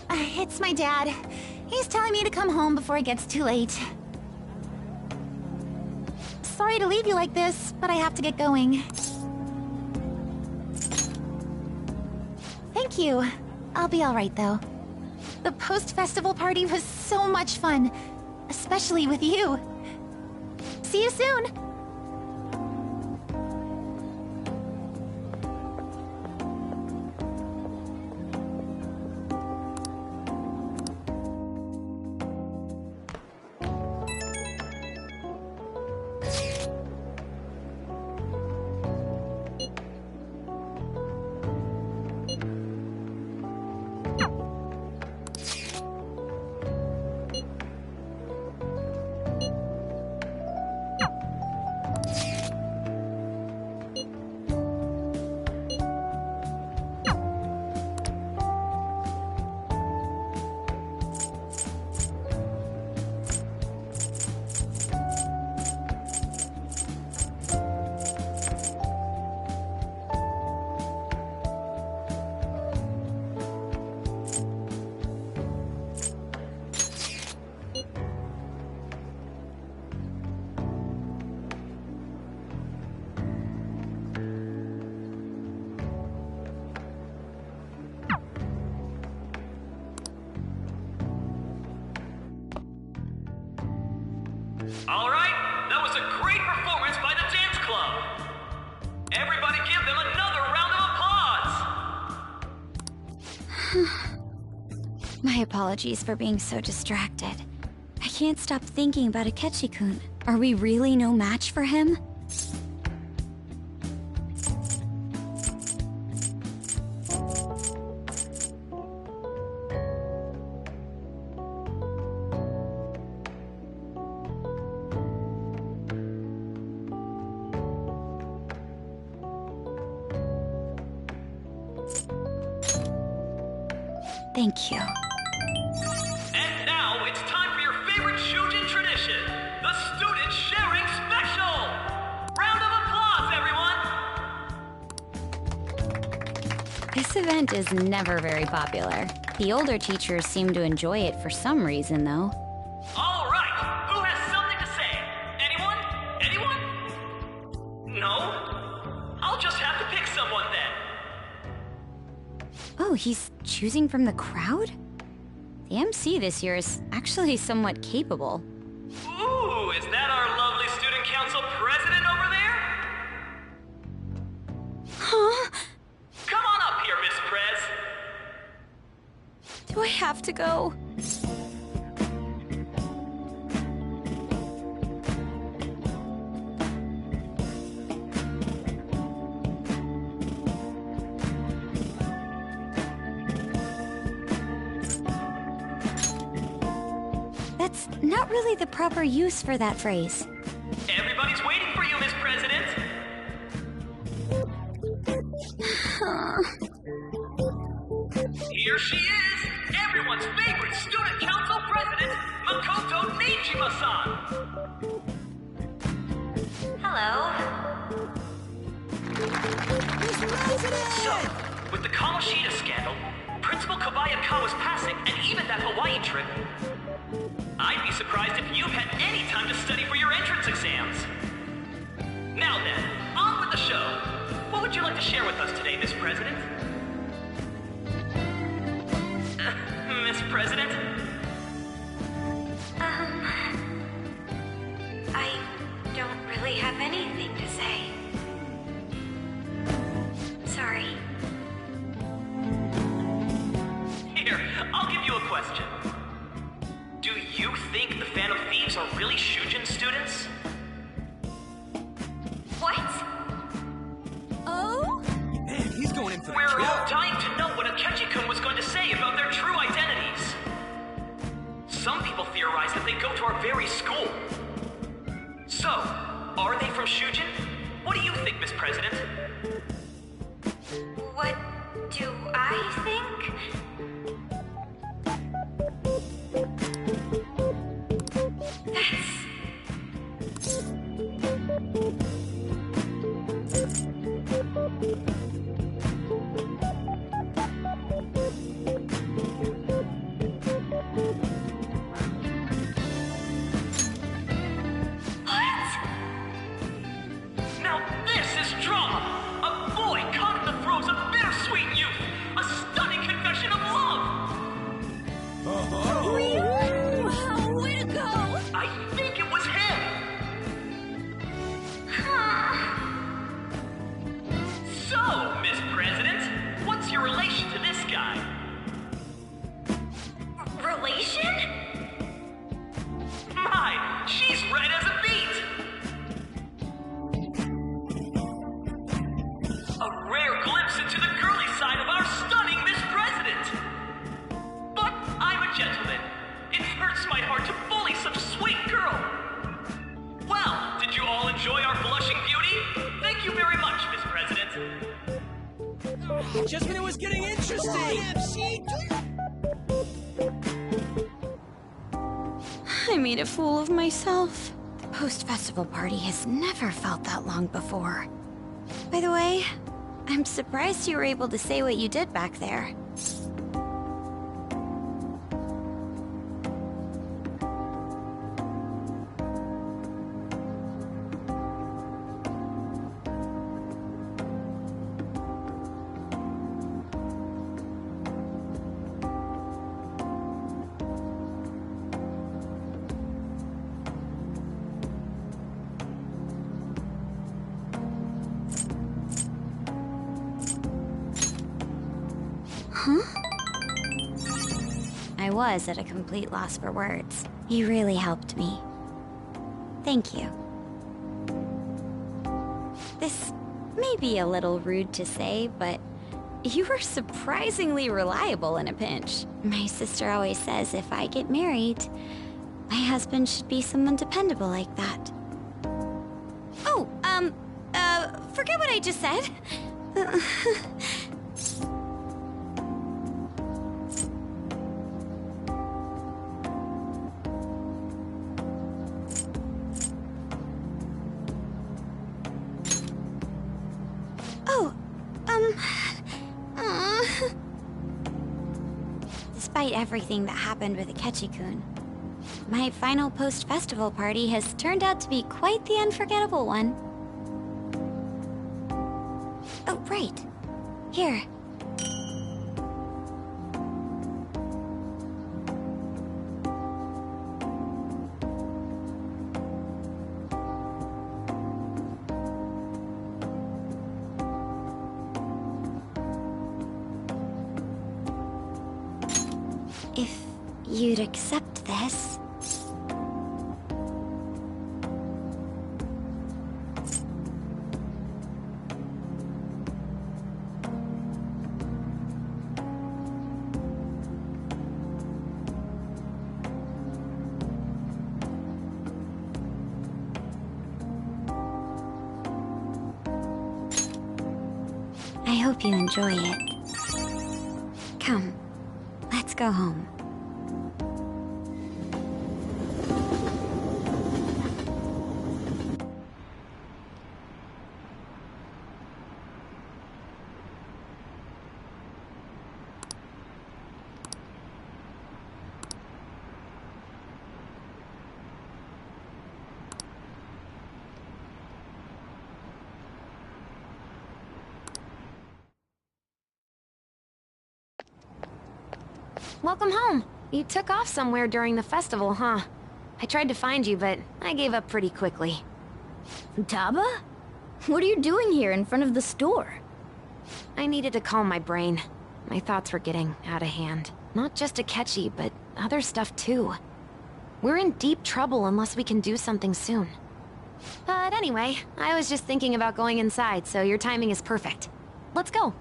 It's my dad. He's telling me to come home before it gets too late. Sorry to leave you like this, but I have to get going. Thank you. I'll be all right, though. The post-festival party was so much fun, especially with you. See you soon! All right, that was a great performance by the dance club. Everybody give them another round of applause. My apologies for being so distracted. I can't stop thinking about Akechi-kun. Are we really no match for him? Thank you. And now it's time for your favorite Shujin tradition, the Student Sharing Special! Round of applause, everyone! This event is never very popular. The older teachers seem to enjoy it for some reason, though. All right, who has something to say? Anyone? Anyone? No? I'll just have to pick someone then. Oh, he's choosing from the crowd? The MC this year is actually somewhat capable. Ooh, is that our lovely student council president over there? Huh? Come on up here, Miss Prez. Do I have to go? That's not really the proper use for that phrase. Everybody's waiting for you, Miss President. Here she is, everyone's favorite student council president, Makoto Nijima-san. Hello. So, with the Kamoshida scandal, Principal Kobayakawa's passing, and even that Hawaii trip, I'd be surprised if you've had any time to study for your entrance exams. Now then, on with the show. What would you like to share with us today, Miss President? Miss President? I don't really have anything to say. Sorry. Here, I'll give you a question. Do you think the Phantom Thieves are really Shujin students? What? Oh? Man, he's going in for the We're kill. all dying to know what Akechi-kun was going to say about their true identities. Some people theorize that they they go to our very school. So, are they from Shujin? What do you think, Miss President? What do I think? Now this is drama! A boy caught in the throes of bittersweet youth! A stunning confession of love! Really? Wow, way to go! I think it was him! So, Miss President, what's your relation to this guy? Relation? My, she's red as a beet! A rare glimpse into the girly side of our stunning Miss President! But I'm a gentleman. It hurts my heart to bully such a sweet girl. Well, did you all enjoy our blushing beauty? Thank you very much, Miss President. Just when it was getting interesting! I made a fool of myself. The post-festival party has never felt that long before. By the way, I'm surprised you were able to say what you did back there. Huh? I was at a complete loss for words. You really helped me. Thank you. This may be a little rude to say, but you were surprisingly reliable in a pinch. My sister always says if I get married, my husband should be someone dependable like that. Oh, forget what I just said. Despite everything that happened with Akechi-kun, my final post-festival party has turned out to be quite the unforgettable one. Oh, right. Here. If you'd accept this... I hope you enjoy it. Come, let's go home. Welcome home. You took off somewhere during the festival, huh? I tried to find you, but I gave up pretty quickly. Taba? What are you doing here in front of the store? I needed to calm my brain. My thoughts were getting out of hand. Not just Akechi, but other stuff too. We're in deep trouble unless we can do something soon. But anyway, I was just thinking about going inside, so your timing is perfect. Let's go.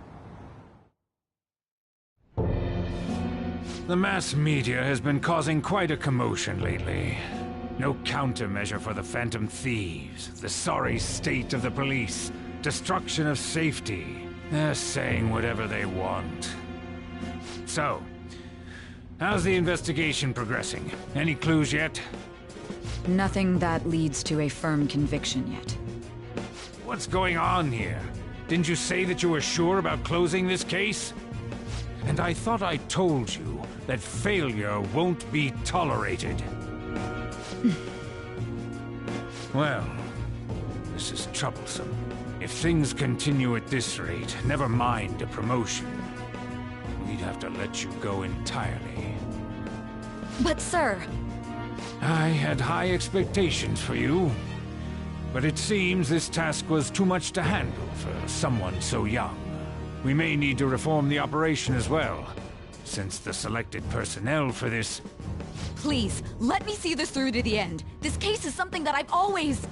The mass media has been causing quite a commotion lately. No countermeasure for the Phantom Thieves, the sorry state of the police, destruction of safety. They're saying whatever they want. So, how's the investigation progressing? Any clues yet? Nothing that leads to a firm conviction yet. What's going on here? Didn't you say that you were sure about closing this case? And I thought I told you that failure won't be tolerated. Well, this is troublesome. If things continue at this rate, never mind a promotion. We'd have to let you go entirely. But sir... I had high expectations for you. But it seems this task was too much to handle for someone so young. We may need to reform the operation as well, since the selected personnel for this... Please, let me see this through to the end. This case is something that I've always...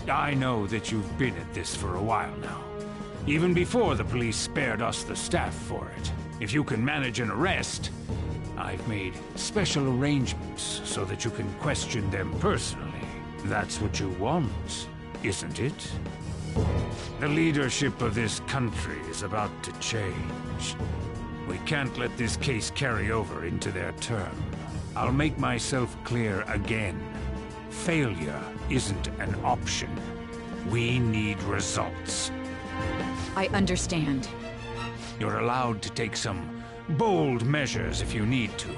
I know that you've been at this for a while now. Even before the police spared us the staff for it. If you can manage an arrest, I've made special arrangements so that you can question them personally. That's what you want, isn't it? The leadership of this country is about to change. We can't let this case carry over into their term. I'll make myself clear again. Failure isn't an option. We need results. I understand. You're allowed to take some bold measures if you need to.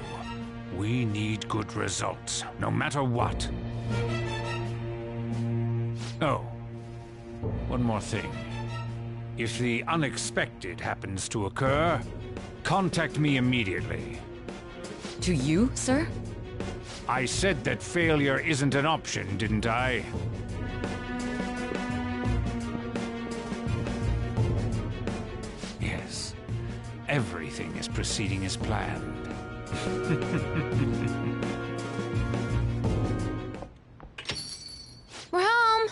We need good results, no matter what. Oh, one more thing. If the unexpected happens to occur, contact me immediately. To you, sir? I said that failure isn't an option, didn't I? Yes. Everything is proceeding as planned. We're home!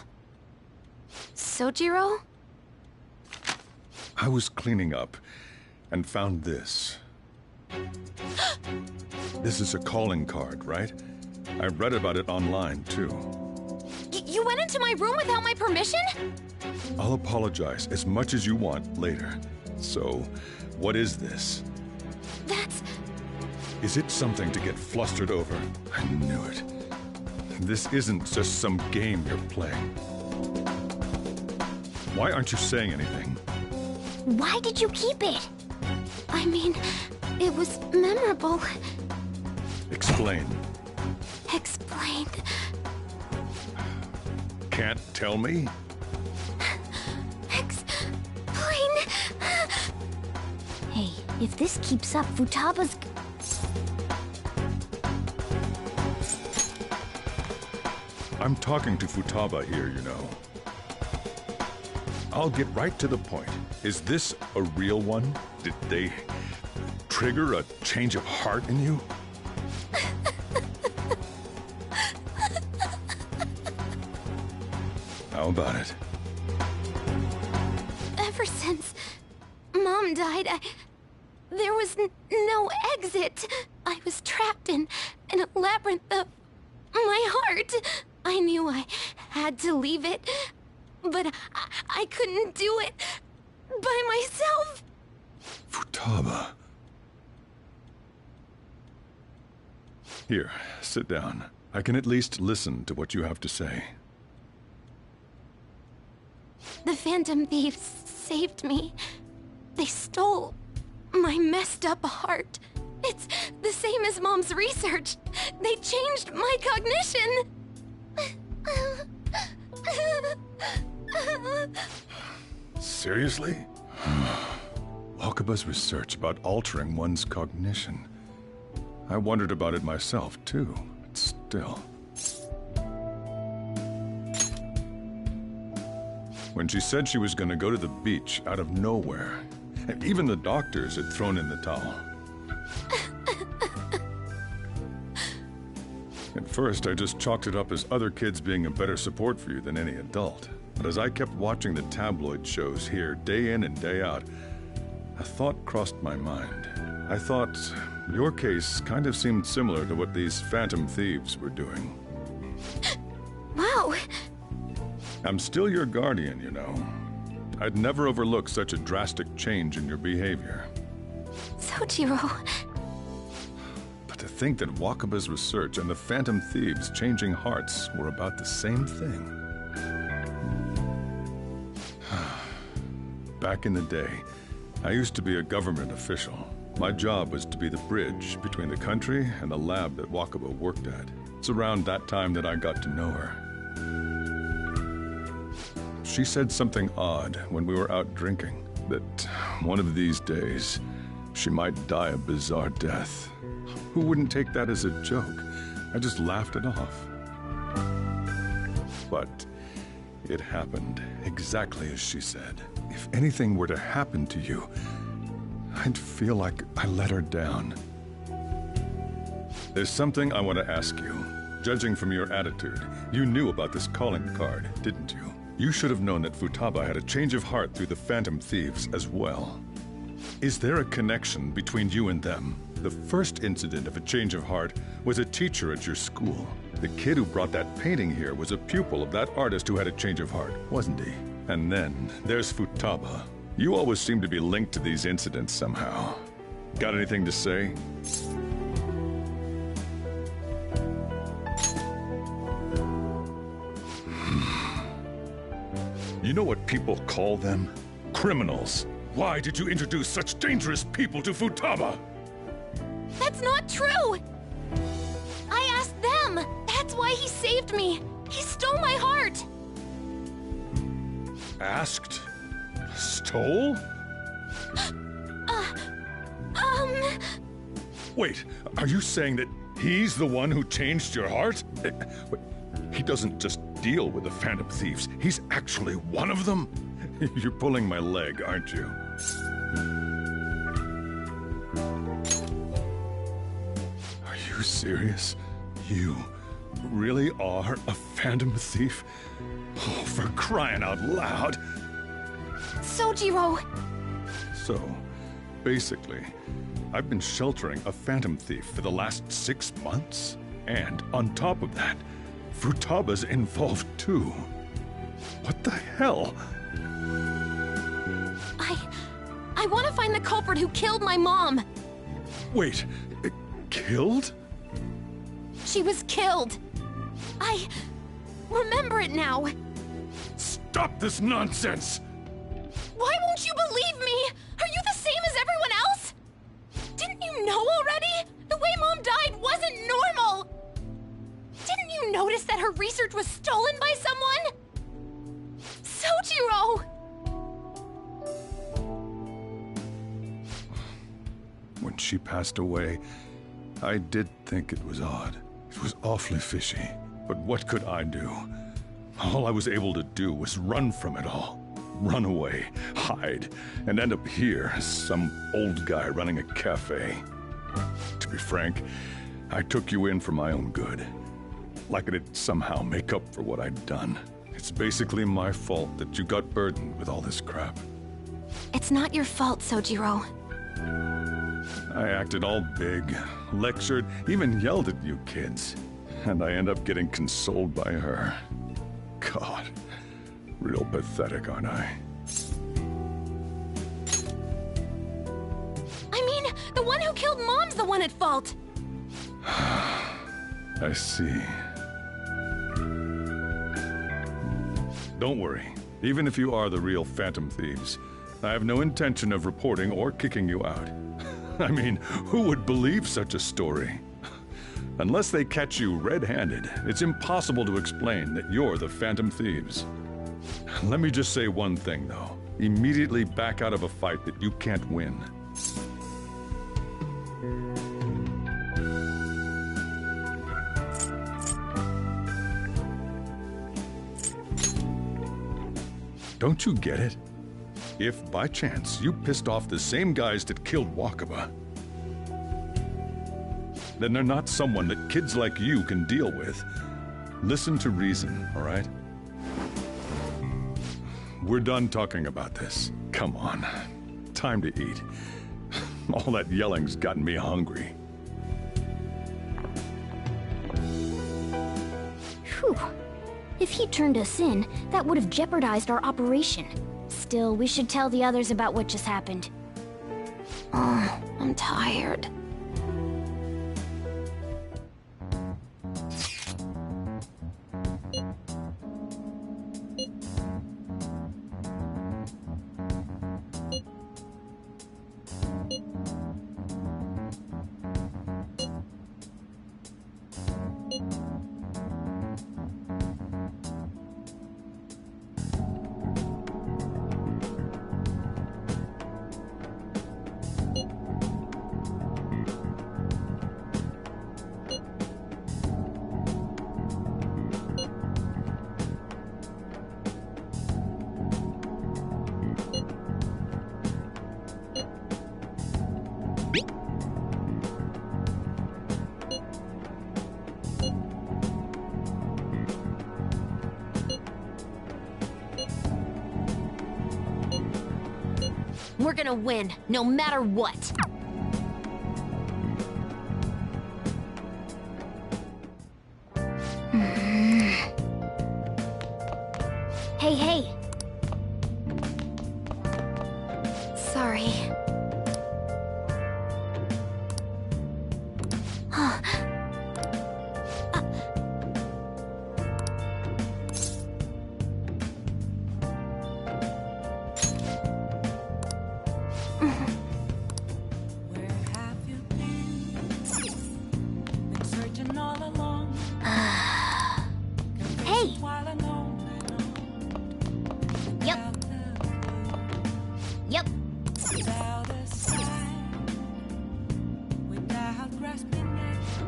Sojiro? I was cleaning up and found this. This is a calling card, right? I read about it online, too. You went into my room without my permission? I'll apologize as much as you want later. So, what is this? That's... Is it something to get flustered over? I knew it. This isn't just some game you're playing. Why aren't you saying anything? Why did you keep it? I mean, it was memorable. Explain. Explain. Can't tell me? Explain. Hey, if this keeps up, Futaba's... I'm talking to Futaba here, you know. I'll get right to the point. Is this a real one? Did they trigger a change of heart in you? How about it? Ever since Mom died, there was no exit. I was trapped in a labyrinth of my heart. I knew I had to leave it, but I couldn't do it by myself. Futaba. Here, sit down. I can at least listen to what you have to say. The Phantom Thieves saved me. They stole my messed up heart. It's the same as Mom's research. They changed my cognition. Seriously? Wakaba's research about altering one's cognition. I wondered about it myself, too, but still. When she said she was going to go to the beach out of nowhere, and even the doctors had thrown in the towel. At first, I just chalked it up as other kids being a better support for you than any adult. But as I kept watching the tabloid shows here, day in and day out, a thought crossed my mind. I thought, Your case kind of seemed similar to what these Phantom Thieves were doing. Wow. I'm still your guardian, you know. I'd never overlook such a drastic change in your behavior. Sojiro. But to think that Wakaba's research and the Phantom Thieves' changing hearts were about the same thing. Back in the day, I used to be a government official. My job was to be the bridge between the country and the lab that Wakaba worked at. It's around that time that I got to know her. She said something odd when we were out drinking, that one of these days, she might die a bizarre death. Who wouldn't take that as a joke? I just laughed it off. But it happened exactly as she said. If anything were to happen to you, I'd feel like I let her down. There's something I want to ask you. Judging from your attitude, you knew about this calling card, didn't you? You should have known that Futaba had a change of heart through the Phantom Thieves as well. Is there a connection between you and them? The first incident of a change of heart was a teacher at your school. The kid who brought that painting here was a pupil of that artist who had a change of heart, wasn't he? And then there's Futaba. You always seem to be linked to these incidents somehow. Got anything to say? You know what people call them? Criminals. Why did you introduce such dangerous people to Futaba? That's not true! I asked them! That's why he saved me! He stole my heart! Asked? Stole? Wait, are you saying that he's the one who changed your heart? Wait, he doesn't just deal with the Phantom Thieves, he's actually one of them? You're pulling my leg, aren't you? Are you serious? You really are a Phantom Thief? Oh, for crying out loud! Sojiro! So, basically, I've been sheltering a Phantom Thief for the last 6 months. And on top of that, Futaba's involved too. What the hell? I want to find the culprit who killed my mom! Wait, killed? She was killed! I remember it now! Stop this nonsense! Why won't you believe me? Are you the same as everyone else? Didn't you know already? The way Mom died wasn't normal! Didn't you notice that her research was stolen by someone? Sojiro! When she passed away, I did think it was odd. It was awfully fishy. But what could I do? All I was able to do was run from it all. Run away, hide, and end up here as some old guy running a cafe. To be frank, I took you in for my own good. Like it'd somehow make up for what I'd done. It's basically my fault that you got burdened with all this crap. It's not your fault, Sojiro. I acted all big, lectured, even yelled at you kids. And I end up getting consoled by her. God, real pathetic, aren't I? I mean, the one who killed Mom's the one at fault! I see. Don't worry. Even if you are the real Phantom Thieves, I have no intention of reporting or kicking you out. I mean, who would believe such a story? Unless they catch you red-handed, it's impossible to explain that you're the Phantom Thieves. Let me just say one thing, though. Immediately back out of a fight that you can't win. Don't you get it? If, by chance, you pissed off the same guys that killed Wakaba, then they're not someone that kids like you can deal with. Listen to reason, all right? We're done talking about this. Come on. Time to eat. All that yelling's gotten me hungry. Whew. If he turned us in, that would have jeopardized our operation. Still, we should tell the others about what just happened. Oh, I'm tired. We're gonna win, no matter what. Hey, hey! Sorry.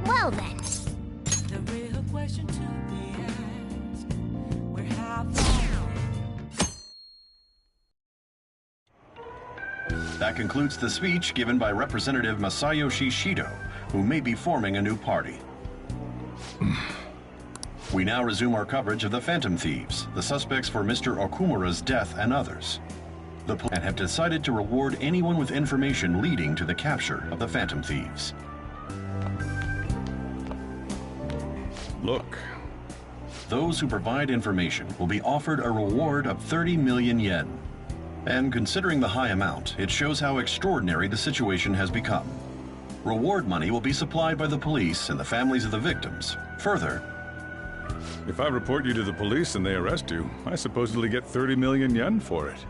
Well then. The real question to be asked, where have That concludes the speech given by Representative Masayoshi Shido, who may be forming a new party. We now resume our coverage of the Phantom Thieves, the suspects for Mr. Okumura's death and others. The police have decided to reward anyone with information leading to the capture of the Phantom Thieves. Look. Those who provide information will be offered a reward of 30 million yen. And considering the high amount, it shows how extraordinary the situation has become. Reward money will be supplied by the police and the families of the victims. Further, if I report you to the police and they arrest you, I supposedly get 30 million yen for it.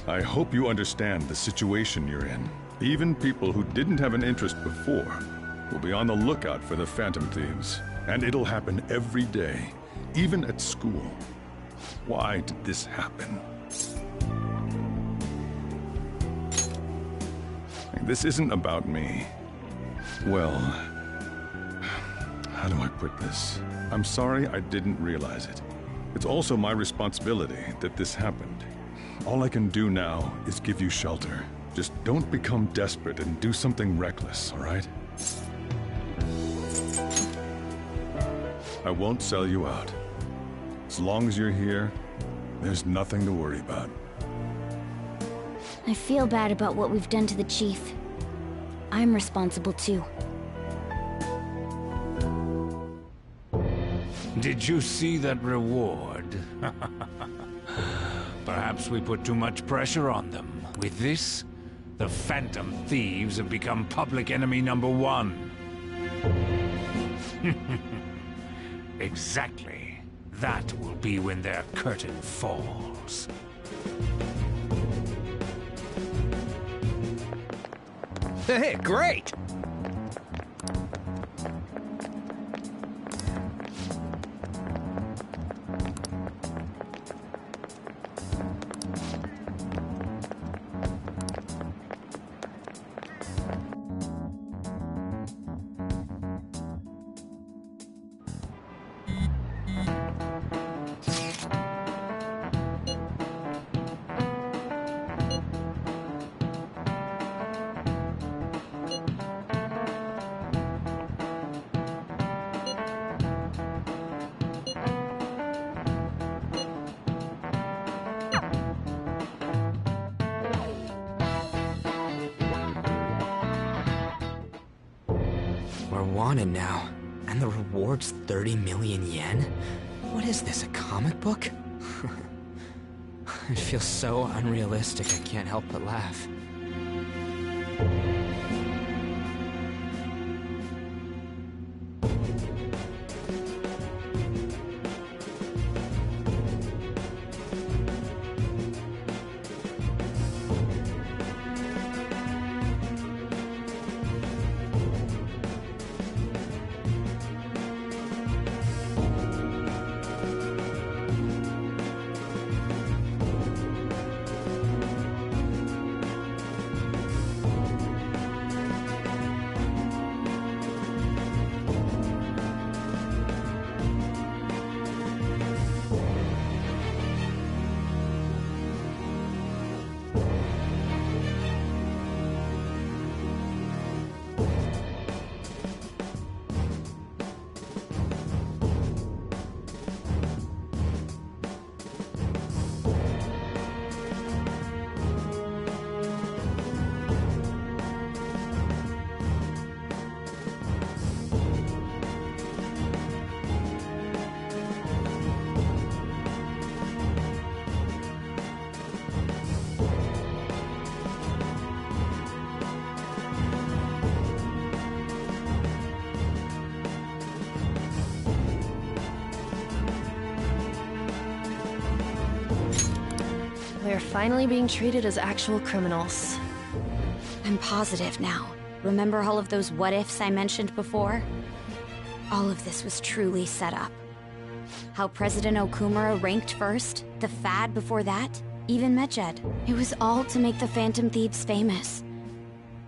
I hope you understand the situation you're in. Even people who didn't have an interest before will be on the lookout for the Phantom Thieves. And it'll happen every day, even at school. Why did this happen? This isn't about me. Well, how do I put this? I'm sorry I didn't realize it. It's also my responsibility that this happened. All I can do now is give you shelter. Just don't become desperate and do something reckless, all right? I won't sell you out. As long as you're here, there's nothing to worry about. I feel bad about what we've done to the chief. I'm responsible too. Did you see that reward? Perhaps we put too much pressure on them. With this, the Phantom Thieves have become public enemy #1. Exactly. That will be when their curtain falls. Hey, great! We're wanted now, and the reward's 30 million yen? What is this, a comic book? It feels so unrealistic I can't help but laugh. We're finally being treated as actual criminals. I'm positive now. Remember all of those what-ifs I mentioned before? All of this was truly set up. How President Okumura ranked first, the Fad before that, even Medjed. It was all to make the Phantom Thieves famous.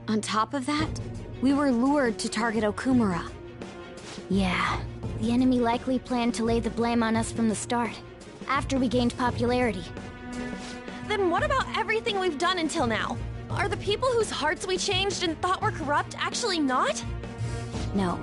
On top of that, we were lured to target Okumura. Yeah, the enemy likely planned to lay the blame on us from the start, after we gained popularity. Then what about everything we've done until now? Are the people whose hearts we changed and thought were corrupt actually not? No,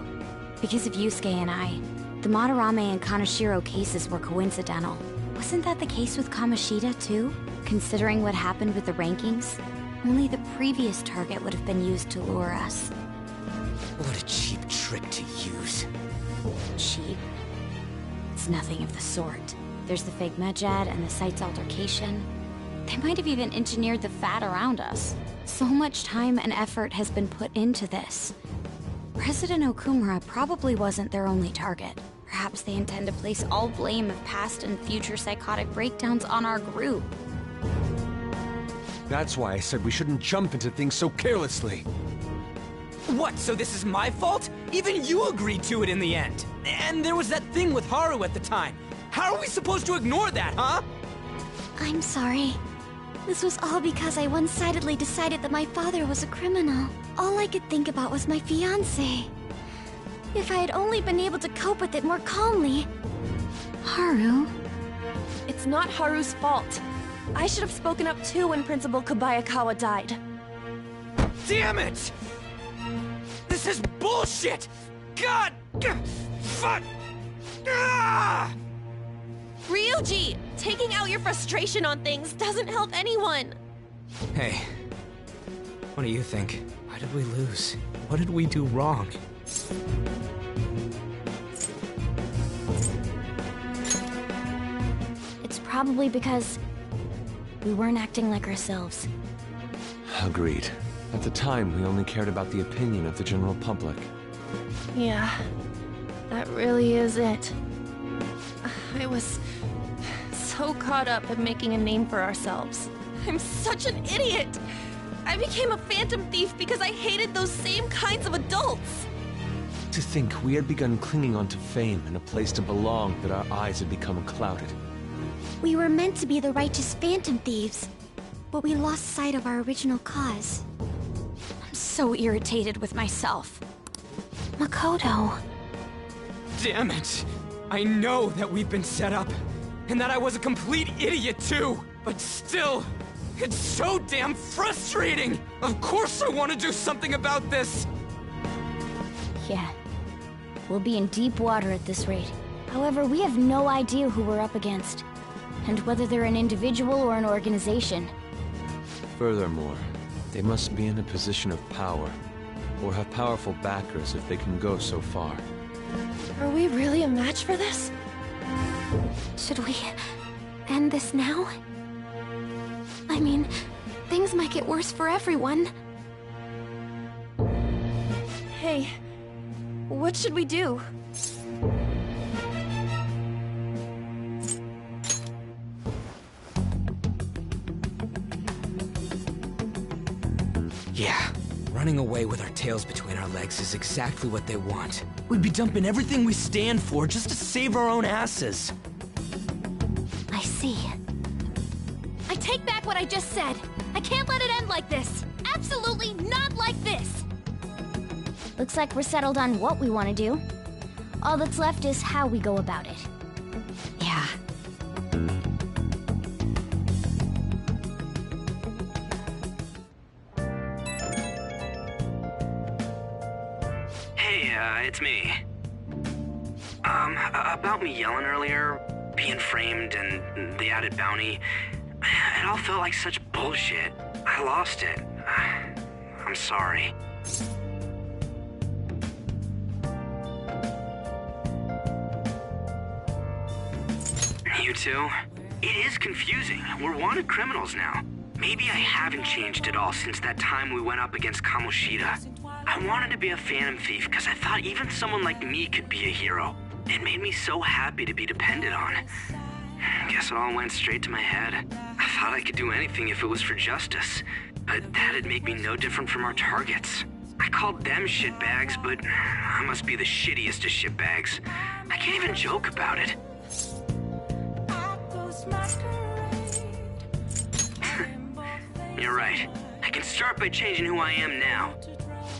because of Yusuke and I, the Madarame and Kaneshiro cases were coincidental. Wasn't that the case with Kamoshida too? Considering what happened with the rankings, only the previous target would have been used to lure us. What a cheap trick to use. Cheap? It's nothing of the sort. There's the fake Medjed and the site's altercation. They might have even engineered the Fat around us. So much time and effort has been put into this. President Okumura probably wasn't their only target. Perhaps they intend to place all blame of past and future psychotic breakdowns on our group. That's why I said we shouldn't jump into things so carelessly. What, so this is my fault? Even you agreed to it in the end. And there was that thing with Haru at the time. How are we supposed to ignore that, huh? I'm sorry. This was all because I one-sidedly decided that my father was a criminal. All I could think about was my fiancé. If I had only been able to cope with it more calmly... Haru? It's not Haru's fault. I should have spoken up too when Principal Kobayakawa died. Damn it! This is bullshit! God! Fuck! Ah! Ryuji! Taking out your frustration on things doesn't help anyone! Hey, what do you think? Why did we lose? What did we do wrong? It's probably because we weren't acting like ourselves. Agreed. At the time, we only cared about the opinion of the general public. Yeah, that really is it. I was so caught up in making a name for ourselves. I'm such an idiot! I became a phantom thief because I hated those same kinds of adults! To think we had begun clinging onto fame and a place to belong, that our eyes had become clouded. We were meant to be the righteous phantom thieves, but we lost sight of our original cause. I'm so irritated with myself. Makoto. Damn it! I know that we've been set up, and that I was a complete idiot too! But still, it's so damn frustrating! Of course I want to do something about this! Yeah. We'll be in deep water at this rate. However, we have no idea who we're up against, and whether they're an individual or an organization. Furthermore, they must be in a position of power. or have powerful backers if they can go so far. Are we really a match for this? Should we end this now? I mean, things might get worse for everyone. Hey, what should we do? Yeah, running away with our tails between our legs is exactly what they want. We'd be dumping everything we stand for just to save our own asses. I see. I take back what I just said. I can't let it end like this. Absolutely not like this. Looks like we're settled on what we want to do. All that's left is how we go about it. Yeah. Hey, it's me. About me yelling earlier, being framed, and the added bounty, it all felt like such bullshit. I lost it. I'm sorry. You two? It is confusing. We're wanted criminals now. Maybe I haven't changed at all since that time we went up against Kamoshida. I wanted to be a phantom thief because I thought even someone like me could be a hero. It made me so happy to be depended on. Guess it all went straight to my head. I thought I could do anything if it was for justice, but that'd make me no different from our targets. I called them shitbags, but I must be the shittiest of shitbags. I can't even joke about it. You're right. I can start by changing who I am now.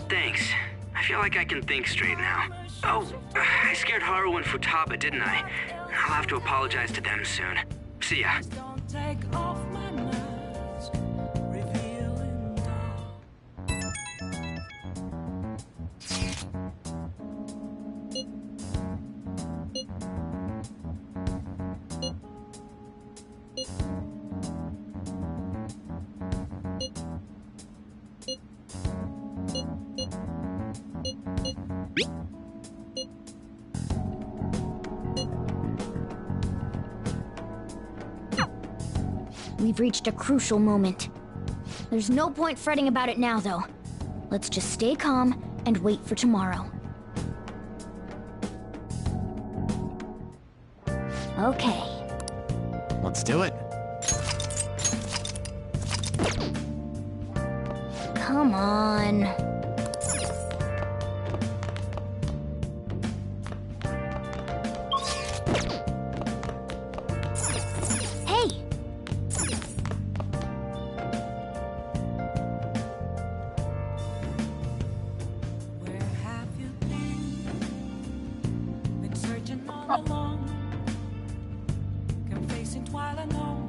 Thanks. I feel like I can think straight now. Oh, I scared Haru and Futaba, didn't I? I'll have to apologize to them soon. See ya. We've reached a crucial moment. There's no point fretting about it now, though. Let's just stay calm and wait for tomorrow. Okay. Let's do it. Come on. Hey! Been searching all along, confessing while I know